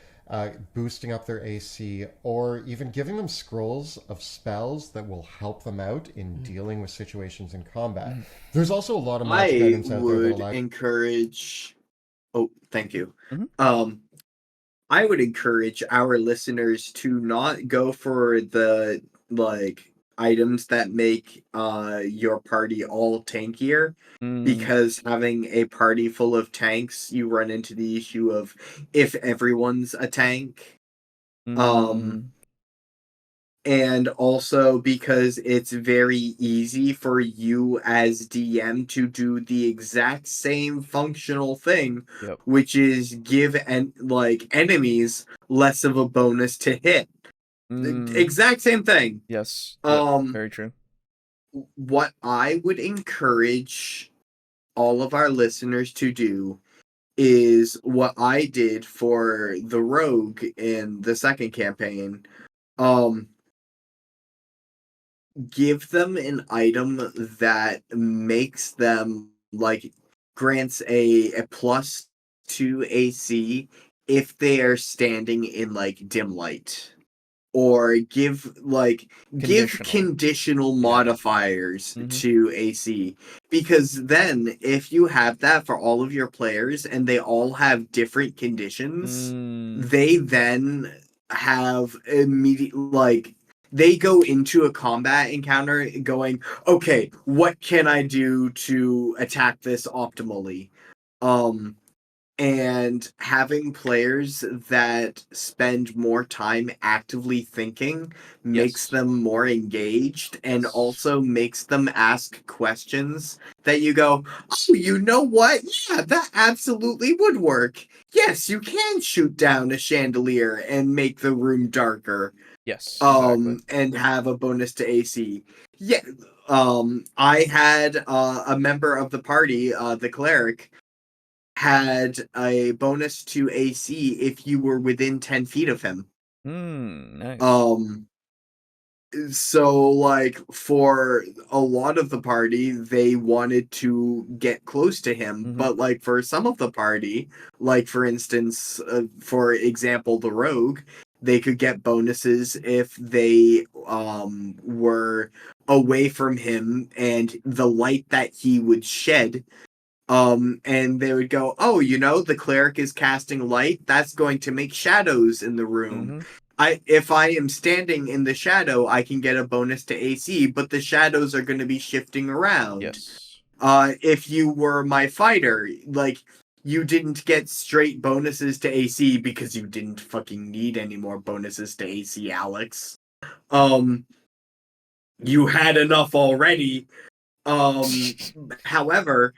boosting up their AC, or even giving them scrolls of spells that will help them out in dealing with situations in combat. There's also a lot of magic items out there that allow... encourage... Oh, thank you. I would encourage our listeners to not go for the items that make your party all tankier, because having a party full of tanks, you run into the issue of if everyone's a tank. And also because it's very easy for you as DM to do the exact same functional thing, which is give enemies less of a bonus to hit. The exact same thing. Yes. Very true. What I would encourage all of our listeners to do is what I did for the rogue in the second campaign. Give them an item that makes them grants a +2 AC if they are standing in dim light, or give conditional Yeah. modifiers to AC, because then if you have that for all of your players and they all have different conditions, they then have immediate they go into a combat encounter going, okay, what can I do to attack this optimally? And having players that spend more time actively thinking makes them more engaged and also makes them ask questions that you go, oh, you know what? Yeah, that absolutely would work. Yes, you can shoot down a chandelier and make the room darker. Yes, exactly. And have a bonus to AC. Yeah. I had a member of the party, the cleric, had a bonus to AC if you were within 10 feet of him. Nice. So, like, for a lot of the party, they wanted to get close to him, but, like, for some of the party, like, for instance, for example, the rogue, they could get bonuses if they were away from him and the light that he would shed, and they would go, oh, you know, the cleric is casting light, that's going to make shadows in the room. If I am standing in the shadow, I can get a bonus to AC, but the shadows are going to be shifting around. Yes. If you were my fighter, like, you didn't get straight bonuses to AC because you didn't fucking need any more bonuses to AC, Alex. You had enough already. However,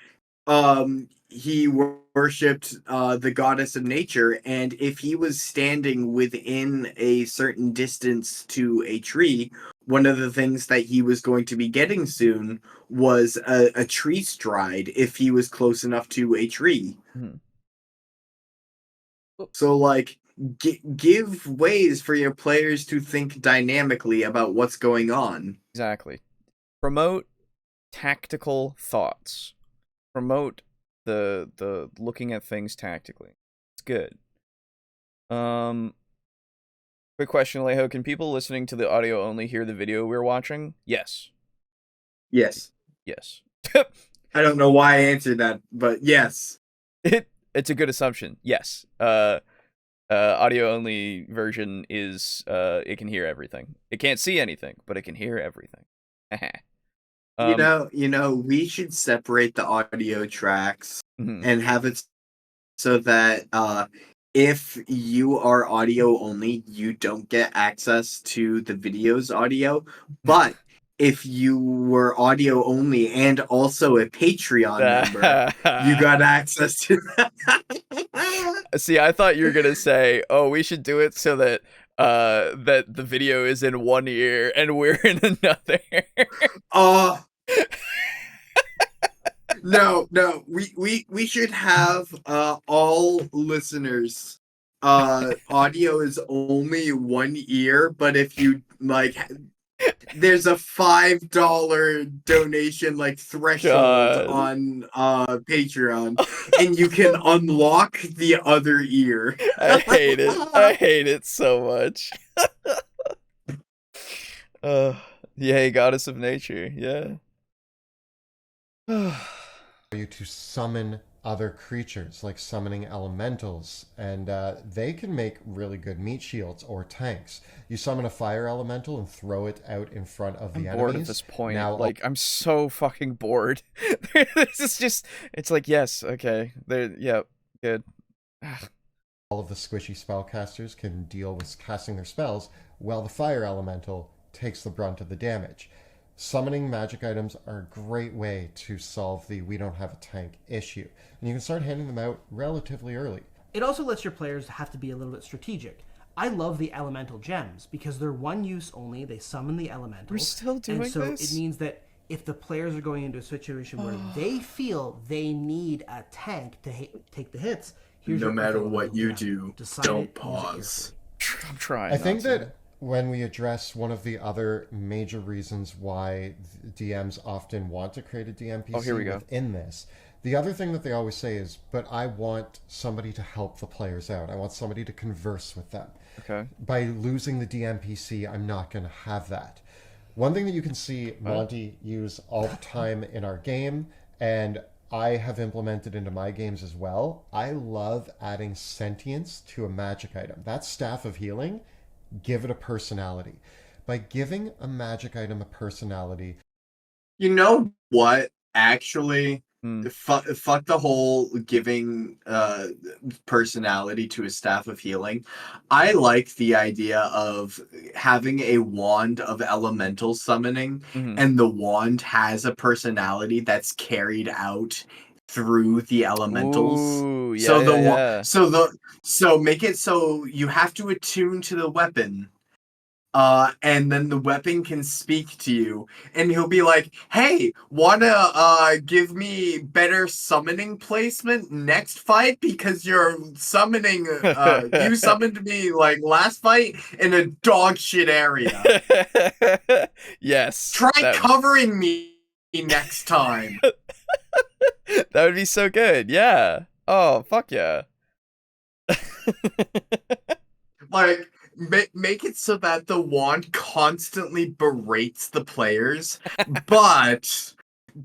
he worshipped the goddess of nature, and if he was standing within a certain distance to a tree, one of the things that he was going to be getting soon was a tree stride if he was close enough to a tree. So, like, give ways for your players to think dynamically about what's going on. Exactly. Promote tactical thoughts. Promote the looking at things tactically. It's good. Quick question, Alejo. Can people listening to the audio only hear the video we're watching? Yes. Yes. Yes. I don't know why I answered that, but yes. It's a good assumption. Yes. Audio only version is it can hear everything. It can't see anything, but it can hear everything. You know, we should separate the audio tracks and have it so that if you are audio only, you don't get access to the video's audio. But if you were audio only and also a Patreon member, you got access to that. See, I thought you were gonna say, "Oh, we should do it so that that the video is in one ear and we're in another." No, we should have all listeners. Audio is only one ear, but if you like, there's a $5 donation like threshold on Patreon, and you can unlock the other ear. I hate it. I hate it so much. Yay, goddess of nature. Yeah. You to summon other creatures, like summoning elementals, and they can make really good meat shields or tanks. You summon a fire elemental and throw it out in front of the enemies. I'm bored at this point. Now, like, I'm so fucking bored. This is just, it's like, yes, okay, yeah, good. All of the squishy spellcasters can deal with casting their spells, while the fire elemental takes the brunt of the damage. Summoning magic items are a great way to solve the we don't have a tank issue, and you can start handing them out relatively early. It also lets your players have to be a little bit strategic. I love the elemental gems because they're one use only. They summon the elemental. We're still doing this? And so this? it means that if the players are going into a situation where they feel they need a tank to take the hits, here's no matter what you do, don't pause. I'm trying. I think that when we address one of the other major reasons why DMs often want to create a DMPC within this, The other thing that they always say is, but I want somebody to help the players out. I want somebody to converse with them. Okay. By losing the DMPC, I'm not going to have that. One thing that you can see Monty use all the time in our game, and I have implemented into my games as well, I love adding sentience to a magic item. That Staff of Healing, give it a personality. By giving a magic item a personality... You know what? Actually, Hmm. fuck the whole giving personality to a Staff of Healing. I like the idea of having a wand of elemental summoning, Mhm. and the wand has a personality that's carried out through the elementals. Ooh, yeah, So yeah. so make it so you have to attune to the weapon. And then the weapon can speak to you, and he'll be like, "Hey, wanna give me better summoning placement next fight because you're summoning you summoned me like last fight in a dog shit area. Yes. Try covering me next time." That would be so good. Yeah. Oh, fuck yeah. Like, make it so that the wand constantly berates the players, but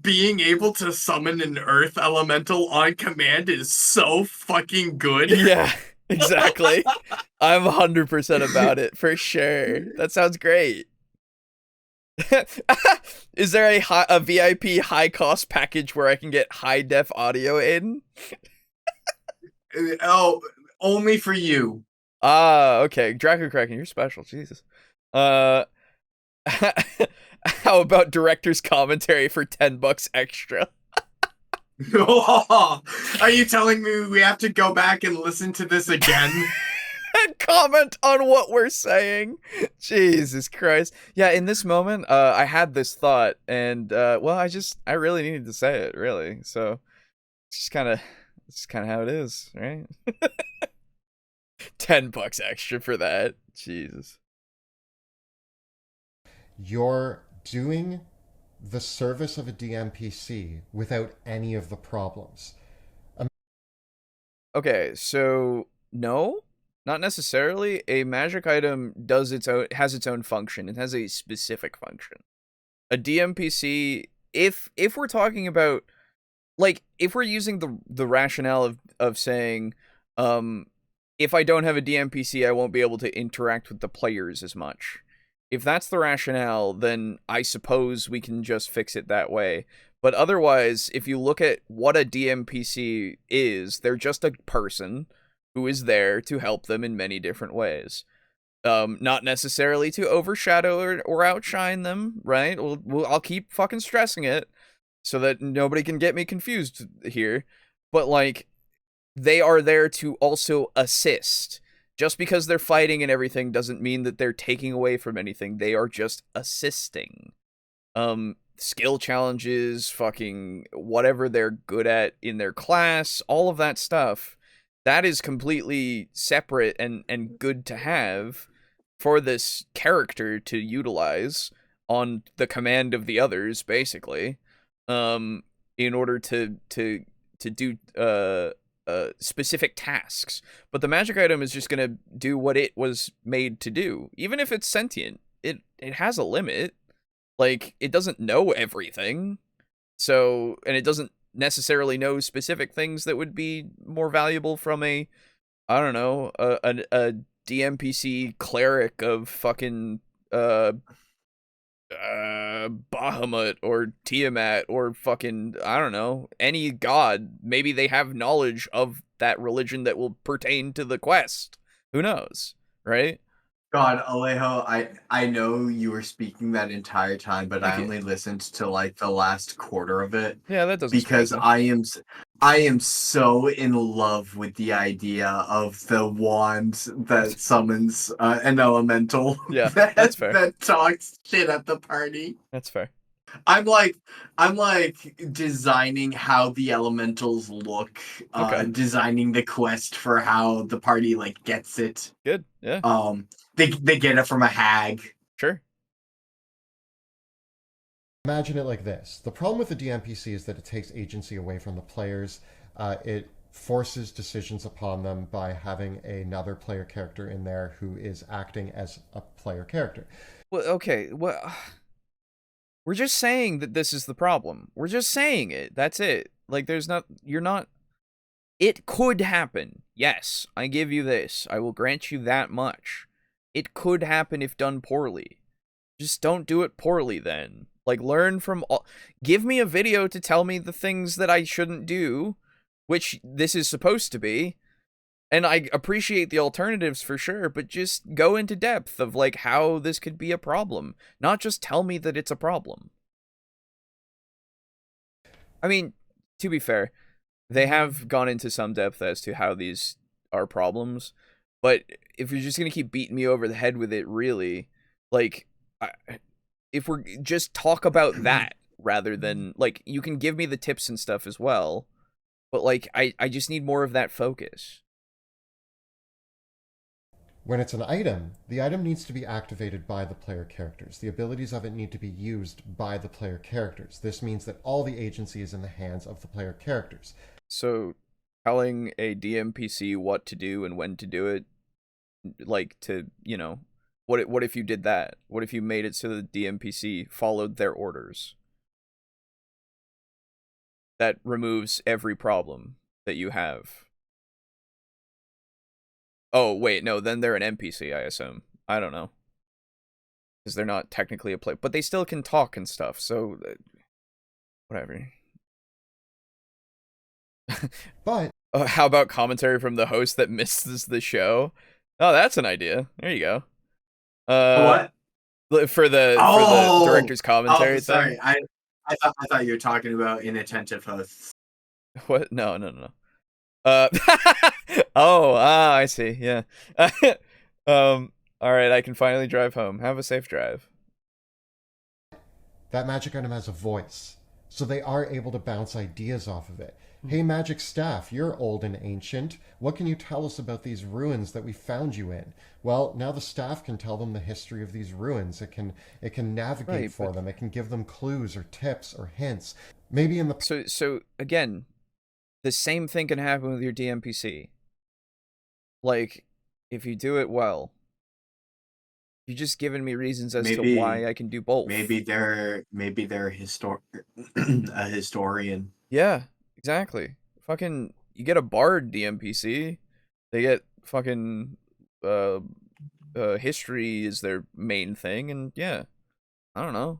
being able to summon an earth elemental on command is so fucking good. Yeah, exactly. I'm 100% about it, for sure. That sounds great. Is there a VIP high cost package where I can get high def audio, Aiden? Oh, only for you. Ah, okay. Draco Kraken, you're special. Jesus. How about director's commentary for $10 extra? Are you telling me we have to go back and listen to this again? And comment on what we're saying. Jesus Christ. Yeah, in this moment, I had this thought, and well, I really needed to say it, really. So it's kind of how it is, right? $10 extra for that. Jesus. You're doing the service of a DMPC without any of the problems. Okay, so no, not necessarily. A magic item has its own function. It has a specific function. A DMPC, if we're talking about, like, if we're using the rationale of saying, if I don't have a DMPC, I won't be able to interact with the players as much. If that's the rationale, then I suppose we can just fix it that way. But otherwise, if you look at what a DMPC is, they're just a person who is there to help them in many different ways. Not necessarily to overshadow or outshine them, right? I'll keep fucking stressing it so that nobody can get me confused here. But, like, they are there to also assist. Just because they're fighting and everything doesn't mean that they're taking away from anything. They are just assisting. Skill challenges, fucking whatever they're good at in their class, all of that stuff, that is completely separate and good to have for this character to utilize on the command of the others, basically, in order to do specific tasks. But the magic item is just gonna do what it was made to do. Even if it's sentient, it has a limit. Like, it doesn't know everything. So, and it doesn't necessarily know specific things that would be more valuable from a, I don't know, a DMPC cleric of fucking Bahamut or Tiamat or fucking, I don't know, any god. Maybe they have knowledge of that religion that will pertain to the quest. Who knows, right? God, Alejo, I know you were speaking that entire time, but Thank I you. only listened to like the last quarter of it. Yeah, that doesn't because surprise me. I am so in love with the idea of the wand that summons an elemental. Yeah, that, that's fair. that talks shit at the party. That's fair. I'm like designing how the elementals look, Okay. designing the quest for how the party like gets it. Good. Yeah. They get it from a hag. Sure. Imagine it like this. The problem with the DMPC is that it takes agency away from the players. It forces decisions upon them by having another player character in there who is acting as a player character. Well, okay, well, we're just saying that this is the problem. We're just saying it. That's it. Like, you're not... It could happen. Yes, I give you this. I will grant you that much. It could happen if done poorly. Just don't do it poorly then. Like, learn from all... Give me a video to tell me the things that I shouldn't do, which this is supposed to be. And I appreciate the alternatives for sure, but just go into depth of, like, how this could be a problem. Not just tell me that it's a problem. I mean, to be fair, they have gone into some depth as to how these are problems, but if you're just going to keep beating me over the head with it, really, like, if we're just talk about that rather than, like, you can give me the tips and stuff as well, but, like, I just need more of that focus. When it's an item, the item needs to be activated by the player characters. The abilities of it need to be used by the player characters. This means that all the agency is in the hands of the player characters. So, telling a DMPC what to do and when to do it, like, to, you know, what if you did that? What if you made it so the DMPC followed their orders? That removes every problem that you have. Oh, wait, no, then they're an NPC, I assume. I don't know. Because they're not technically a player. But they still can talk and stuff, so... whatever. But... how about commentary from the host that misses the show? Oh, that's an idea. There you go. What? For the director's commentary sorry. thing? I thought you were talking about inattentive hosts. What? No. I see. Yeah. All right. I can finally drive home. Have a safe drive. That magic item has a voice, so they are able to bounce ideas off of it. Hey, magic staff, you're old and ancient. What can you tell us about these ruins that we found you in? Well, now the staff can tell them the history of these ruins. It can navigate for them. It can give them clues or tips or hints. Maybe in the... So again, the same thing can happen with your DMPC. Like, if you do it well, you're just giving me reasons as to why I can do both. Maybe they're a historian. Yeah, exactly. Fucking, you get a bard DMPC, they get fucking history is their main thing, and yeah, I don't know.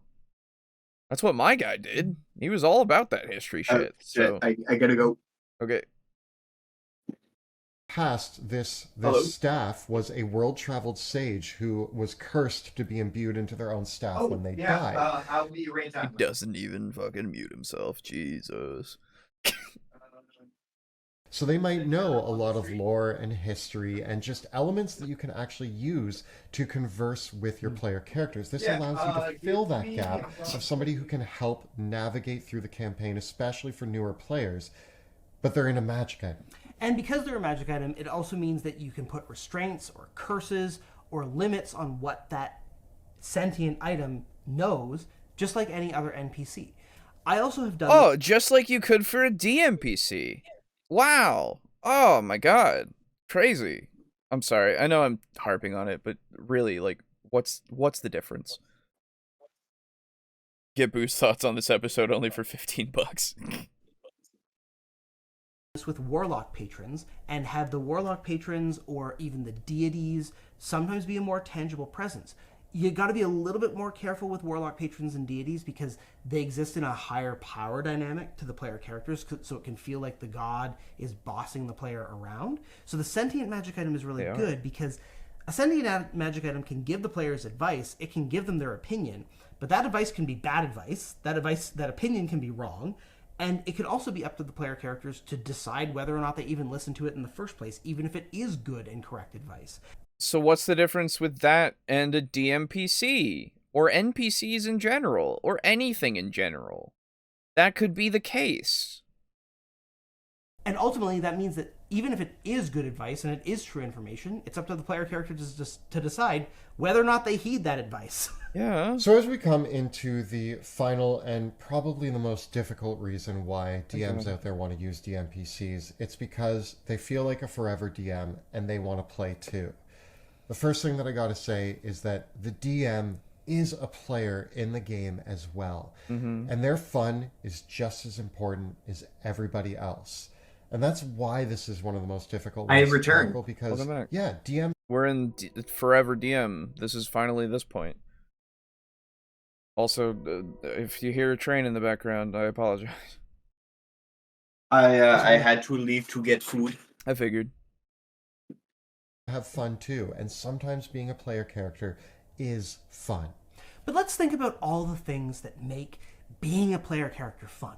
That's what my guy did. He was all about that history shit. So I gotta go. Okay. Past this staff was a world-traveled sage who was cursed to be imbued into their own staff when they died. I'll be right He doesn't even fucking mute himself. Jesus. So they might know a lot of lore and history and just elements that you can actually use to converse with your player characters. This allows you to fill that gap of somebody who can help navigate through the campaign, especially for newer players, but they're in a magic item. And because they're a magic item, it also means that you can put restraints or curses or limits on what that sentient item knows, just like any other NPC. I also have done... Oh, just like you could for a DMPC. Wow. Oh my god. Crazy. I'm sorry. I know I'm harping on it, but really, like, what's the difference? Get Boo's thoughts on this episode only for $15. With warlock patrons, and have the warlock patrons or even the deities sometimes be a more tangible presence. You got to be a little bit more careful with warlock patrons and deities because they exist in a higher power dynamic to the player characters, so it can feel like the god is bossing the player around. So the sentient magic item is really good because a sentient magic item can give the players advice, it can give them their opinion, but that advice can be bad advice, that opinion can be wrong, and it can also be up to the player characters to decide whether or not they even listen to it in the first place, even if it is good and correct advice. So what's the difference with that and a DMPC? Or NPCs in general? Or anything in general? That could be the case. And ultimately, that means that even if it is good advice and it is true information, it's up to the player character to decide whether or not they heed that advice. Yeah. So as we come into the final and probably the most difficult reason why DMs out there want to use DMPCs, it's because they feel like a forever DM and they want to play too. The first thing that I got to say is that the DM is a player in the game as well. And their fun is just as important as everybody else. And that's why this is one of the most difficult I ones to return. tackle, because, Welcome back. yeah, DM... We're in forever DM. This is finally this point. Also, if you hear a train in the background, I apologize. I had to leave to get food. I figured. have fun too, and sometimes being a player character is fun. But let's think about all the things that make being a player character fun.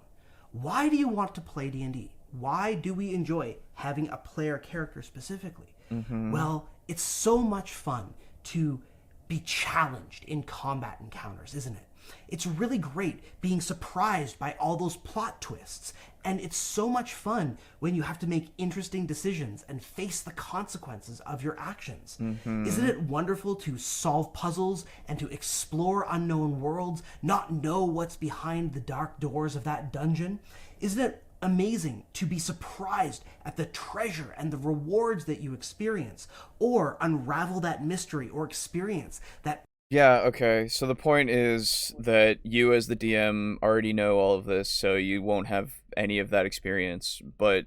Why do you want to play D&D? Why do we enjoy having a player character specifically? Well, it's so much fun to be challenged in combat encounters, isn't it? It's really great being surprised by all those plot twists, and it's so much fun when you have to make interesting decisions and face the consequences of your actions. Isn't it wonderful to solve puzzles and to explore unknown worlds, not know what's behind the dark doors of that dungeon? Isn't it amazing to be surprised at the treasure and the rewards that you experience, or unravel that mystery or experience that... Yeah, okay. So the point is that you as the DM already know all of this, so you won't have any of that experience, but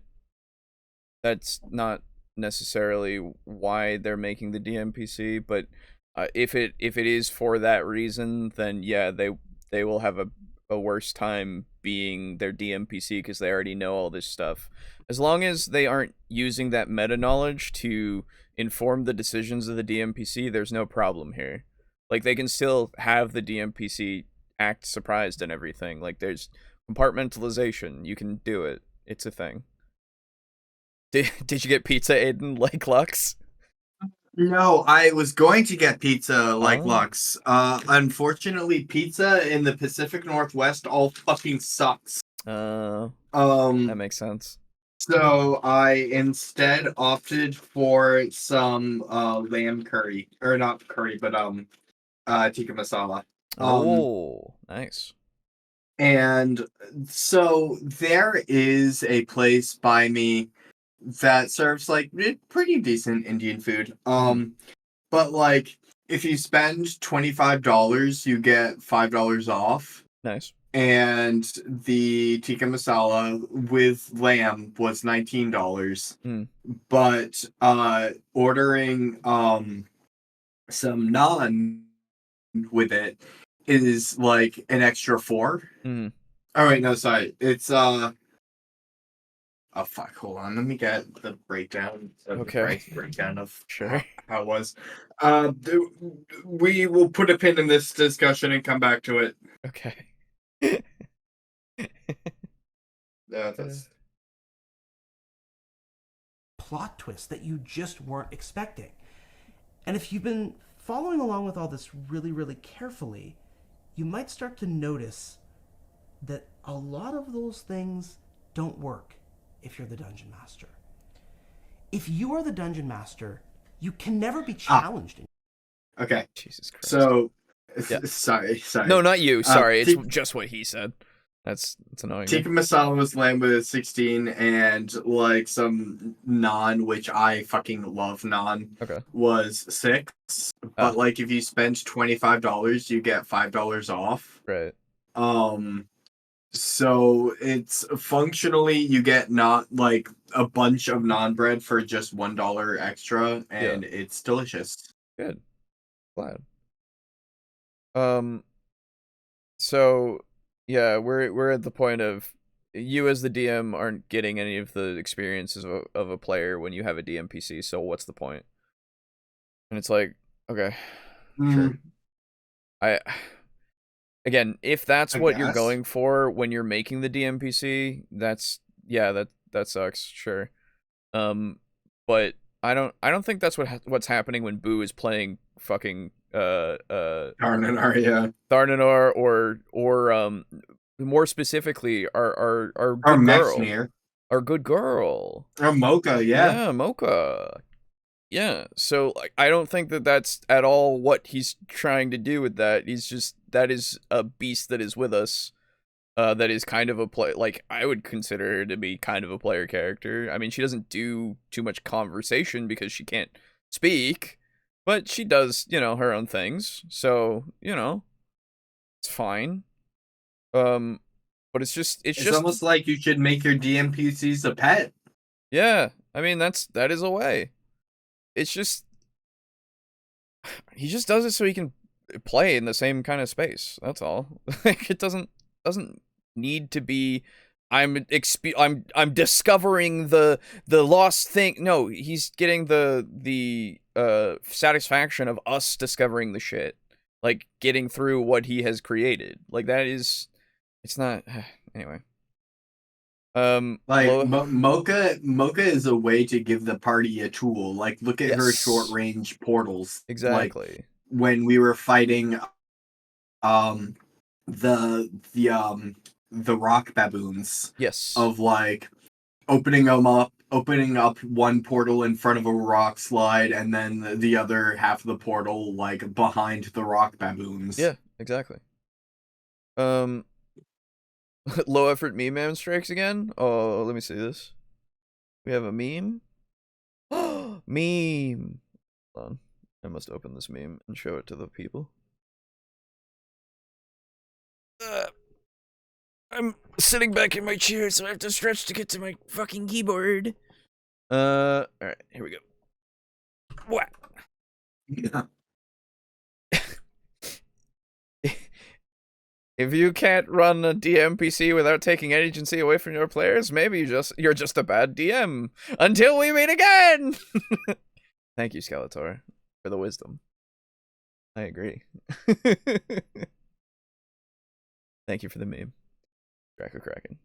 that's not necessarily why they're making the DMPC, but if it is for that reason, then yeah, they will have a worse time being their DMPC because they already know all this stuff. As long as they aren't using that meta knowledge to inform the decisions of the DMPC, there's no problem here. Like, they can still have the DMPC act surprised and everything. Like, there's compartmentalization. You can do it. It's a thing. Did you get pizza, Aiden, like Lux? No, I was going to get pizza like Oh. Lux. Unfortunately, pizza in the Pacific Northwest all fucking sucks. That makes sense. So I instead opted for some lamb curry, or not curry, but tikka masala. Oh, nice. And so there is a place by me that serves like pretty decent Indian food. But like if you spend $25, you get $5 off. Nice. And the tikka masala with lamb was $19. But ordering some naan with it is like an extra $4. Oh wait, no, sorry. It's oh fuck, hold on. Let me get the breakdown of Okay. the price breakdown of Sure. how it was. We will put a pin in this discussion and come back to it. Okay. That's... plot twist that you just weren't expecting. And if you've been following along with all this really, really carefully, you might start to notice that a lot of those things don't work if you're the dungeon master. If you are the dungeon master, you can never be challenged. Okay. Jesus Christ. So, Yeah. sorry. No, not you. Sorry, it's just what he said. That's annoying. Tikka masala was lamb with 16, and like some naan, which I fucking love naan, was 6. But like if you spend $25, you get $5 off. Right. So it's functionally you get not like a bunch of naan bread for just $1 extra, and it's delicious. Good. Glad. So yeah, we're at the point of you as the DM aren't getting any of the experiences of a player when you have a DMPC, so what's the point? And it's like, okay, sure. Again, if that's what you're going for when you're making the DMPC, that sucks, sure. But I don't think that's what's happening when Boo is playing fucking Tharnanar, or more specifically our good girl. Mexnir. our good girl. Or Mocha, yeah. Yeah, Mocha. Yeah, so like I don't think that that's at all what he's trying to do with that. He's just that is a beast that is with us. That is kind of a play. Like I would consider her to be kind of a player character. I mean, she doesn't do too much conversation because she can't speak, but she does, her own things. So it's fine. But it's just almost like you should make your DMPCs a pet. Yeah, I mean that is a way. It's just he just does it so he can play in the same kind of space. That's all. Like it doesn't need to be I'm discovering the lost thing. No, he's getting the satisfaction of us discovering the shit. Like getting through what he has created. Like that is it's not anyway. Mocha is a way to give the party a tool. Like look at her short range portals. Exactly. Like, when we were fighting the rock baboons. Yes. Of like opening up one portal in front of a rock slide and then the other half of the portal like behind the rock baboons. Yeah, exactly. Low effort meme strikes again. Oh, let me see this. We have a meme. Meme. Hold on. I must open this meme and show it to the people. I'm sitting back in my chair, so I have to stretch to get to my fucking keyboard. Alright, here we go. What? Yeah. If you can't run a DMPC without taking agency away from your players, maybe you're just a bad DM. Until we meet again! Thank you, Skeletor, for the wisdom. I agree. Thank you for the meme. Draco Kraken.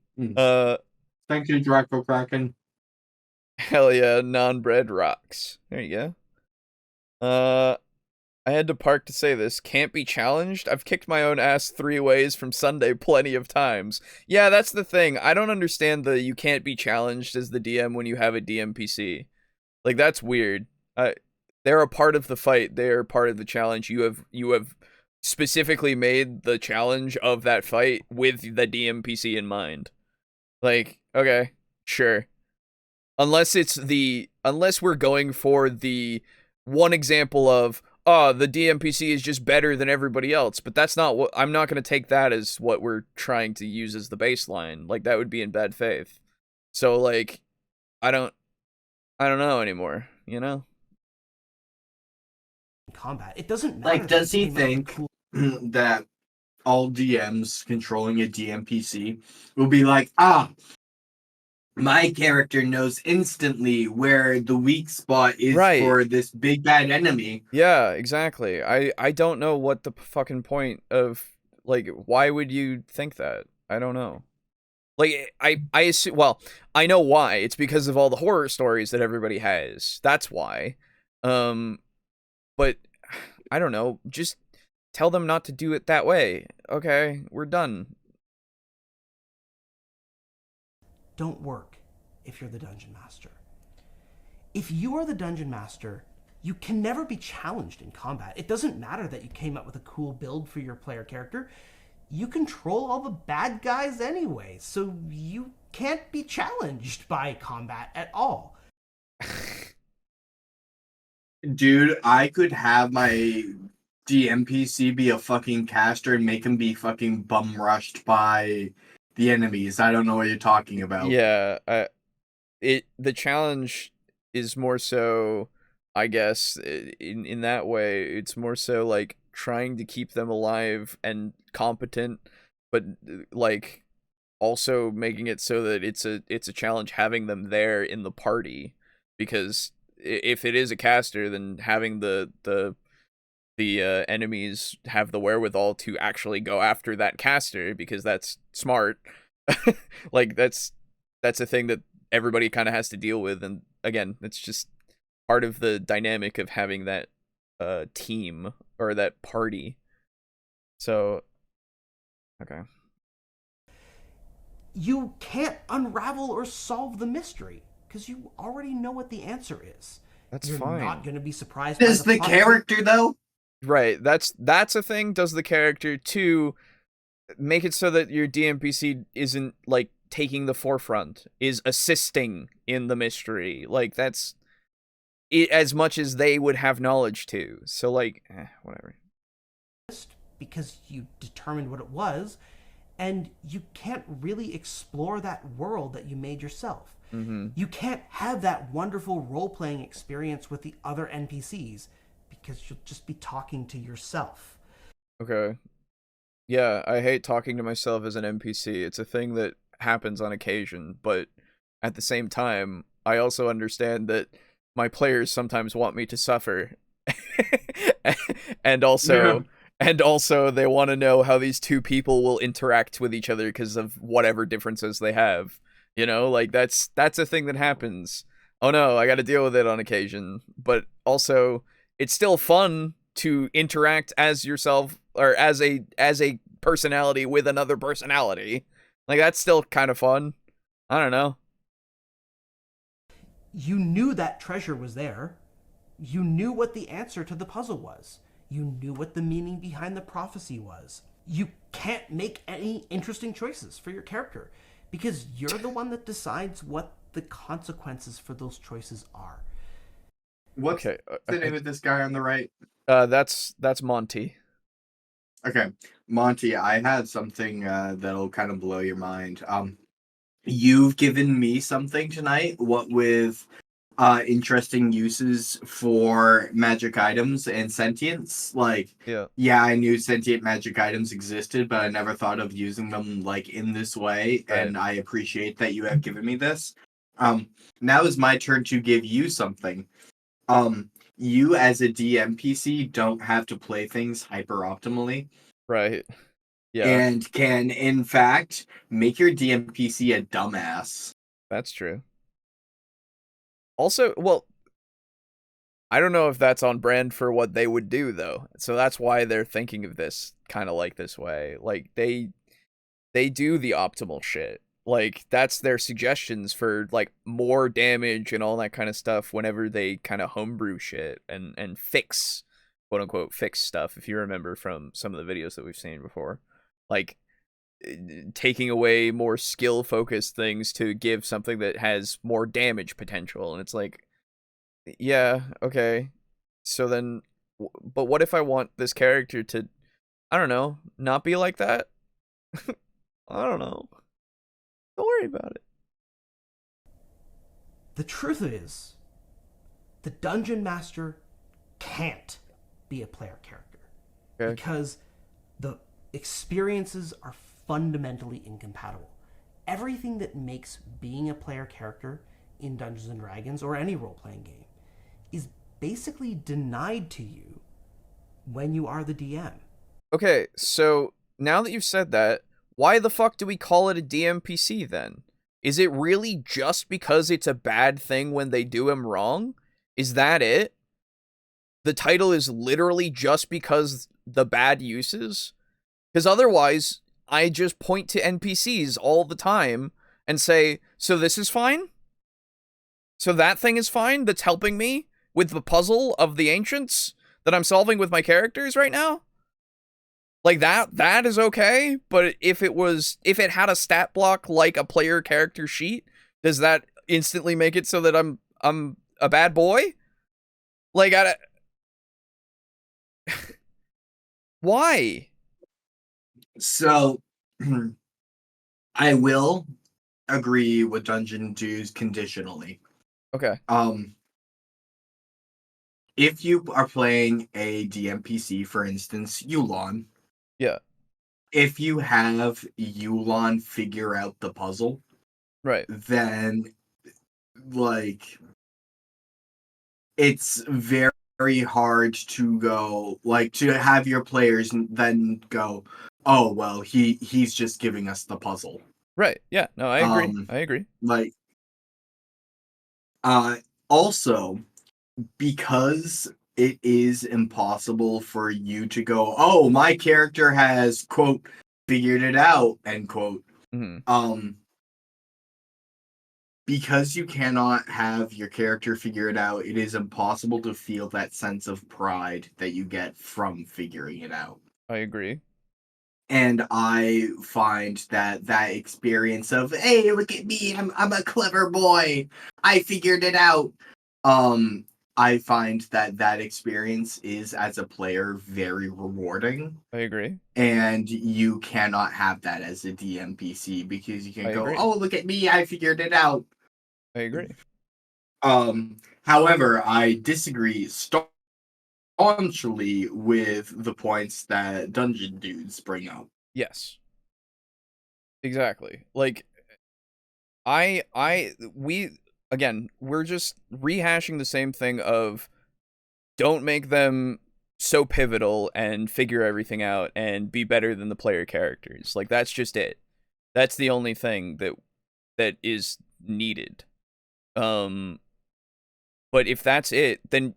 Thank you, Draco Kraken. Hell yeah, non-bread rocks. There you go. I had to park to say this. Can't be challenged? I've kicked my own ass 3 ways from Sunday plenty of times. Yeah, that's the thing. I don't understand the you can't be challenged as the DM when you have a DMPC. Like, that's weird. They're a part of the fight. They're part of the challenge. You have specifically made the challenge of that fight with the DMPC in mind. Like, okay, sure. Unless we're going for the one example of, the DMPC is just better than everybody else, but that's not what, I'm not going to take that as what we're trying to use as the baseline. Like, that would be in bad faith. So, like, I don't know anymore, Combat. It doesn't matter. Like, does he think that all DMs controlling a DMPC will be like, my character knows instantly where the weak spot is for this big bad enemy. Yeah, exactly. I don't know what the fucking point of, like, why would you think that? I don't know. Like, I assume, well, I know why. It's because of all the horror stories that everybody has. That's why. But I don't know. Just tell them not to do it that way. Okay, we're done. Don't work if you're the dungeon master. If you are the dungeon master, you can never be challenged in combat. It doesn't matter that you came up with a cool build for your player character. You control all the bad guys anyway, so you can't be challenged by combat at all. Dude, I could have my DMPC be a fucking caster and make him be fucking bum rushed by the enemies. I don't know what you're talking about. Yeah, the challenge is more so, I guess, in that way, it's more so like trying to keep them alive and competent, but like also making it so that it's a challenge having them there in the party, because if it is a caster, then having the enemies have the wherewithal to actually go after that caster, because that's smart. Like that's a thing that everybody kind of has to deal with, and again, it's just part of the dynamic of having that team or that party. So okay. you can't unravel or solve the mystery because you already know what the answer is. That's You're fine. not going to be surprised. Does the character though? Right. That's a thing. Does the character to make it so that your DMPC isn't like taking the forefront, is assisting in the mystery. Like that's it, as much as they would have knowledge to. So like, whatever. Because you determined what it was, and you can't really explore that world that you made yourself. Mm-hmm. You can't have that wonderful role-playing experience with the other NPCs because you'll just be talking to yourself. Okay. Yeah, I hate talking to myself as an NPC. It's a thing that happens on occasion, but at the same time, I also understand that my players sometimes want me to suffer. and also they want to know how these two people will interact with each other because of whatever differences they have. You know, like that's a thing that happens. Oh no, I got to deal with it on occasion, but also it's still fun to interact as yourself or as a personality with another personality. Like that's still kind of fun. I don't know. You knew that treasure was there. You knew what the answer to the puzzle was. You knew what the meaning behind the prophecy was. You can't make any interesting choices for your character because you're the one that decides what the consequences for those choices are. What's the name of this guy on the right? That's Monty. Okay, Monty, I had something that'll kind of blow your mind. You've given me something tonight, what with interesting uses for magic items and sentience. Like, yeah, I knew sentient magic items existed, but I never thought of using them like in this way, Right. and I appreciate that you have given me this. Now is my turn to give you something. You as a DMPC don't have to play things hyper optimally. Right. Yeah. And can, in fact, make your DMPC a dumbass. That's true. Also, well, I don't know if that's on brand for what they would do, though. So that's why they're thinking of this kind of like this way. Like, they do the optimal shit. Like, that's their suggestions for, like, more damage and all that kind of stuff whenever they kind of homebrew shit and fix, quote-unquote, fix stuff, if you remember from some of the videos that we've seen before. Like, taking away more skill-focused things to give something that has more damage potential. And it's like, yeah, okay. So then, but what if I want this character to, I don't know, not be like that? I don't know. Don't worry about it. The truth is, the Dungeon Master can't be a player character. Okay. Because the experiences are fundamentally incompatible. Everything that makes being a player character in Dungeons & Dragons or any role-playing game is basically denied to you when you are the DM. Okay, so now that you've said that, why the fuck do we call it a DMPC then? Is it really just because it's a bad thing when they do him wrong? Is that it? The title is literally just because the bad uses? Because otherwise, I just point to NPCs all the time and say, so this is fine? So that thing is fine that's helping me with the puzzle of the ancients that I'm solving with my characters right now? Like that is okay, but if it had a stat block like a player character sheet, does that instantly make it so that I'm a bad boy? Like why? So I will agree with Dungeon Dues conditionally. Okay. If you are playing a DMPC, for instance, Yulon. Yeah. If you have Yulon figure out the puzzle, right, then like it's very hard to go to have your players then go, oh well, he's just giving us the puzzle. Right. Yeah. No, I agree. I agree. Like, also, because it is impossible for you to go, oh, my character has, quote, figured it out, end quote. Mm-hmm. because you cannot have your character figure it out, it is impossible to feel that sense of pride that you get from figuring it out. I agree. And I find that experience of, hey, look at me, I'm a clever boy, I figured it out. I find that experience is, as a player, very rewarding. I agree. And you cannot have that as a DMPC because you can I go, agree. oh, look at me, I figured it out. I agree. However, I disagree staunchly with the points that Dungeon Dudes bring up. Yes. Exactly. Like, we're just rehashing the same thing of don't make them so pivotal and figure everything out and be better than the player characters. Like, that's just it. That's the only thing that is needed. But if that's it, then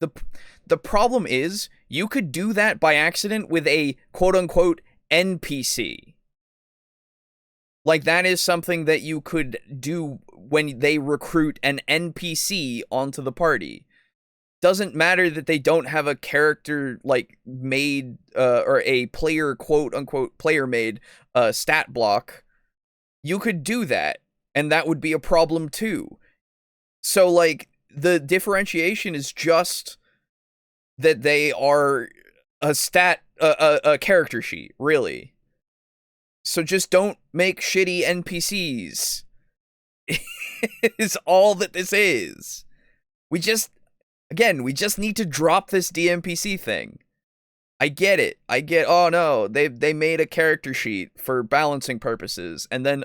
the problem is you could do that by accident with a quote-unquote NPC. Like, that is something that you could do when they recruit an NPC onto the party. Doesn't matter that they don't have a character, like, made, or a player, quote-unquote, player-made stat block. You could do that, and that would be a problem, too. So, like, the differentiation is just that they are a character sheet, really. So just don't make shitty NPCs. Is all that this is. We just need to drop this DMPC thing. I get it. Oh no, they made a character sheet for balancing purposes, and then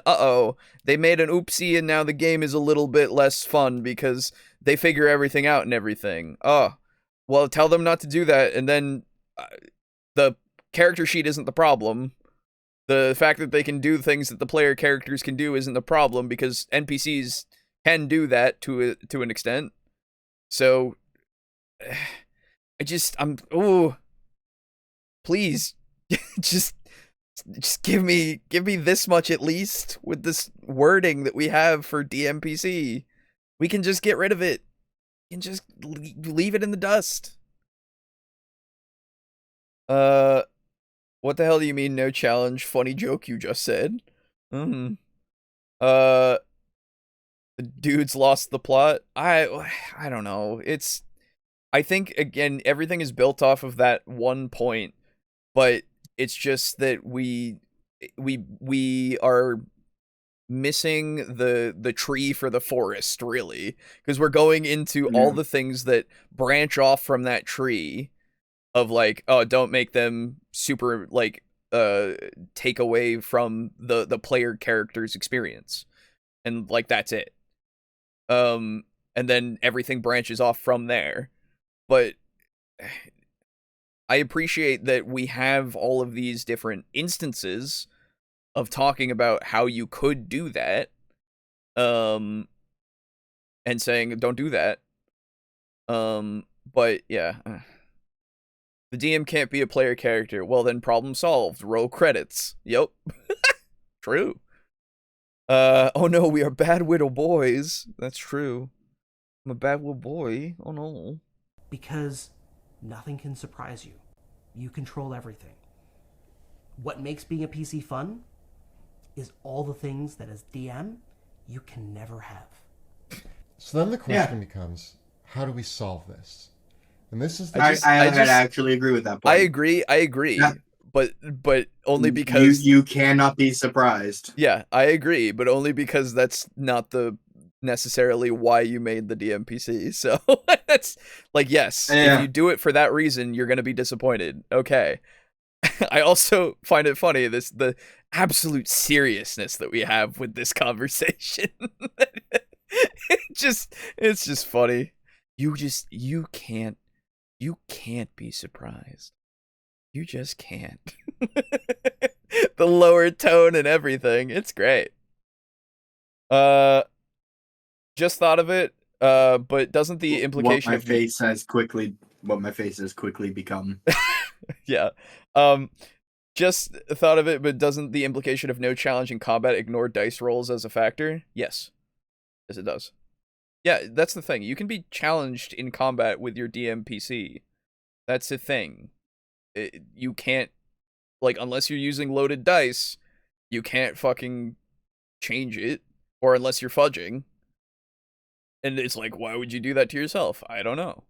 they made an oopsie, and now the game is a little bit less fun because they figure everything out and everything. Oh, well, tell them not to do that, and then the character sheet isn't the problem. The fact that they can do things that the player characters can do isn't the problem, because NPCs can do that to an extent. So, please, just give me this much at least with this wording that we have for DMPC. We can just get rid of it and just leave it in the dust. What the hell do you mean, no challenge? Funny joke you just said. The dudes lost the plot. I don't know. I think, again, everything is built off of that one point, but it's just that we are missing the tree for the forest, really, because we're going into all the things that branch off from that tree. Of like, oh, don't make them super, like, take away from the player character's experience. And, like, that's it. And then everything branches off from there. But I appreciate that we have all of these different instances of talking about how you could do that. And saying, don't do that. But, yeah. The DM can't be a player character. Well, then problem solved. Roll credits. Yep. True. Oh no, we are bad little boys. That's true. I'm a bad little boy. Oh no. Because nothing can surprise you. You control everything. What makes being a PC fun is all the things that as DM you can never have. So then the question becomes, how do we solve this? And this is I actually agree with that point. I agree. Yeah. But only because you cannot be surprised. Yeah, I agree, but only because that's not the necessarily why you made the DMPC. So that's like, yes, if you do it for that reason, you're gonna be disappointed. Okay. I also find it funny, the absolute seriousness that we have with this conversation. It's just funny. You can't be surprised. You just can't. The lower tone and everything. It's great. Just thought of it. But doesn't the implication what my face has quickly become. Yeah. Just thought of it, but doesn't the implication of no challenge in combat ignore dice rolls as a factor? Yes. Yes, it does. Yeah, that's the thing. You can be challenged in combat with your DMPC. That's the thing. You can't, like, unless you're using loaded dice, you can't fucking change it, or unless you're fudging. And it's like, why would you do that to yourself? I don't know.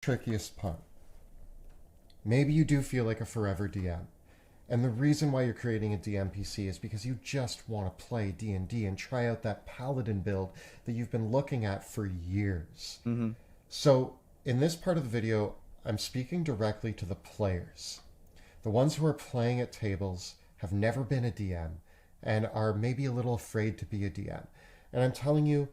Trickiest part. Maybe you do feel like a forever DM. And the reason why you're creating a DMPC is because you just want to play D&D and try out that paladin build that you've been looking at for years. Mm-hmm. So, in this part of the video, I'm speaking directly to the players. The ones who are playing at tables, have never been a DM, and are maybe a little afraid to be a DM. And I'm telling you,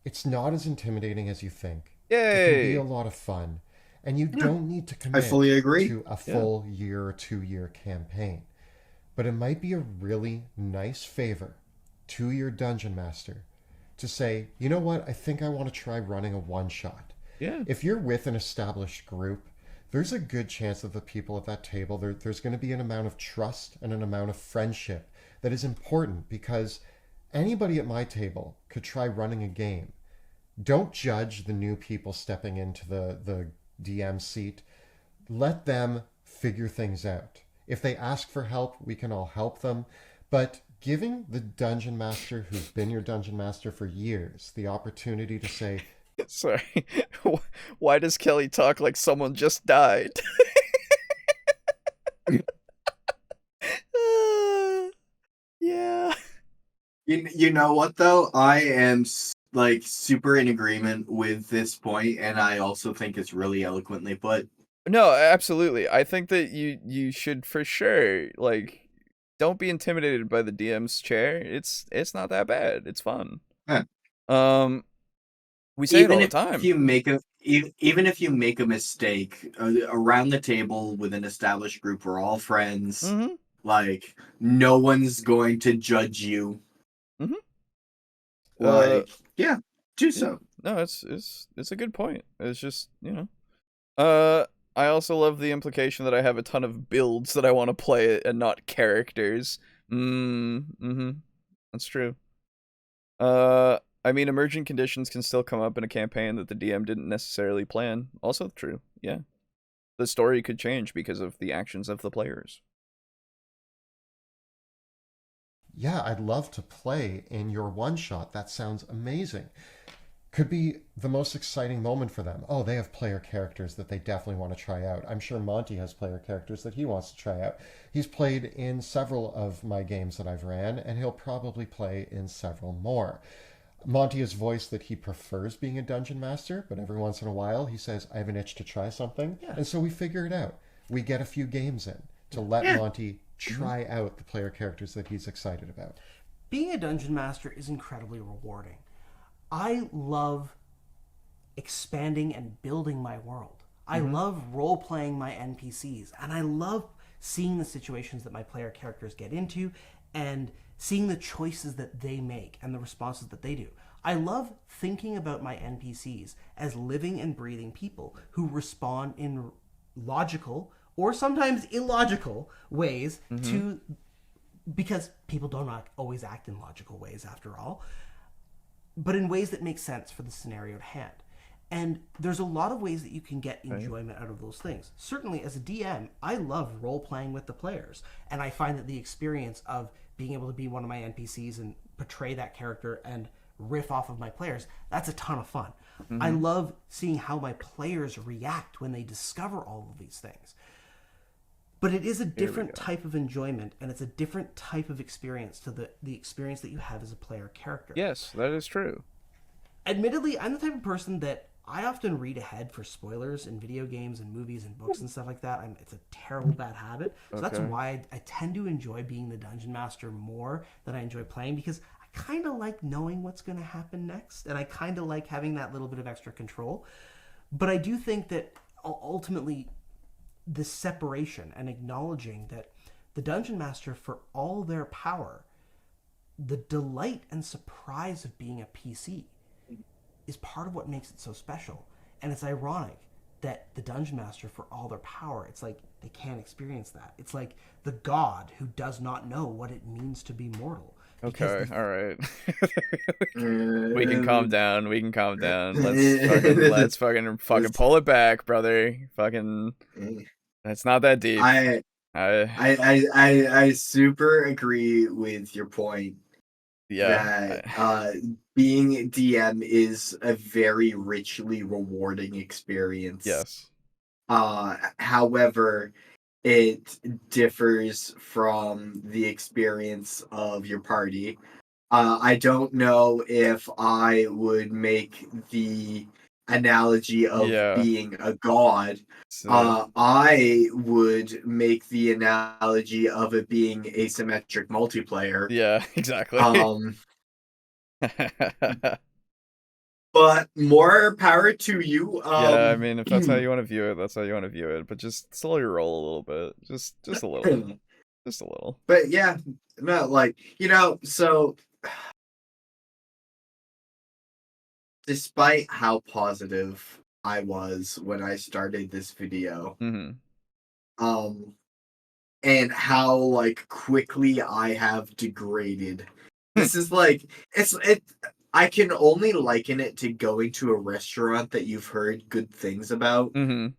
it's not as intimidating as you think. Yay! It can be a lot of fun. And you don't need to commit fully agree. to a full year or 2-year campaign. But it might be a really nice favor to your dungeon master to say, you know what, I think I want to try running a one-shot. Yeah. If you're with an established group, there's a good chance that the people at that table, there's going to be an amount of trust and an amount of friendship that is important, because anybody at my table could try running a game. Don't judge the new people stepping into the DM seat. Let them figure things out. If they ask for help, we can all help them. But giving the dungeon master who's been your dungeon master for years the opportunity to say, sorry, why does Kelly talk like someone just died? Yeah. You know what though? I am like super in agreement with this point, and I also think it's really eloquently put. No, absolutely. I think that you should for sure, like, don't be intimidated by the DM's chair. It's not that bad. It's fun. Yeah. We say it all the time. Even if you make a mistake around the table with an established group, we're all friends. Mm-hmm. Like, no one's going to judge you. Mm-hmm. Like, yeah, do so. No, it's a good point. It's just, I also love the implication that I have a ton of builds that I want to play and not characters. Mm-hmm. That's true. I mean, emergent conditions can still come up in a campaign that the DM didn't necessarily plan. Also true, yeah. The story could change because of the actions of the players. yeah, I'd love to play in your one-shot. That sounds amazing. Could be the most exciting moment for them. Oh, they have player characters that they definitely want to try out. I'm sure Monty has player characters that he wants to try out. He's played in several of my games that I've ran, and he'll probably play in several more. Monty has voiced that he prefers being a dungeon master, but every once in a while he says, I have an itch to try something. Yeah. And so we figure it out. We get a few games in to let Monty try out the player characters that he's excited about. Being a dungeon master is incredibly rewarding. I love expanding and building my world. I love role-playing my NPCs, and I love seeing the situations that my player characters get into and seeing the choices that they make and the responses that they do. I love thinking about my NPCs as living and breathing people who respond in logical or sometimes illogical ways to, because people don't always act in logical ways after all, but in ways that make sense for the scenario at hand. And there's a lot of ways that you can get enjoyment out of those things. Certainly, as a DM, I love role-playing with the players. And I find that the experience of being able to be one of my NPCs and portray that character and riff off of my players, that's a ton of fun. I love seeing how my players react when they discover all of these things. But it is a different type of enjoyment, and it's a different type of experience to the experience that you have as a player character. Yes, that is true. Admittedly, I'm the type of person that I often read ahead for spoilers in video games and movies and books and stuff like that. It's a terrible bad habit. So that's why I tend to enjoy being the dungeon master more than I enjoy playing, because I kind of like knowing what's going to happen next, and I kind of like having that little bit of extra control. But I do think that ultimately this separation and acknowledging that the dungeon master, for all their power, the delight and surprise of being a PC is part of what makes it so special. And it's ironic that the dungeon master, for all their power, it's like they can't experience that. It's like the god who does not know what it means to be mortal. Okay, all right. We can calm down. We can calm down. Let's fucking pull it back, brother. Fucking, that's not that deep. I super agree with your point. Yeah. That being DM is a very richly rewarding experience. Yes. However, it differs from the experience of your party. I don't know if I would make the analogy of being a god. I would make the analogy of it being asymmetric multiplayer. Yeah, exactly. But more power to you. Yeah, I mean, if that's how you want to view it, that's how you want to view it. But just slow your roll a little bit, just a little, just a little. But yeah, no, like, so despite how positive I was when I started this video, and how like quickly I have degraded, this is like I can only liken it to going to a restaurant that you've heard good things about and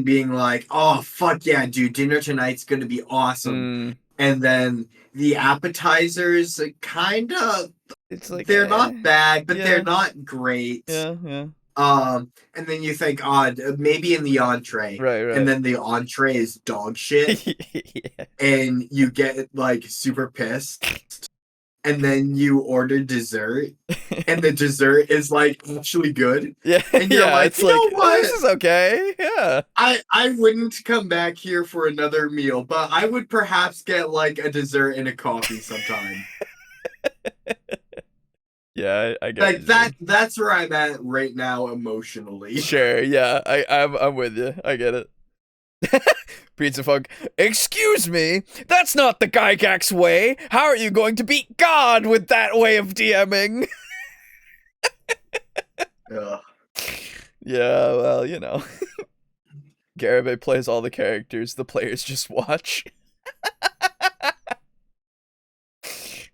being like, oh fuck yeah, dude, dinner tonight's gonna be awesome. And then the appetizers kind of, it's like they're not bad, but they're not great. Yeah. And then you think, maybe in the entree. Right. And then the entree is dog shit. And you get like super pissed. And then you order dessert, and the dessert is like actually good. Yeah, and you're like, it's like, oh, this is okay. Yeah, I wouldn't come back here for another meal, but I would perhaps get like a dessert and a coffee sometime. Yeah, I get like that. That's where I'm at right now emotionally. Sure. Yeah, I'm with you. I get it. Pizza Funk, excuse me, that's not the Gygax way. How are you going to beat God with that way of DMing? Yeah, well, Garibay plays all the characters, the players just watch.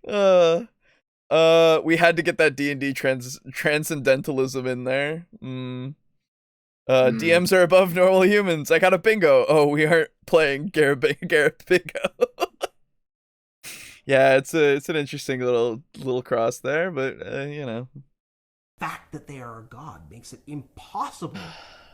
We had to get that D&D transcendentalism in there. DMs are above normal humans. I got a bingo. Oh, we aren't playing Garrett Bingo. Yeah, it's an interesting little cross there, but The fact that they are a god makes it impossible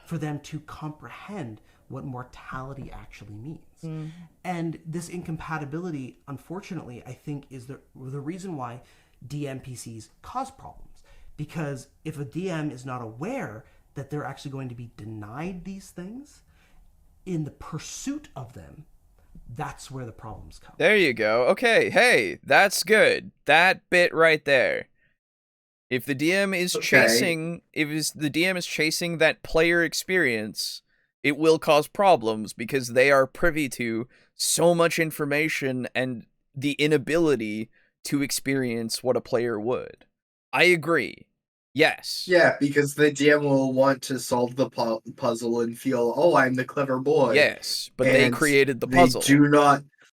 for them to comprehend what mortality actually means. And this incompatibility, unfortunately, I think is the reason why DMPCs cause problems. Because if a DM is not aware that they're actually going to be denied these things, in the pursuit of them, that's where the problems come. There you go. Okay, hey, that's good. That bit right there. If the DM is chasing that player experience, it will cause problems because they are privy to so much information and the inability to experience what a player would. I agree. Yes. Yeah, because the DM will want to solve the puzzle and feel, oh, I'm the clever boy. Yes, but they created the puzzle.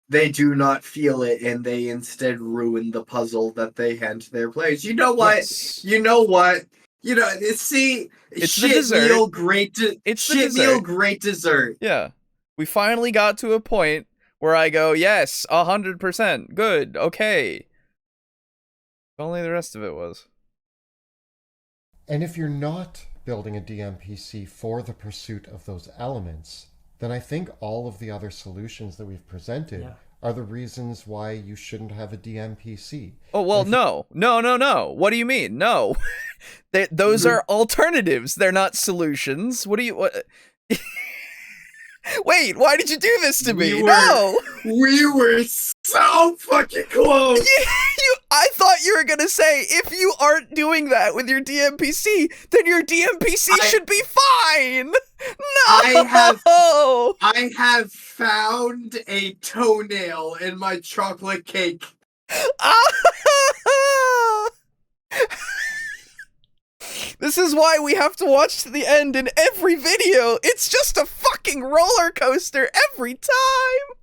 They do not feel it, and they instead ruin the puzzle that they hand to their players. You know what? Yes. You know what? See, it's shit the dessert. Meal, great meal, great dessert. Yeah. We finally got to a point where I go, yes, 100%, good, okay. If only the rest of it was. And if you're not building a DMPC for the pursuit of those elements, then I think all of the other solutions that we've presented are the reasons why you shouldn't have a DMPC. Oh, well, no. What do you mean? No. Those are alternatives. They're not solutions. What? Wait, why did you do this to me? No! We were so fucking close! I thought you were gonna say, if you aren't doing that with your DMPC, then your DMPC should be fine! No! I have found a toenail in my chocolate cake. This is why we have to watch to the end in every video. It's just a fucking roller coaster every time.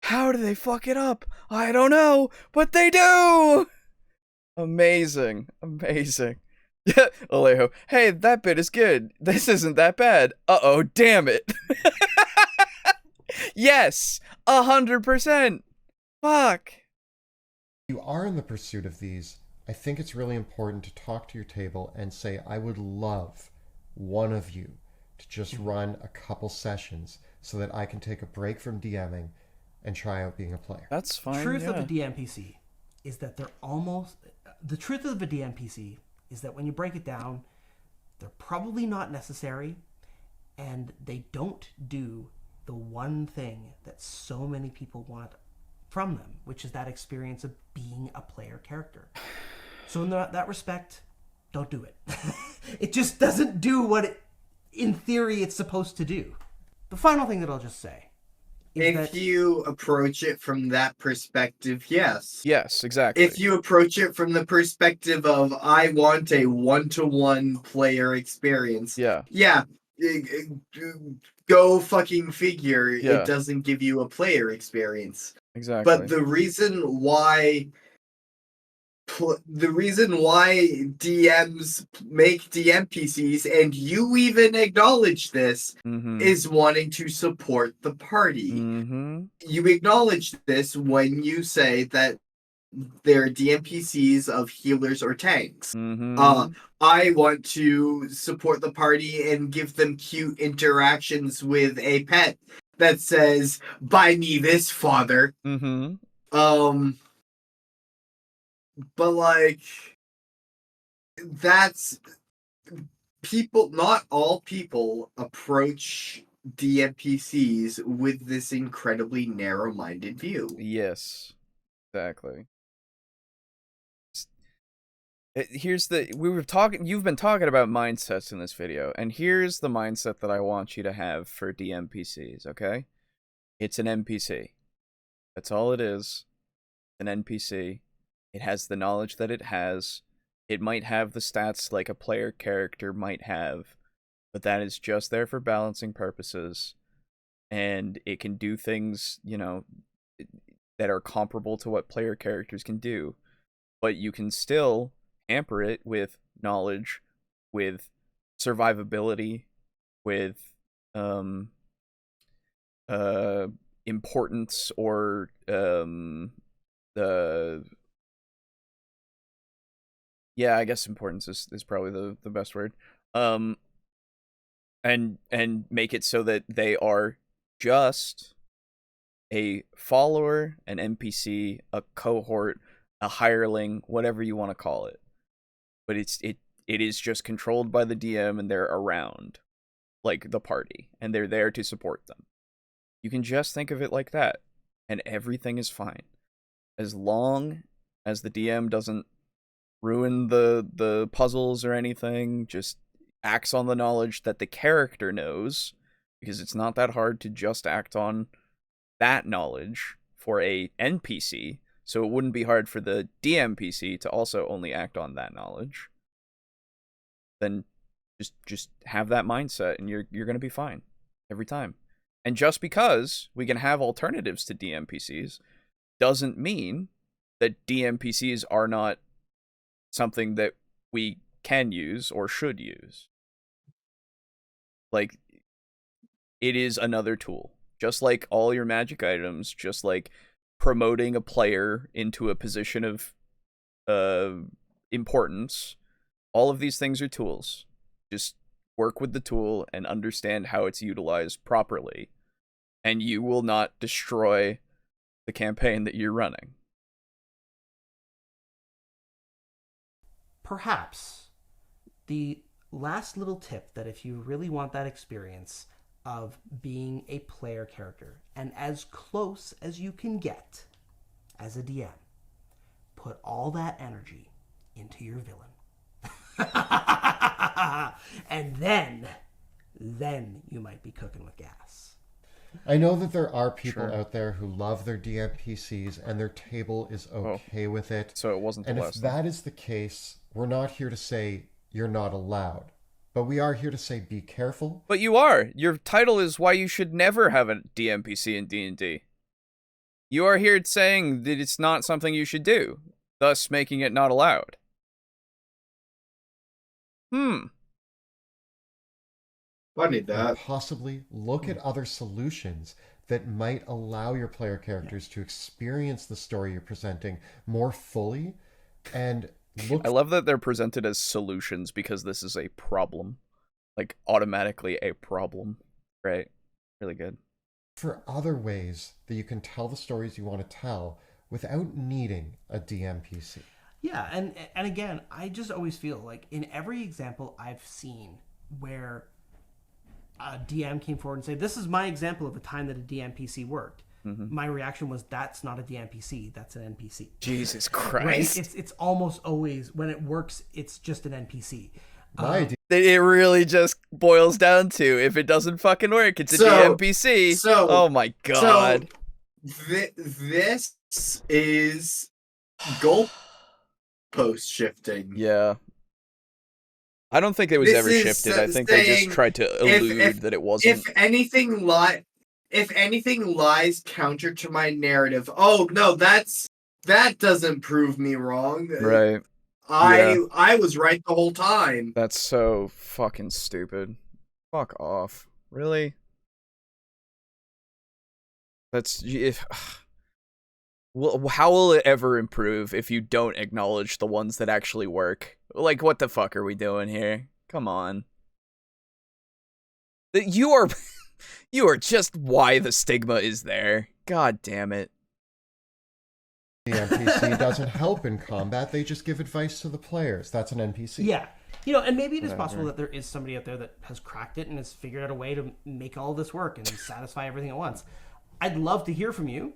How do they fuck it up? I don't know, but they do. Amazing. Yeah, Alejo. Hey, that bit is good. This isn't that bad. Uh-oh, damn it. Yes, 100%. Fuck. You are in the pursuit of these. I think it's really important to talk to your table and say, I would love one of you to just run a couple sessions so that I can take a break from DMing and try out being a player. That's fine. Truth of a DMPC is that they're almost... The truth of a DMPC is that when you break it down, they're probably not necessary, and they don't do the one thing that so many people want from them, which is that experience of being a player character. So in that respect, don't do it. It just doesn't do what, in theory, it's supposed to do. The final thing that I'll just say is if you approach it from that perspective, yes. Yes, exactly. If you approach it from the perspective of, I want a one-to-one player experience. Yeah. Yeah. Go fucking figure. Yeah. It doesn't give you a player experience. Exactly. But the reason why DMs make DMPCs, and you even acknowledge this, is wanting to support the party. You acknowledge this when you say that they're DMPCs of healers or tanks. I want to support the party and give them cute interactions with a pet that says, buy me this, father. But, like, that's... People, not all people approach DMPCs with this incredibly narrow-minded view. Yes, exactly. Here's the... You've been talking about mindsets in this video, and here's the mindset that I want you to have for DMPCs, okay? It's an NPC. That's all it is. An NPC. It has the knowledge that it has. It might have the stats like a player character might have, but that is just there for balancing purposes. And it can do things, you know, that are comparable to what player characters can do. But you can still hamper it with knowledge, with survivability, with importance, or yeah, I guess importance is probably the best word. And make it so that they are just a follower, an NPC, a cohort, a hireling, whatever you want to call it. But it is just controlled by the DM, and they're around like the party, and they're there to support them. You can just think of it like that, and everything is fine. As long as the DM doesn't ruin the puzzles or anything, just acts on the knowledge that the character knows, because it's not that hard to just act on that knowledge for a NPC, so it wouldn't be hard for the DMPC to also only act on that knowledge. Then just have that mindset, and you're going to be fine every time. And just because we can have alternatives to DMPCs doesn't mean that DMPCs are not something that we can use or should use. Like, it is another tool. Just like all your magic items, just like promoting a player into a position of importance, all of these things are tools. Just work with the tool and understand how it's utilized properly, and you will not destroy the campaign that you're running. Perhaps the last little tip that if you really want that experience of being a player character, and as close as you can get as a DM, put all that energy into your villain. And then you might be cooking with gas. I know that there are people out there who love their DMPCs and their table is okay with it. So it wasn't the and last if that is the case, we're not here to say you're not allowed. But we are here to say be careful. But you are. Your title is why you should never have a DMPC in D&D. You are here saying that it's not something you should do, thus making it not allowed. Funny And that. possibly look at other solutions that might allow your player characters to experience the story you're presenting more fully, and look I love that they're presented as solutions because this is a problem. Like, automatically a problem. Right? Really good. for other ways that you can tell the stories you want to tell without needing a DMPC. Yeah, and again, I just always feel like in every example I've seen where a DM came forward and said, "This is my example of a time that a DMPC worked." My reaction was, "That's not a DMPC. That's an NPC." Jesus Right? Christ. It's almost always when it works, it's just an NPC. My idea It really just boils down to, if it doesn't fucking work, it's a DMPC. Oh my god. This is goalpost shifting. Yeah. I don't think it was This ever is shifted. I think they just saying tried to allude that it wasn't. If anything lies counter to my narrative, oh no, that doesn't prove me wrong. Right. I was right the whole time. That's so fucking stupid. Fuck off. Really? Well, how will it ever improve if you don't acknowledge the ones that actually work? Like, what the fuck are we doing here? Come on. You are just why the stigma is there. God damn it. the NPC doesn't help in combat, they just give advice to the players. That's an NPC. Yeah. And maybe it is possible that there is somebody out there that has cracked it and has figured out a way to make all of this work and satisfy everything at once. I'd love to hear from you,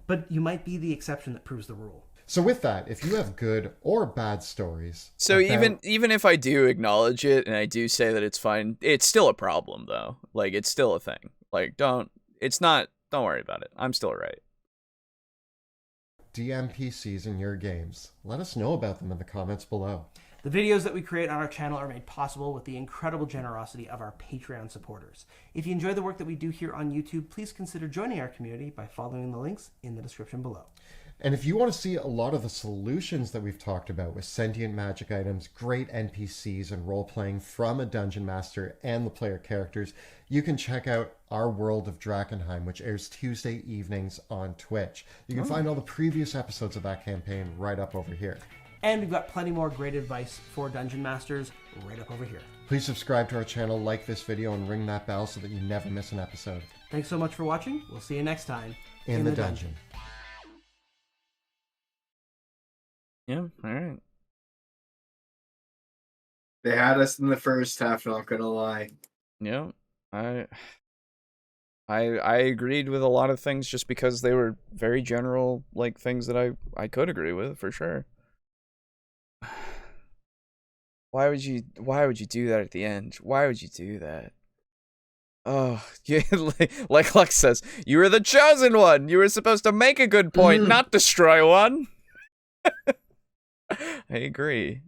but you might be the exception that proves the rule. So with that, if you have good or bad stories... So about- even if I do acknowledge it and I do say that it's fine, it's still a problem though. Like, it's still a thing. Like, don't worry about it. I'm still right. DMPCs in your games, let us know about them in the comments below. The videos that we create on our channel are made possible with the incredible generosity of our Patreon supporters. If you enjoy the work that we do here on YouTube, please consider joining our community by following the links in the description below. And if you want to see a lot of the solutions that we've talked about with sentient magic items, great NPCs, and role-playing from a dungeon master and the player characters, you can check out our World of Drakenheim, which airs Tuesday evenings on Twitch. You can find all the previous episodes of that campaign right up over here. And we've got plenty more great advice for dungeon masters right up over here. Please subscribe to our channel, like this video, and ring that bell so that you never miss an episode. Thanks so much for watching. We'll see you next time In the dungeon. Yeah, alright. They had us in the first half, not gonna lie. Yeah. I agreed with a lot of things just because they were very general, like, things that I could agree with, for sure. Why would you do that at the end? Why would you do that? Oh, yeah, like Lex says, you were the chosen one. You were supposed to make a good point, not destroy one. I agree.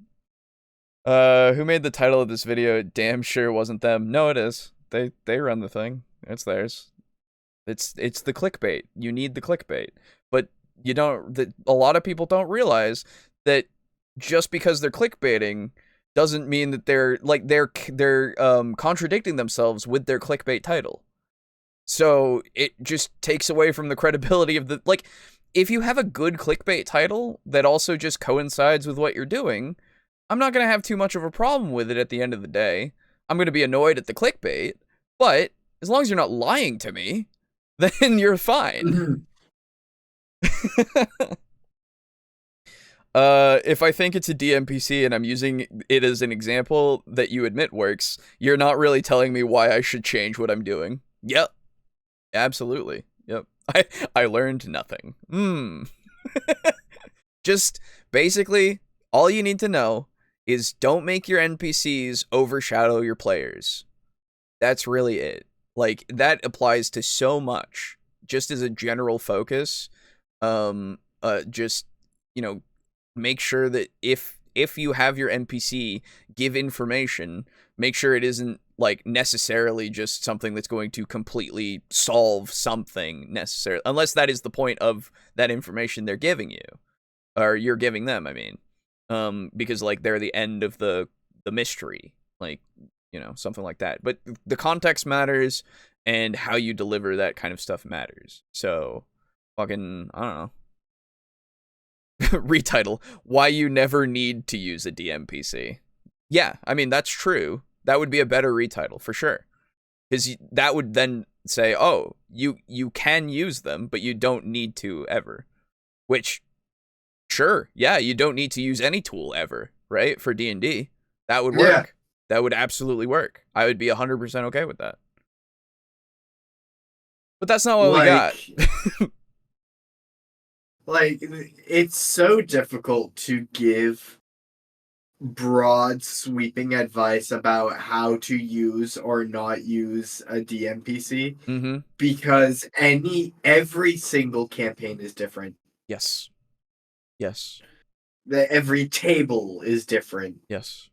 Who made the title of this video? Damn sure wasn't them. No, it is. They run the thing. It's theirs. It's the clickbait. You need the clickbait. But you don't. A lot of people don't realize that just because they're clickbaiting doesn't mean that they're contradicting themselves with their clickbait title. So it just takes away from the credibility of the, like, if you have a good clickbait title that also just coincides with what you're doing, I'm not going to have too much of a problem with it at the end of the day. I'm going to be annoyed at the clickbait, but as long as you're not lying to me, then you're fine. If I think it's a DMPC and I'm using it as an example that you admit works, you're not really telling me why I should change what I'm doing. Yep. Absolutely. Yep. I learned nothing. Just basically, all you need to know is don't make your NPCs overshadow your players. That's really it. Like, that applies to so much. Just as a general focus, just, make sure that if if you have your NPC give information, make sure it isn't like necessarily just something that's going to completely solve something necessarily, unless that is the point of that information they're giving you, or you're giving them, I mean. Because like they're the end of the mystery, like, you know, something like that. But the context matters, and how you deliver that kind of stuff matters. So, fucking, I don't know. Retitle, why you never need to use a DMPC. Yeah, I mean, that's true. That would be a better retitle, for sure. Because that would then say, oh, you can use them, but you don't need to ever. Which, sure, yeah, you don't need to use any tool ever, right? For D&D. That would work. Yeah. That would absolutely work. I would be 100% okay with that. But that's not what we got. Like, it's so difficult to give broad, sweeping advice about how to use or not use a DMPC, because every single campaign is different. Yes. Yes. Every table is different. Yes.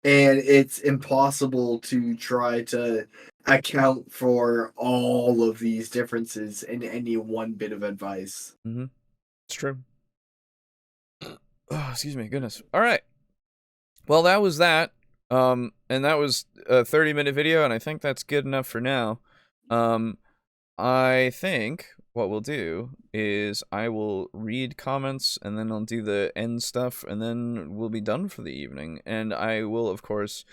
And it's impossible to try to account for all of these differences in any one bit of advice. It's true. Oh, excuse me, goodness. All right. Well, that was that. And that was a 30-minute video, and I think that's good enough for now. I think what we'll do is I will read comments, and then I'll do the end stuff, and then we'll be done for the evening. And I will, of course,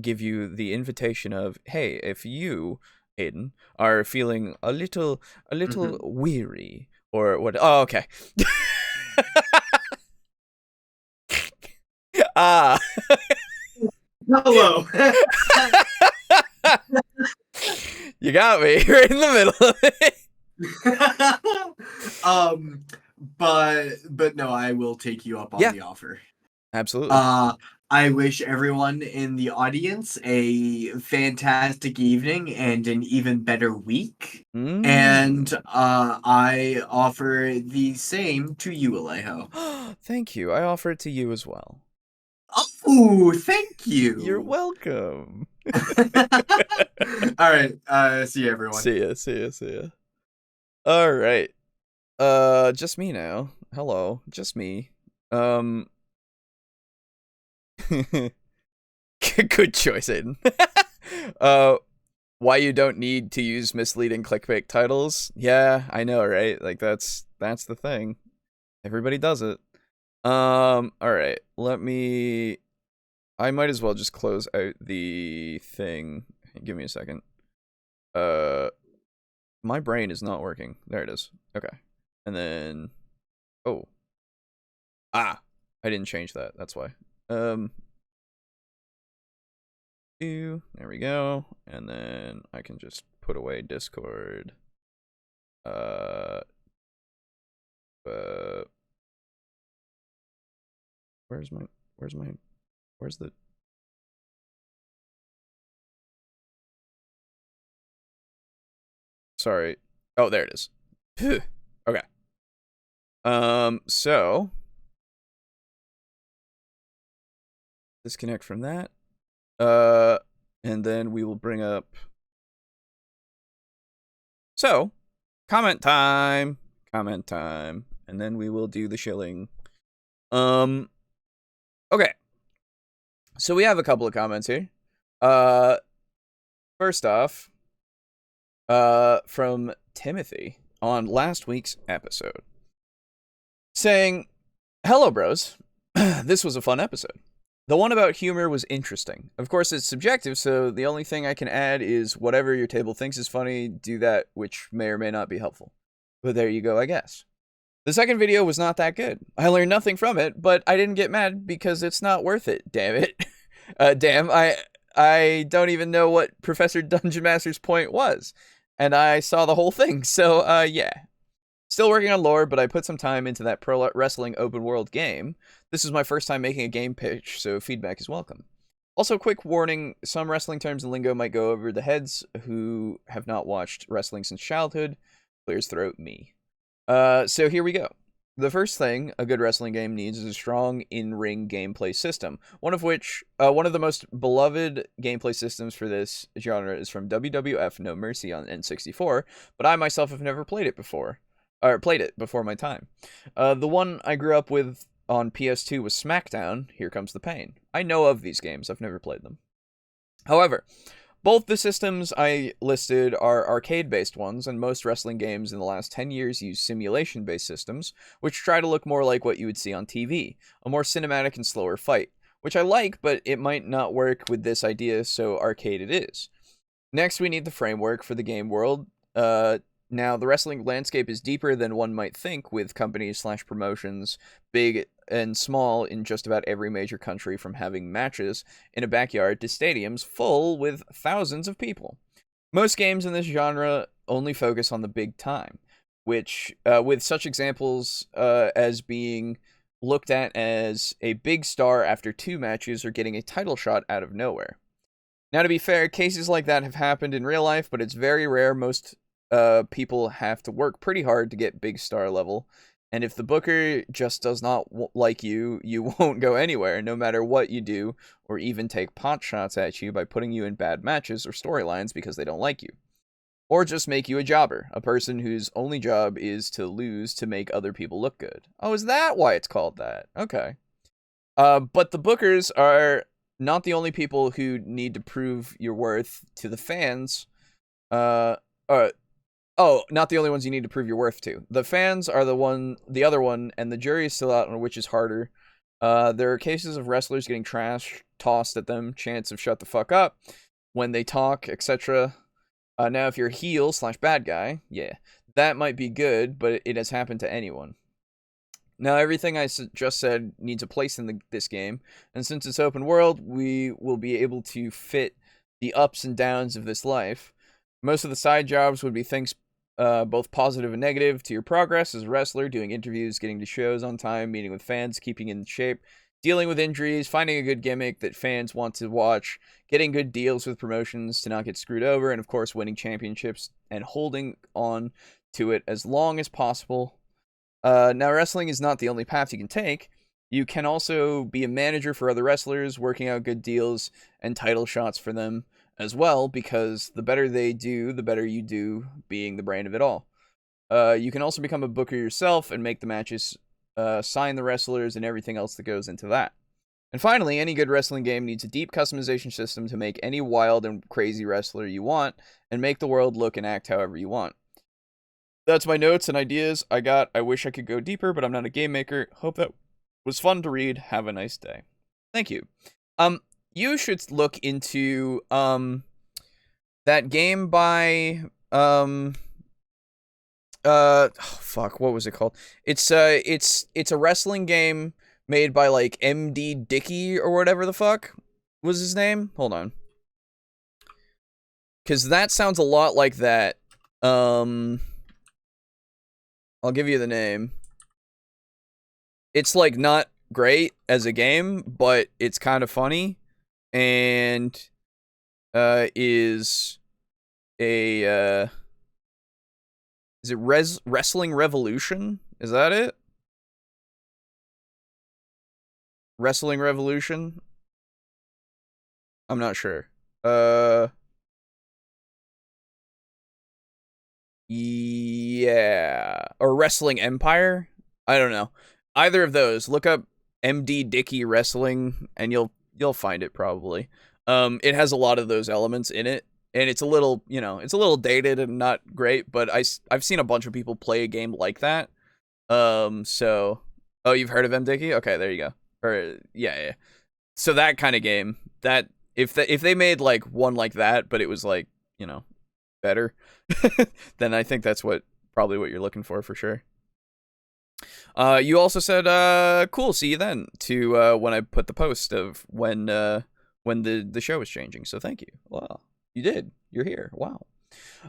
give you the invitation of, hey, if you, Aiden, are feeling a little weary, or what? Oh, okay. Hello. You got me right in the middle of it. But no, I will take you up on the offer. Absolutely. I wish everyone in the audience a fantastic evening and an even better week. And I offer the same to you, Alejo. Thank you. I offer it to you as well. Oh, thank you. You're welcome. All right. See you, everyone. See ya. All right. Just me now. Hello. Just me. Good choice, Aiden. Why you don't need to use misleading clickbait titles? Yeah, I know, right? Like that's the thing. Everybody does it. All right. I might as well just close out the thing. Give me a second. My brain is not working. There it is. Okay. And then, I didn't change that. That's why. There we go. And then I can just put away Discord. Where's the... Sorry. Oh, there it is. Okay. So disconnect from that. And then we will bring up. So, comment time, and then we will do the shilling. Okay. So we have a couple of comments here. First off, from Timothy on last week's episode, saying, "Hello, bros. This was a fun episode. The one about humor was interesting. Of course, it's subjective, so the only thing I can add is whatever your table thinks is funny, do that, which may or may not be helpful. But there you go, I guess. The second video was not that good. I learned nothing from it, but I didn't get mad because it's not worth it, damn it. Damn, I don't even know what Professor Dungeon Master's point was. And I saw the whole thing, so, yeah. Still working on lore, but I put some time into that pro wrestling open world game. This is my first time making a game pitch, so feedback is welcome. Also, quick warning, some wrestling terms and lingo might go over the heads who have not watched wrestling since childhood. Clears throat me. So here we go. The first thing a good wrestling game needs is a strong in-ring gameplay system. One of the most beloved gameplay systems for this genre is from WWF No Mercy on N64, but I myself have never played it before my time. The one I grew up with on PS2 was SmackDown, Here Comes the Pain. I know of these games, I've never played them. However, both the systems I listed are arcade-based ones, and most wrestling games in the last 10 years use simulation-based systems, which try to look more like what you would see on TV, a more cinematic and slower fight, which I like, but it might not work with this idea, so arcade it is. Next, we need the framework for the game world. Now, the wrestling landscape is deeper than one might think, with companies/promotions, big and small, in just about every major country, from having matches in a backyard to stadiums full with thousands of people. Most games in this genre only focus on the big time, which, with such examples as being looked at as a big star after 2 matches or getting a title shot out of nowhere. Now, to be fair, cases like that have happened in real life, but it's very rare. Most people have to work pretty hard to get big star level, and if the booker just does not like you, you won't go anywhere, no matter what you do, or even take pot shots at you by putting you in bad matches or storylines because they don't like you. Or just make you a jobber, a person whose only job is to lose to make other people look good. Oh, is that why it's called that? Okay. But the bookers are not the only people who need to prove your worth to the fans. Oh, not the only ones you need to prove your worth to. The fans are the other one, and the jury is still out on which is harder. There are cases of wrestlers getting trash tossed at them, chants of shut the fuck up when they talk, etc. Now, if you're a heel/bad guy, yeah, that might be good, but it has happened to anyone. Now, everything I just said needs a place in this game, and since it's open world, we will be able to fit the ups and downs of this life. Most of the side jobs would be things both positive and negative to your progress as a wrestler, doing interviews, getting to shows on time, meeting with fans, keeping in shape, dealing with injuries, finding a good gimmick that fans want to watch, getting good deals with promotions to not get screwed over, and of course winning championships and holding on to it as long as possible. Now, wrestling is not the only path you can take. You can also be a manager for other wrestlers, working out good deals and title shots for them as well, because the better they do, the better you do, being the brain of it all. You can also become a booker yourself and make the matches, sign the wrestlers, and everything else that goes into that. And finally, any good wrestling game needs a deep customization system to make any wild and crazy wrestler you want, and make the world look and act however you want. That's my notes and ideas I got. I wish I could go deeper, but I'm not a game maker. Hope that was fun to read. Have a nice day. Thank you. You should look into that game by fuck, what was it called? It's a wrestling game made by like MD Dickey or whatever the fuck was his name. Hold on, because that sounds a lot like that. I'll give you the name. It's like not great as a game, but it's kind of funny. And is it Wrestling Revolution? Is that it? Wrestling Revolution? I'm not sure. Yeah, or Wrestling Empire? I don't know. Either of those. Look up MD Dickey Wrestling and you'll find it probably. It has a lot of those elements in it, and it's a little, it's a little dated and not great, but I've seen a bunch of people play a game like that. So, oh, you've heard of M. Dickey? Okay, there you go. Or yeah. So that kind of game, that if they made like one like that, but it was like, better, then I think that's probably what you're looking for sure. You also said, cool, see you then, to when I put the post of when the show was changing. So thank you. Wow, you did. You're here. Wow.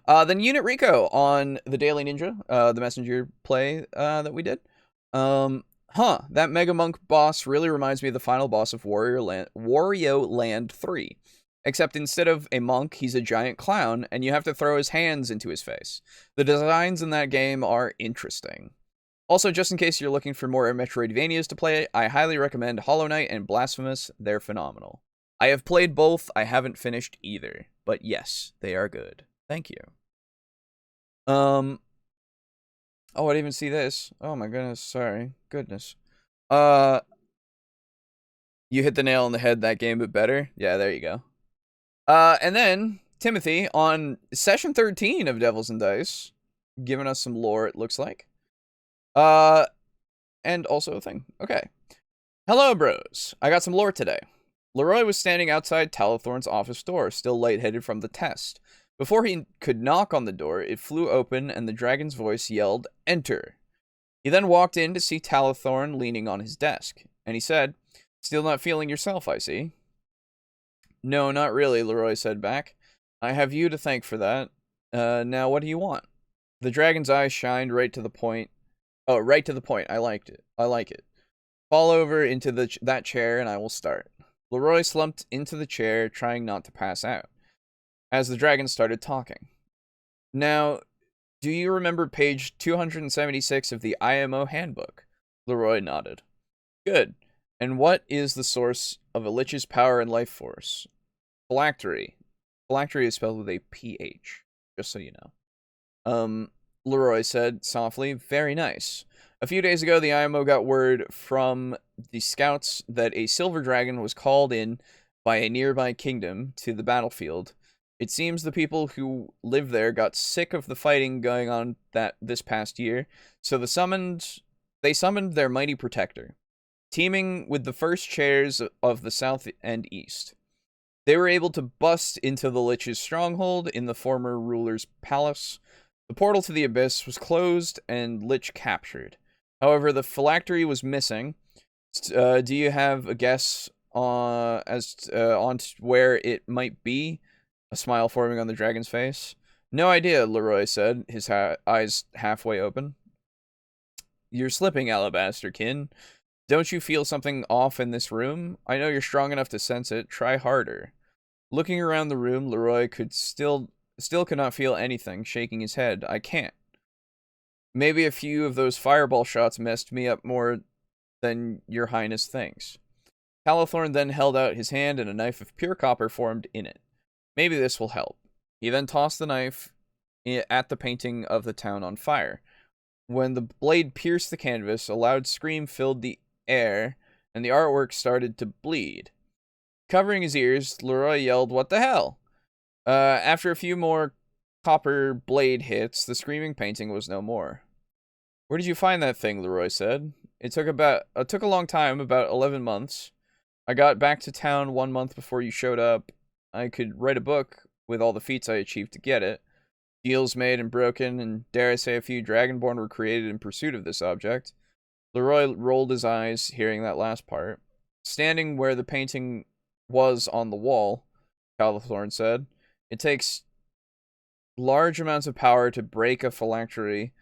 Then Unit Rico on the Daily Ninja, the Messenger play that we did. That Mega Monk boss really reminds me of the final boss of Wario Land 3. Except instead of a monk, he's a giant clown, and you have to throw his hands into his face. The designs in that game are interesting. Also, just in case you're looking for more Metroidvanias to play, I highly recommend Hollow Knight and Blasphemous. They're phenomenal. I have played both. I haven't finished either, but yes, they are good. Thank you. Oh, I didn't even see this. Oh my goodness, sorry. Goodness. You hit the nail on the head that game, but better. Yeah, there you go. And then Timothy on session 13 of Devils and Dice, giving us some lore, it looks like. And also a thing. Okay. Hello, bros. I got some lore today. Leroy was standing outside Talathorn's office door, still lightheaded from the test. Before he could knock on the door, it flew open and the dragon's voice yelled, "Enter." He then walked in to see Talathorn leaning on his desk, and he said, "Still not feeling yourself, I see." "No, not really," Leroy said back. "I have you to thank for that. Now what do you want?" The dragon's eyes shined right to the point. Oh, right to the point. I like it. Fall over into that chair and I will start. Leroy slumped into the chair, trying not to pass out, as the dragon started talking. "Now, do you remember page 276 of the IMO handbook?" Leroy nodded. "Good. And what is the source of a lich's power and life force?" "Phylactery." Phylactery is spelled with a PH, just so you know. Leroy said softly, "Very nice. A few days ago, the IMO got word from the scouts that a silver dragon was called in by a nearby kingdom to the battlefield. It seems the people who live there got sick of the fighting going on this past year, so they summoned their mighty protector, teaming with the first chairs of the south and east. They were able to bust into the Lich's stronghold in the former ruler's palace. The portal to the abyss was closed and Lich captured. However, the phylactery was missing. Do you have a guess on where it might be?" A smile forming on the dragon's face. "No idea," Leroy said, his eyes halfway open. "You're slipping, Alabasterkin. Don't you feel something off in this room? I know you're strong enough to sense it. Try harder." Looking around the room, Leroy still could not feel anything, shaking his head. "I can't. Maybe a few of those fireball shots messed me up more than your highness thinks." Talathorn then held out his hand and a knife of pure copper formed in it. "Maybe this will help." He then tossed the knife at the painting of the town on fire. When the blade pierced the canvas, a loud scream filled the air, and the artwork started to bleed. Covering his ears, Leroy yelled, "What the hell?" After a few more copper blade hits, the screaming painting was no more. "Where did you find that thing?" Leroy said. It took a long time, about 11 months. I got back to town 1 month before you showed up. I could write a book with all the feats I achieved to get it. Deals made and broken, and dare I say a few Dragonborn were created in pursuit of this object." Leroy rolled his eyes, hearing that last part. "Standing where the painting was on the wall," Talathorn said, "it takes large amounts of power to break a phylactery.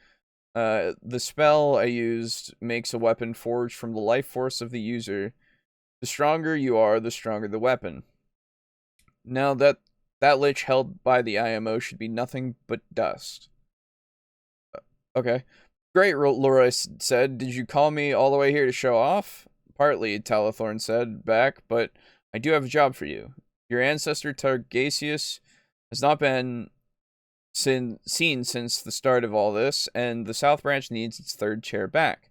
The spell I used makes a weapon forged from the life force of the user. The stronger you are, the stronger the weapon. Now that lich held by the IMO should be nothing but dust." Okay. "Great," Leroy said. "Did you call me all the way here to show off?" "Partly," Talathorn said back, "but I do have a job for you. Your ancestor Targasius has not been seen since the start of all this, and the South Branch needs its third chair back.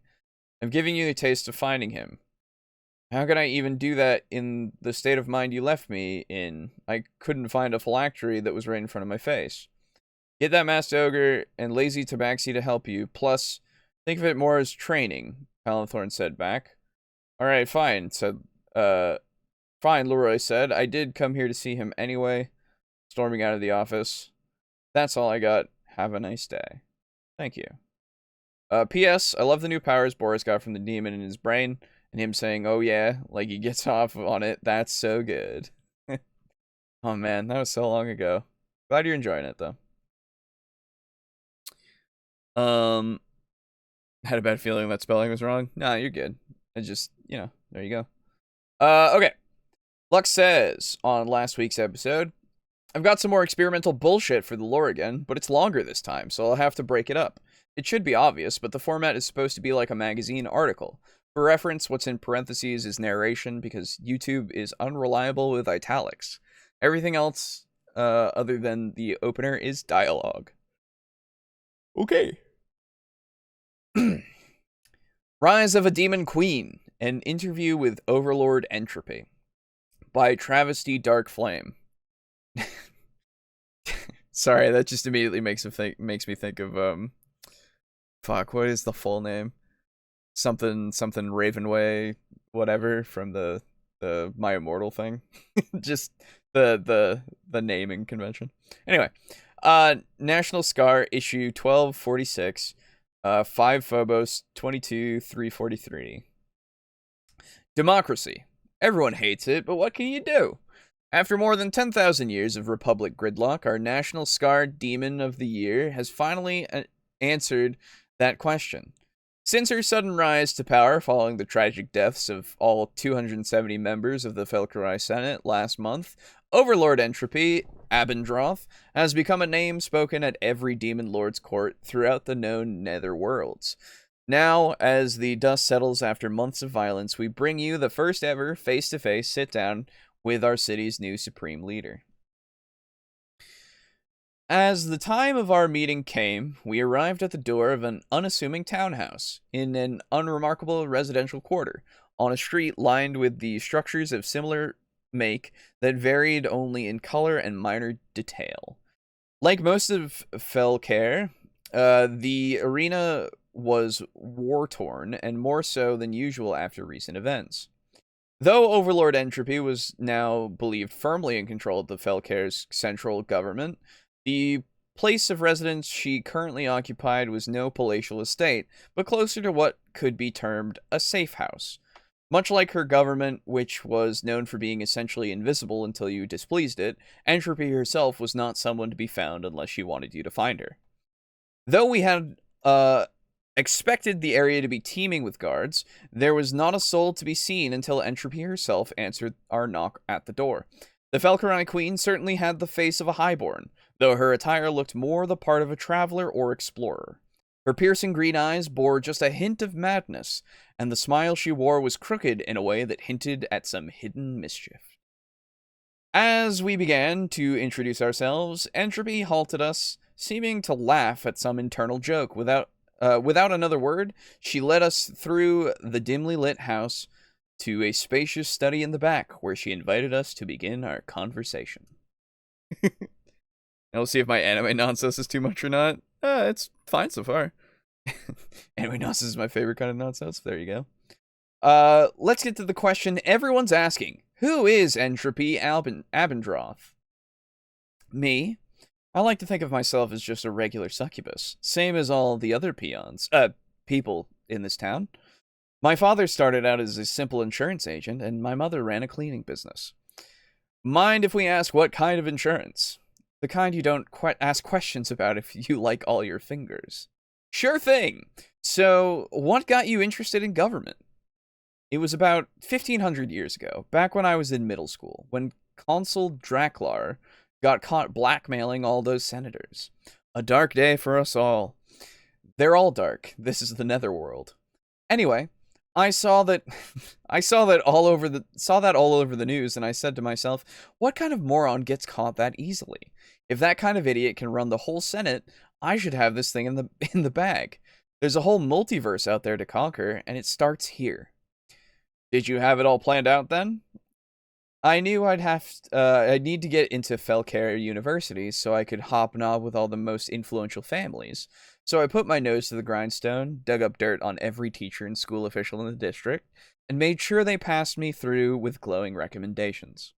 I'm giving you a taste of finding him." "How can I even do that in the state of mind you left me in? I couldn't find a phylactery that was right in front of my face." "Get that masked ogre and lazy tabaxi to help you, plus think of it more as training," Talathorn said back. "Alright, fine," Leroy said. "I did come here to see him anyway," storming out of the office. "That's all I got. Have a nice day." "Thank you." P.S. I love the new powers Boris got from the demon in his brain, and him saying, "Oh yeah," like he gets off on it. That's so good. Oh man, that was so long ago. Glad you're enjoying it though. Had a bad feeling that spelling was wrong. Nah, you're good. I just, there you go. Okay. Lux says on last week's episode, "I've got some more experimental bullshit for the lore again, but it's longer this time, so I'll have to break it up. it should be obvious, but the format is supposed to be like a magazine article. For reference, what's in parentheses is narration, because YouTube is unreliable with italics. Everything else, other than the opener, is dialogue. Okay. Rise of a Demon Queen, an interview with Overlord Entropy, by Travesty Dark Flame. Sorry, that just immediately makes me think of fuck, what is the full name? Something Ravenway, whatever, from the My Immortal thing. Just the naming convention. Anyway, National Scar issue 1246, 5 Phobos 22-343. Democracy. Everyone hates it, but what can you do? After more than 10,000 years of Republic gridlock, our National Scar Demon of the Year has finally answered that question. Since her sudden rise to power following the tragic deaths of all 270 members of the Fel'Krai Senate last month, Overlord Entropy, Abendroth, has become a name spoken at every Demon Lord's court throughout the known nether worlds. Now, as the dust settles after months of violence, we bring you the first ever face-to-face sit-down with our city's new supreme leader. As the time of our meeting came, we arrived at the door of an unassuming townhouse in an unremarkable residential quarter, on a street lined with the structures of similar make that varied only in color and minor detail. Like most of Fel'Krai, the arena was war-torn, and more so than usual after recent events. Though Overlord Entropy was now believed firmly in control of the Fel'Krai's central government, the place of residence she currently occupied was no palatial estate, but closer to what could be termed a safe house. Much like her government, which was known for being essentially invisible until you displeased it, Entropy herself was not someone to be found unless she wanted you to find her. Though we had expected the area to be teeming with guards, there was not a soul to be seen until Entropy herself answered our knock at the door. The Fel'Krai Queen certainly had the face of a highborn, though her attire looked more the part of a traveler or explorer. Her piercing green eyes bore just a hint of madness, and the smile she wore was crooked in a way that hinted at some hidden mischief. As we began to introduce ourselves, Entropy halted us, seeming to laugh at some internal joke. Without another word, she led us through the dimly lit house to a spacious study in the back, where she invited us to begin our conversation. And we'll see if my anime nonsense is too much or not. It's fine so far. Anime nonsense is my favorite kind of nonsense. There you go. Let's get to the question everyone's asking. Who is Entropy Abendroth? Me? I like to think of myself as just a regular succubus, same as all the other people in this town. My father started out as a simple insurance agent, and my mother ran a cleaning business. Mind if we ask what kind of insurance? The kind you don't ask questions about if you like all your fingers. Sure thing! So, what got you interested in government? It was about 1500 years ago, back when I was in middle school, when Consul Draklar got caught blackmailing all those senators. A dark day for us all. They're all dark. This is the netherworld. Anyway, I saw that all over the news, and I said to myself, what kind of moron gets caught that easily? If that kind of idiot can run the whole Senate, I should have this thing in the bag. There's a whole multiverse out there to conquer, and it starts here. Did you have it all planned out then? I knew I'd need to get into Fel'Krai University so I could hobnob with all the most influential families. So I put my nose to the grindstone, dug up dirt on every teacher and school official in the district, and made sure they passed me through with glowing recommendations.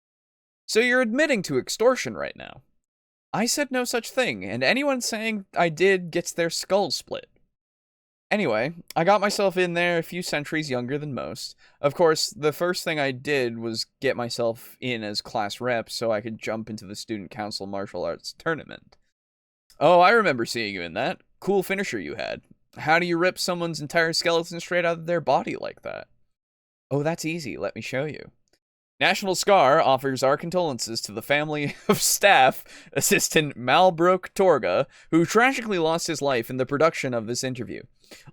So you're admitting to extortion right now? I said no such thing, and anyone saying I did gets their skull split. Anyway, I got myself in there a few centuries younger than most. Of course, the first thing I did was get myself in as class rep so I could jump into the Student Council Martial Arts Tournament. Oh, I remember seeing you in that. Cool finisher you had. How do you rip someone's entire skeleton straight out of their body like that? Oh, that's easy. Let me show you. National Scar offers our condolences to the family of staff assistant Malbrook Torga, who tragically lost his life in the production of this interview.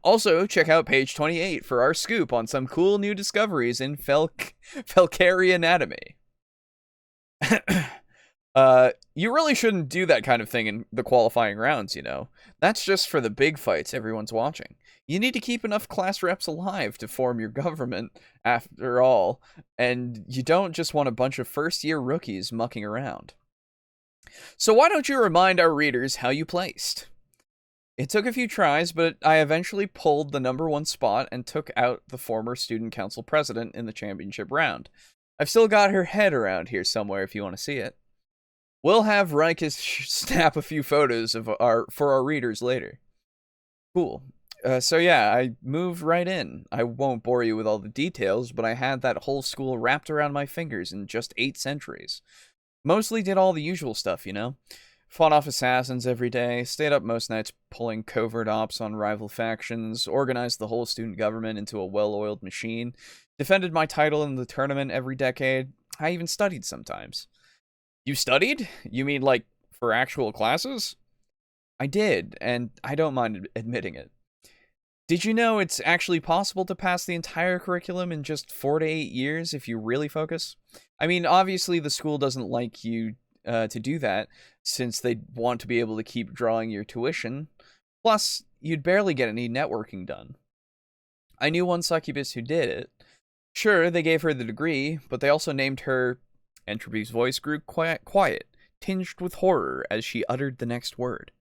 Also, check out page 28 for our scoop on some cool new discoveries in Felcari anatomy. You really shouldn't do that kind of thing in the qualifying rounds, you know. That's just for the big fights everyone's watching. You need to keep enough class reps alive to form your government, after all, and you don't just want a bunch of first-year rookies mucking around. So why don't you remind our readers how you placed? It took a few tries, but I eventually pulled the #1 spot and took out the former student council president in the championship round. I've still got her head around here somewhere if you want to see it. We'll have Rikus snap a few photos for our readers later. Cool. So yeah, I moved right in. I won't bore you with all the details, but I had that whole school wrapped around my fingers in just 8 centuries. Mostly did all the usual stuff, you know? Fought off assassins every day, stayed up most nights pulling covert ops on rival factions, organized the whole student government into a well-oiled machine, defended my title in the tournament every decade. I even studied sometimes. You studied? You mean like for actual classes? I did, and I don't mind admitting it. Did you know it's actually possible to pass the entire curriculum in just 4 to 8 years if you really focus? I mean, obviously the school doesn't like you to do that, since they want to be able to keep drawing your tuition. Plus, you'd barely get any networking done. I knew one succubus who did it. Sure, they gave her the degree, but they also named her... Entropy's voice grew quiet, tinged with horror as she uttered the next word.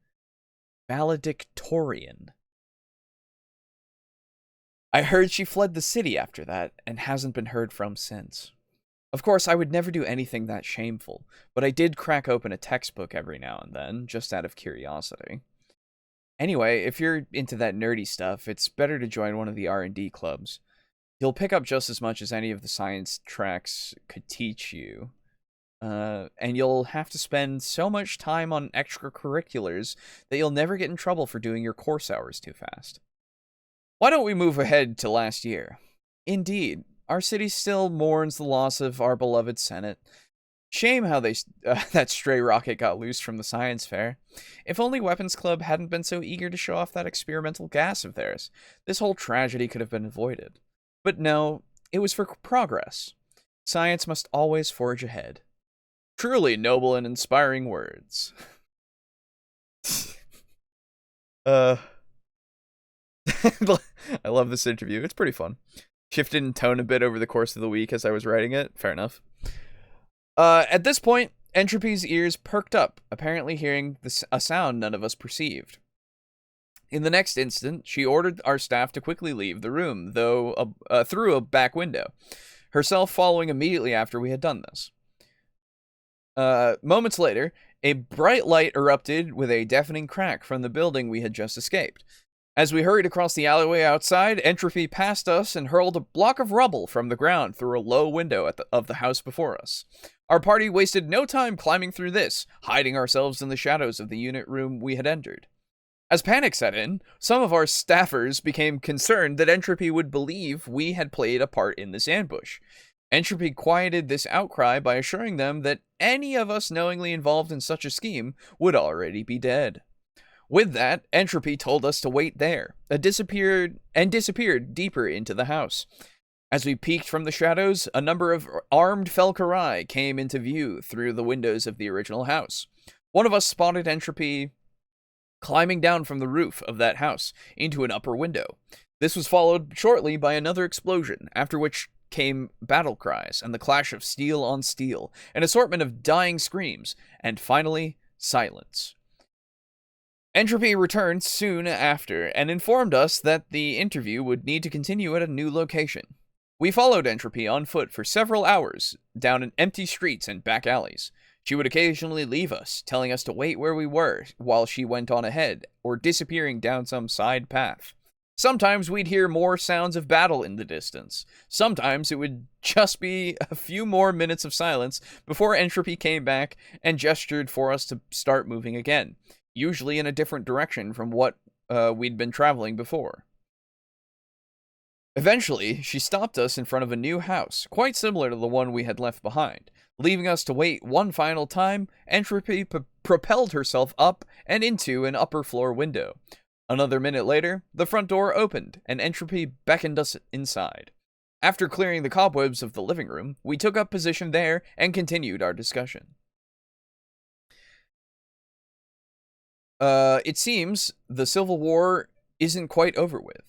Valedictorian. I heard she fled the city after that, and hasn't been heard from since. Of course, I would never do anything that shameful, but I did crack open a textbook every now and then, just out of curiosity. Anyway, if you're into that nerdy stuff, it's better to join one of the R&D clubs. You'll pick up just as much as any of the science tracks could teach you. And you'll have to spend so much time on extracurriculars that you'll never get in trouble for doing your course hours too fast. Why don't we move ahead to last year? Indeed, our city still mourns the loss of our beloved Senate. Shame how that stray rocket got loose from the science fair. If only Weapons Club hadn't been so eager to show off that experimental gas of theirs, this whole tragedy could have been avoided. But no, it was for progress. Science must always forge ahead. Truly noble and inspiring words. I love this interview. It's pretty fun. Shifted in tone a bit over the course of the week as I was writing it. Fair enough. At this point, Entropy's ears perked up, apparently hearing a sound none of us perceived. In the next instant, she ordered our staff to quickly leave the room, though through a back window, herself following immediately after we had done this. Moments later, a bright light erupted with a deafening crack from the building we had just escaped. As we hurried across the alleyway outside, Entropy passed us and hurled a block of rubble from the ground through a low window of the house before us. Our party wasted no time climbing through this, hiding ourselves in the shadows of the unit room we had entered. As panic set in, some of our staffers became concerned that Entropy would believe we had played a part in this ambush. Entropy quieted this outcry by assuring them that any of us knowingly involved in such a scheme would already be dead. With that, Entropy told us to wait there, disappeared deeper into the house. As we peeked from the shadows, a number of armed Felkarai came into view through the windows of the original house. One of us spotted Entropy climbing down from the roof of that house into an upper window. This was followed shortly by another explosion, after which came battle cries and the clash of steel on steel, an assortment of dying screams, and finally, silence. Entropy returned soon after and informed us that the interview would need to continue at a new location. We followed Entropy on foot for several hours, down empty streets and back alleys. She would occasionally leave us, telling us to wait where we were while she went on ahead, or disappearing down some side path. Sometimes we'd hear more sounds of battle in the distance. Sometimes it would just be a few more minutes of silence before Entropy came back and gestured for us to start moving again, usually in a different direction from what we'd been traveling before. Eventually, she stopped us in front of a new house, quite similar to the one we had left behind. Leaving us to wait one final time, Entropy propelled herself up and into an upper floor window. Another minute later, the front door opened, and Entropy beckoned us inside. After clearing the cobwebs of the living room, we took up position there and continued our discussion. It seems the Civil War isn't quite over with.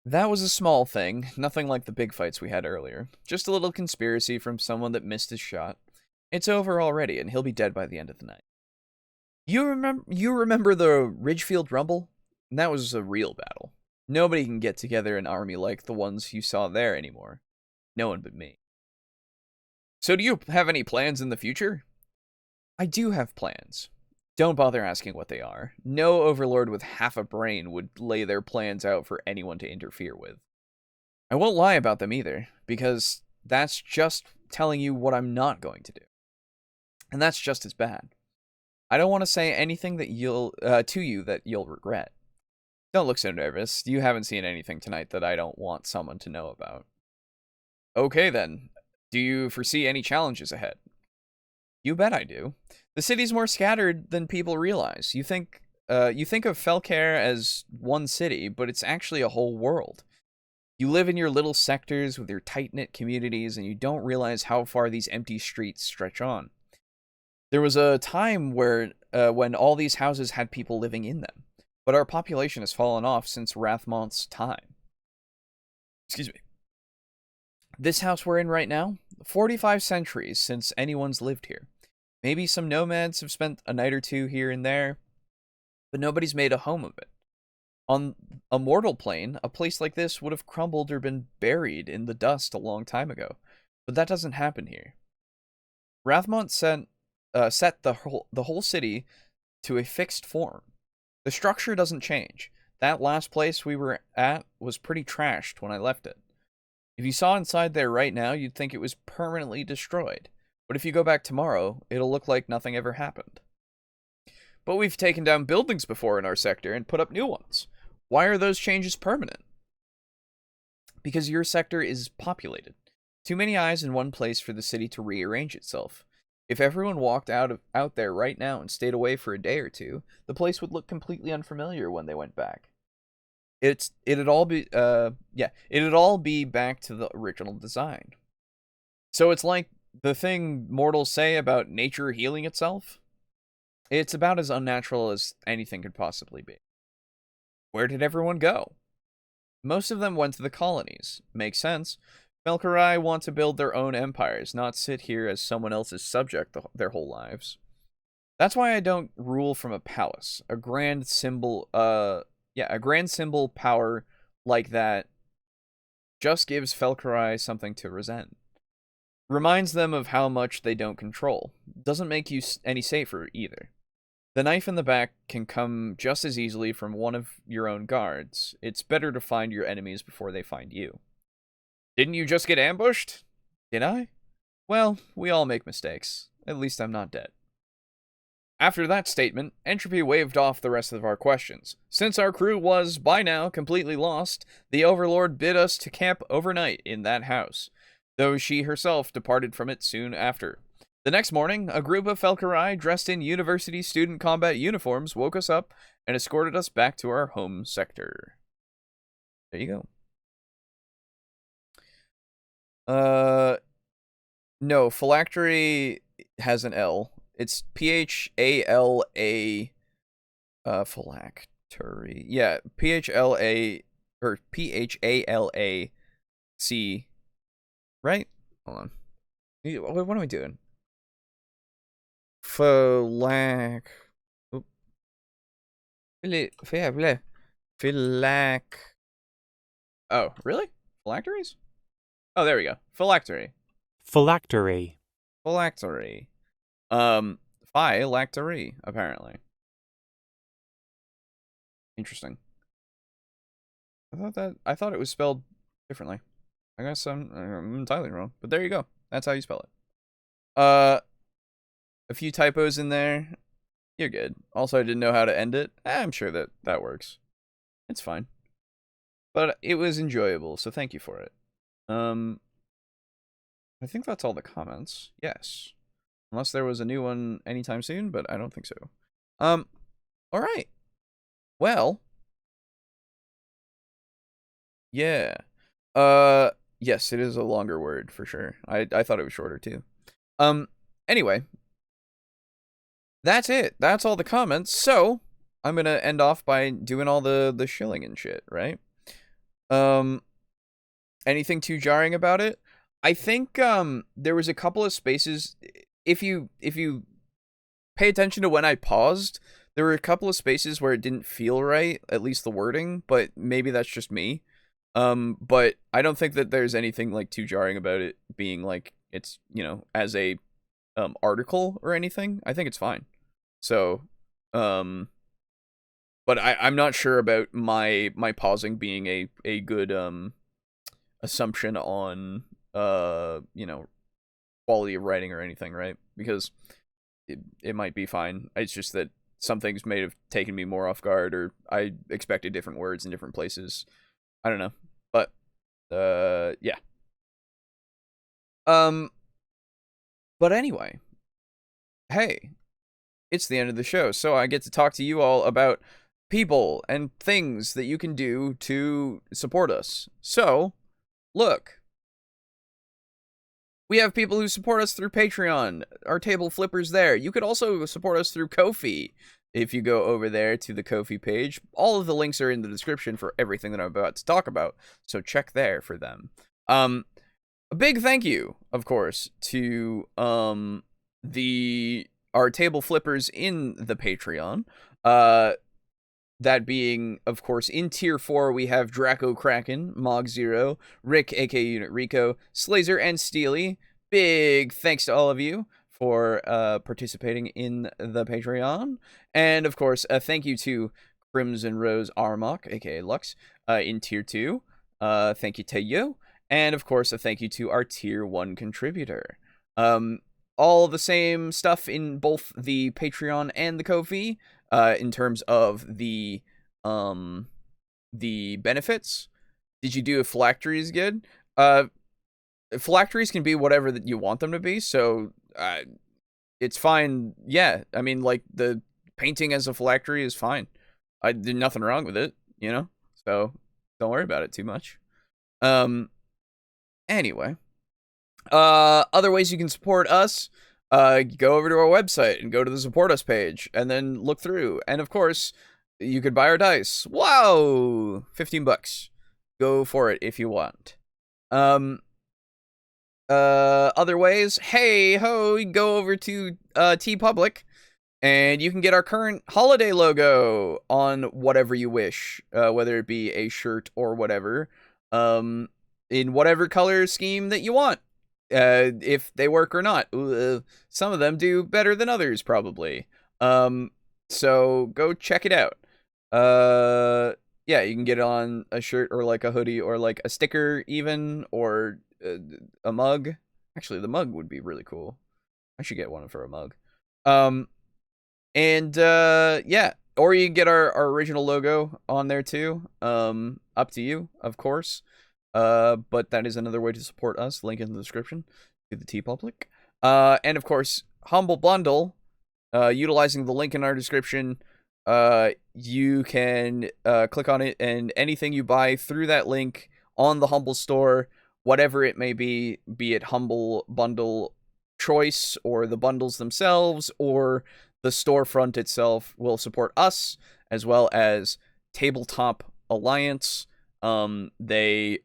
That was a small thing, nothing like the big fights we had earlier. Just a little conspiracy from someone that missed his shot. It's over already, and he'll be dead by the end of the night. You remember the Ridgefield Rumble? That was a real battle. Nobody can get together an army like the ones you saw there anymore. No one but me. So do you have any plans in the future? I do have plans. Don't bother asking what they are. No overlord with half a brain would lay their plans out for anyone to interfere with. I won't lie about them either, because that's just telling you what I'm not going to do. And that's just as bad. I don't want to say anything that you'll regret. Don't look so nervous. You haven't seen anything tonight that I don't want someone to know about. Okay then. Do you foresee any challenges ahead? You bet I do. The city's more scattered than people realize. You think of Felcare as one city, but it's actually a whole world. You live in your little sectors with your tight-knit communities, and you don't realize how far these empty streets stretch on. There was a time when all these houses had people living in them, but our population has fallen off since Rathmont's time. Excuse me. This house we're in right now, 45 centuries since anyone's lived here. Maybe some nomads have spent a night or two here and there, but nobody's made a home of it. On a mortal plane, a place like this would have crumbled or been buried in the dust a long time ago, but that doesn't happen here. Rathmont set the whole city to a fixed form. The structure doesn't change. That last place we were at was pretty trashed when I left it. If you saw inside there right now, you'd think it was permanently destroyed. But if you go back tomorrow, it'll look like nothing ever happened. But we've taken down buildings before in our sector and put up new ones. Why are those changes permanent? Because your sector is populated. Too many eyes in one place for the city to rearrange itself. If everyone walked out there right now and stayed away for a day or two, the place would look completely unfamiliar when they went back. It'd all be back to the original design. So it's like the thing mortals say about nature healing itself. It's about as unnatural as anything could possibly be. Where did everyone go? Most of them went to the colonies. Makes sense. Melkarai want to build their own empires, not sit here as someone else's subject their whole lives. That's why I don't rule from a palace. A grand symbol power like that just gives Felkarai something to resent. Reminds them of how much they don't control. Doesn't make you any safer either. The knife in the back can come just as easily from one of your own guards. It's better to find your enemies before they find you. Didn't you just get ambushed? Did I? Well, we all make mistakes. At least I'm not dead. After that statement, Entropy waved off the rest of our questions. Since our crew was, by now, completely lost, the Overlord bid us to camp overnight in that house, though she herself departed from it soon after. The next morning, a group of Felkarai dressed in university student combat uniforms woke us up and escorted us back to our home sector. There you go. No, phylactery has an L. It's Phala, phylactery. Yeah, Phla, or Phalac, right? Hold on. What am I doing? Philac. Oh, really? Phylacteries? Oh, there we go. Phylactery. Phylactery. Phylactery. Phylactery, apparently. Interesting. I thought it was spelled differently. I guess I'm entirely wrong, but there you go. That's how you spell it. A few typos in there. You're good. Also, I didn't know how to end it. I'm sure that works. It's fine. but it was enjoyable, so thank you for it. I think that's all the comments. Yes. Unless there was a new one anytime soon, but I don't think so. All right. Well. Yeah. Yes, it is a longer word for sure. I thought it was shorter too. Anyway. That's it. That's all the comments. So, I'm going to end off by doing all the shilling and shit, right? Anything too jarring about it? I think there was a couple of spaces. If you pay attention to when I paused, there were a couple of spaces where it didn't feel right, at least the wording, but maybe that's just me. But I don't think that there's anything like too jarring about it being like it's, you know, as a article or anything. I think it's fine. So, but I'm not sure about my pausing being a good assumption on you know, quality of writing or anything, right? Because it might be fine. It's just that some things may have taken me more off guard, or I expected different words in different places. I don't know. But yeah. But anyway, hey, it's the end of the show, so I get to talk to you all about people and things that you can do to support us. So, look. We have people who support us through Patreon. Our table flippers there. You could also support us through Ko-fi. If you go over there to the Ko-fi page, all of the links are in the description for everything that I'm about to talk about. So check there for them. A big thank you, of course, to our table flippers in the Patreon. That being, of course, in Tier 4, we have Draco Kraken, Mog0, Rick, aka Unit Rico, Slazer, and Steely. Big thanks to all of you for participating in the Patreon. And, of course, a thank you to Crimson Rose Armok, aka Lux, in Tier 2. Thank you to you. And, of course, a thank you to our Tier 1 contributor. All the same stuff in both the Patreon and the Ko-fi. In terms of the benefits. Did you do a phylacteries good? Phylacteries can be whatever that you want them to be, so it's fine. Yeah, I mean, like, the painting as a phylactery is fine. I did nothing wrong with it, you know? So, don't worry about it too much. Anyway. Other ways you can support us. Go over to our website and go to the support us page and then look through. And of course, you could buy our dice. Wow! $15. Go for it if you want. Other ways, hey ho, you go over to TeePublic and you can get our current holiday logo on whatever you wish, whether it be a shirt or whatever, in whatever color scheme that you want. If they work or not. Some of them do better than others, probably. So go check it out. Yeah, you can get it on a shirt or like a hoodie or like a sticker even, or a mug. Actually, the mug would be really cool. I should get one for a mug. Yeah, or you can get our original logo on there too. Up to you, of course. But that is another way to support us. Link in the description to the TeePublic. And of course, Humble Bundle. Utilizing the link in our description, you can click on it, and anything you buy through that link on the Humble store, whatever it may be it Humble Bundle choice or the bundles themselves or the storefront itself, will support us as well as Tabletop Alliance. They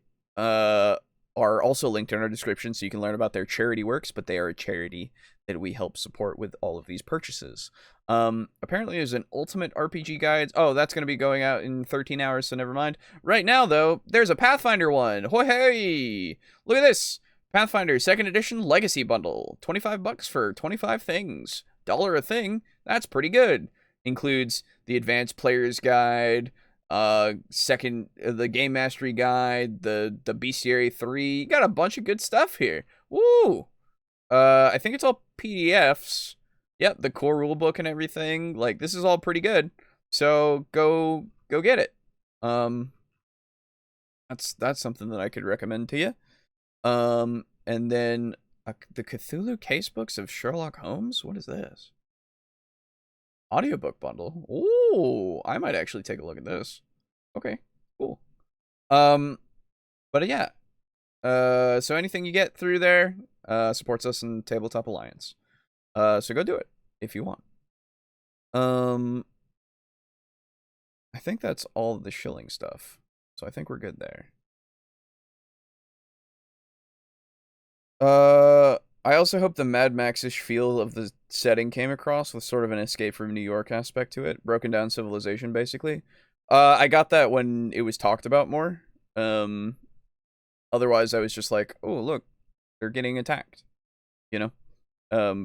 are also linked in our description, so you can learn about their charity works, but they are a charity that we help support with all of these purchases. Apparently there's an Ultimate RPG Guide. Oh, that's going to be going out in 13 hours, so never mind. Right now, though, there's a Pathfinder one. Hoi hey! Look at this! Pathfinder 2nd Edition Legacy Bundle. $25 for 25 things. $1 a thing? That's pretty good. Includes the Advanced Player's Guide, the Game Mastery Guide, the Bestiary 3. You got a bunch of good stuff here. Woo! I think it's all PDFs. Yep, the core rulebook and everything. Like, this is all pretty good. So go get it. that's something that I could recommend to you. And then the Cthulhu Casebooks of Sherlock Holmes. What is this? Audiobook bundle. Ooh, I might actually take a look at this. Okay, cool. But yeah. So anything you get through there supports us in Tabletop Alliance. So go do it if you want. I think that's all the shilling stuff. So I think we're good there. I also hope the Mad Max-ish feel of the setting came across with sort of an Escape from New York aspect to it. Broken down civilization, basically. I got that when it was talked about more. Otherwise, I was just like, oh, look, they're getting attacked. You know?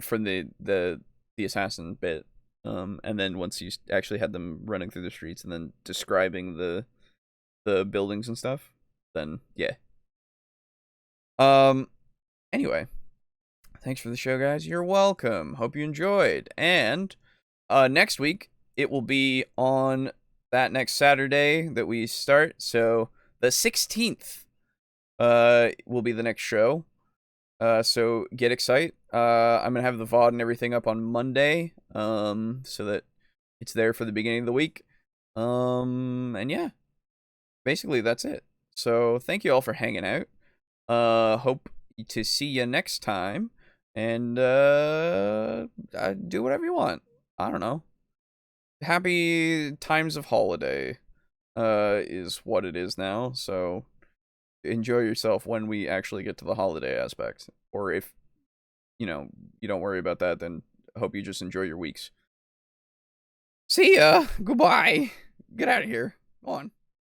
From the assassin bit. And then once you actually had them running through the streets and then describing the buildings and stuff, then yeah. Anyway, thanks for the show, guys. You're welcome. Hope you enjoyed. And next week it will be on that next Saturday that we start. So the 16th will be the next show. So get excited. I'm gonna have the VOD and everything up on Monday, so that it's there for the beginning of the week. And yeah, basically that's it. So thank you all for hanging out. Hope to see you next time, and do whatever you want. I don't know. Happy times of holiday, is what it is now. So enjoy yourself when we actually get to the holiday aspect. Or if, you don't worry about that, then I hope you just enjoy your weeks. See ya. Goodbye. Get out of here. Go on.